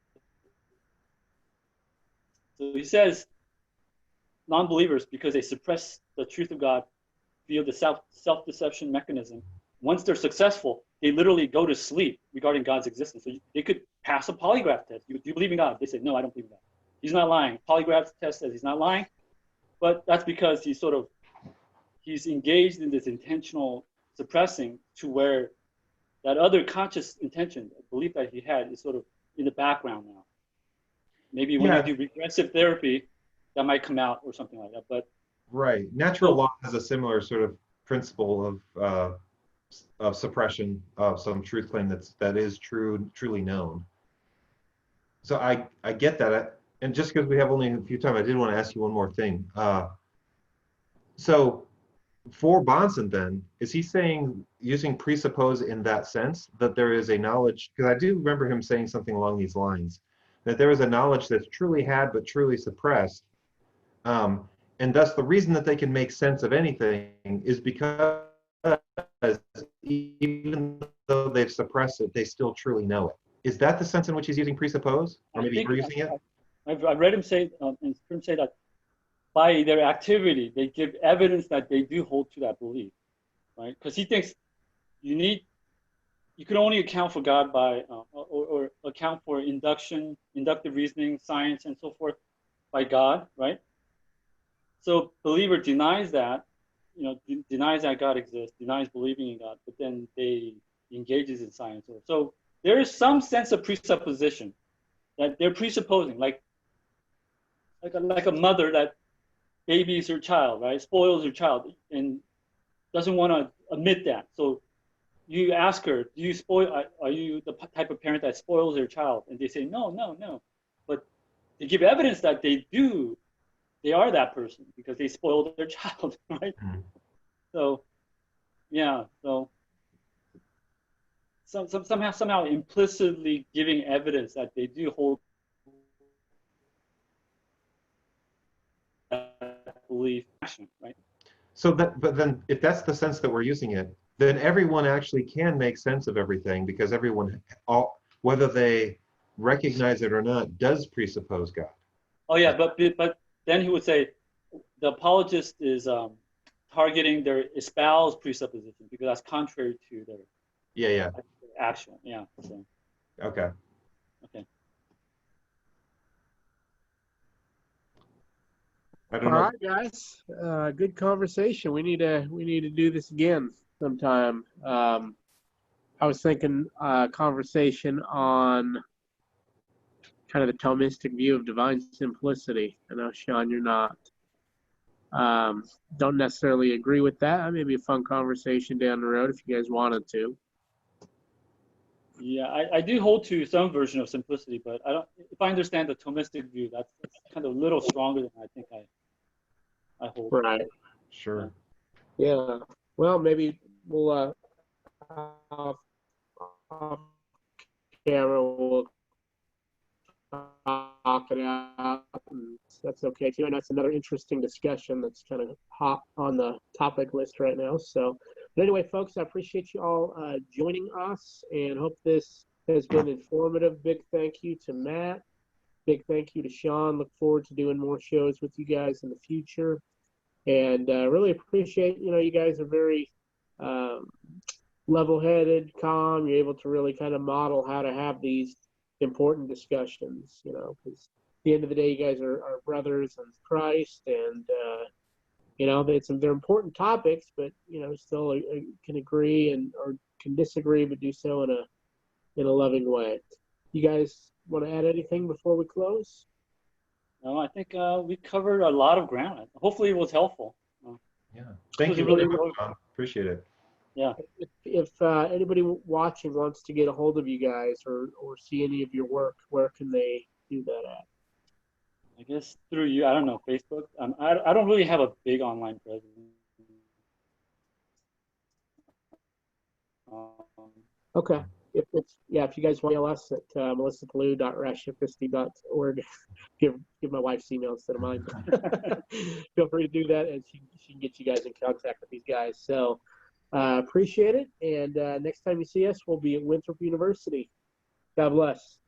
Speaker 2: he says, non-believers, because they suppress the truth of God via the self-deception mechanism, once they're successful, they literally go to sleep regarding God's existence. So they could pass a polygraph test. Do you believe in God? They say, no, I don't believe in God. He's not lying. Polygraph test says he's not lying. But that's because he's engaged in this intentional suppressing to where that other conscious intention, belief that he had, is sort of in the background now. Maybe when you do regressive therapy, that might come out or something like that. But
Speaker 3: right, natural law has a similar sort of principle of suppression of some truth claim that is truly known. So I get that. And just because we have only a few time, I did want to ask you one more thing. So for Bonson, then, is he saying, using presuppose in that sense, that there is a knowledge, because I do remember him saying something along these lines, that there is a knowledge that's truly had but truly suppressed, and thus the reason that they can make sense of anything is because even though they've suppressed it, they still truly know it. Is that the sense in which he's using presuppose, or maybe you're using it?
Speaker 2: I've read him say, that by their activity, they give evidence that they do hold to that belief, right? Because he thinks you can only account for God by, or account for inductive reasoning, science, and so forth by God, right? So believer denies that, denies that God exists, denies believing in God, but then they engages in science. So there is some sense of presupposition that they're presupposing, like a mother that babies her child, right? Spoils her child and doesn't want to admit that. So you ask her, are you the type of parent that spoils their child? And they say, no. But they give evidence that they are that person because they spoiled their child, right? Mm-hmm. So, yeah, so somehow implicitly giving evidence that they do hold belief, right?
Speaker 3: So but then if that's the sense that we're using it, then everyone actually can make sense of everything because everyone, whether they recognize it or not, does presuppose God.
Speaker 2: Oh yeah, but then he would say the apologist is targeting their espoused presupposition because that's contrary to their actual. Yeah. So.
Speaker 3: Okay.
Speaker 1: All right, guys. Good conversation. We need to do this again sometime. I was thinking conversation on kind of the Thomistic view of divine simplicity. I know, Sean, you're not. Don't necessarily agree with that. Maybe a fun conversation down the road if you guys wanted to.
Speaker 2: Yeah, I do hold to some version of simplicity, but I don't. If I understand the Thomistic view, that's kind of a little stronger than I think I hold.
Speaker 1: Right.
Speaker 3: Sure.
Speaker 1: Yeah. Well, maybe we'll off camera we'll talk it out. And that's okay too. And that's another interesting discussion that's kind of hot on the topic list right now. So, but anyway, folks, I appreciate you all joining us and hope this has been informative. Big thank you to Matt. Big thank you to Sean. Look forward to doing more shows with you guys in the future. And really appreciate, you guys are very level-headed, calm. You're able to really kind of model how to have these important discussions, because at the end of the day, you guys are brothers in Christ, and, they're important topics, but, still can agree or can disagree, but do so in a loving way. You guys want to add anything before we close?
Speaker 2: No, I think we covered a lot of ground. Hopefully it was helpful.
Speaker 3: Yeah. Thank you really much, John. Appreciate it.
Speaker 2: Yeah.
Speaker 1: If anybody watching wants to get a hold of you guys or see any of your work, where can they do that at?
Speaker 2: I guess through you, I don't know, Facebook. I don't really have a big online presence. Um,
Speaker 1: Okay. If you guys want to email us at melissapalou.rashifisti.org, give my wife's email instead of mine. Feel free to do that, and she can get you guys in contact with these guys. So appreciate it. And next time you see us, we'll be at Winthrop University. God bless.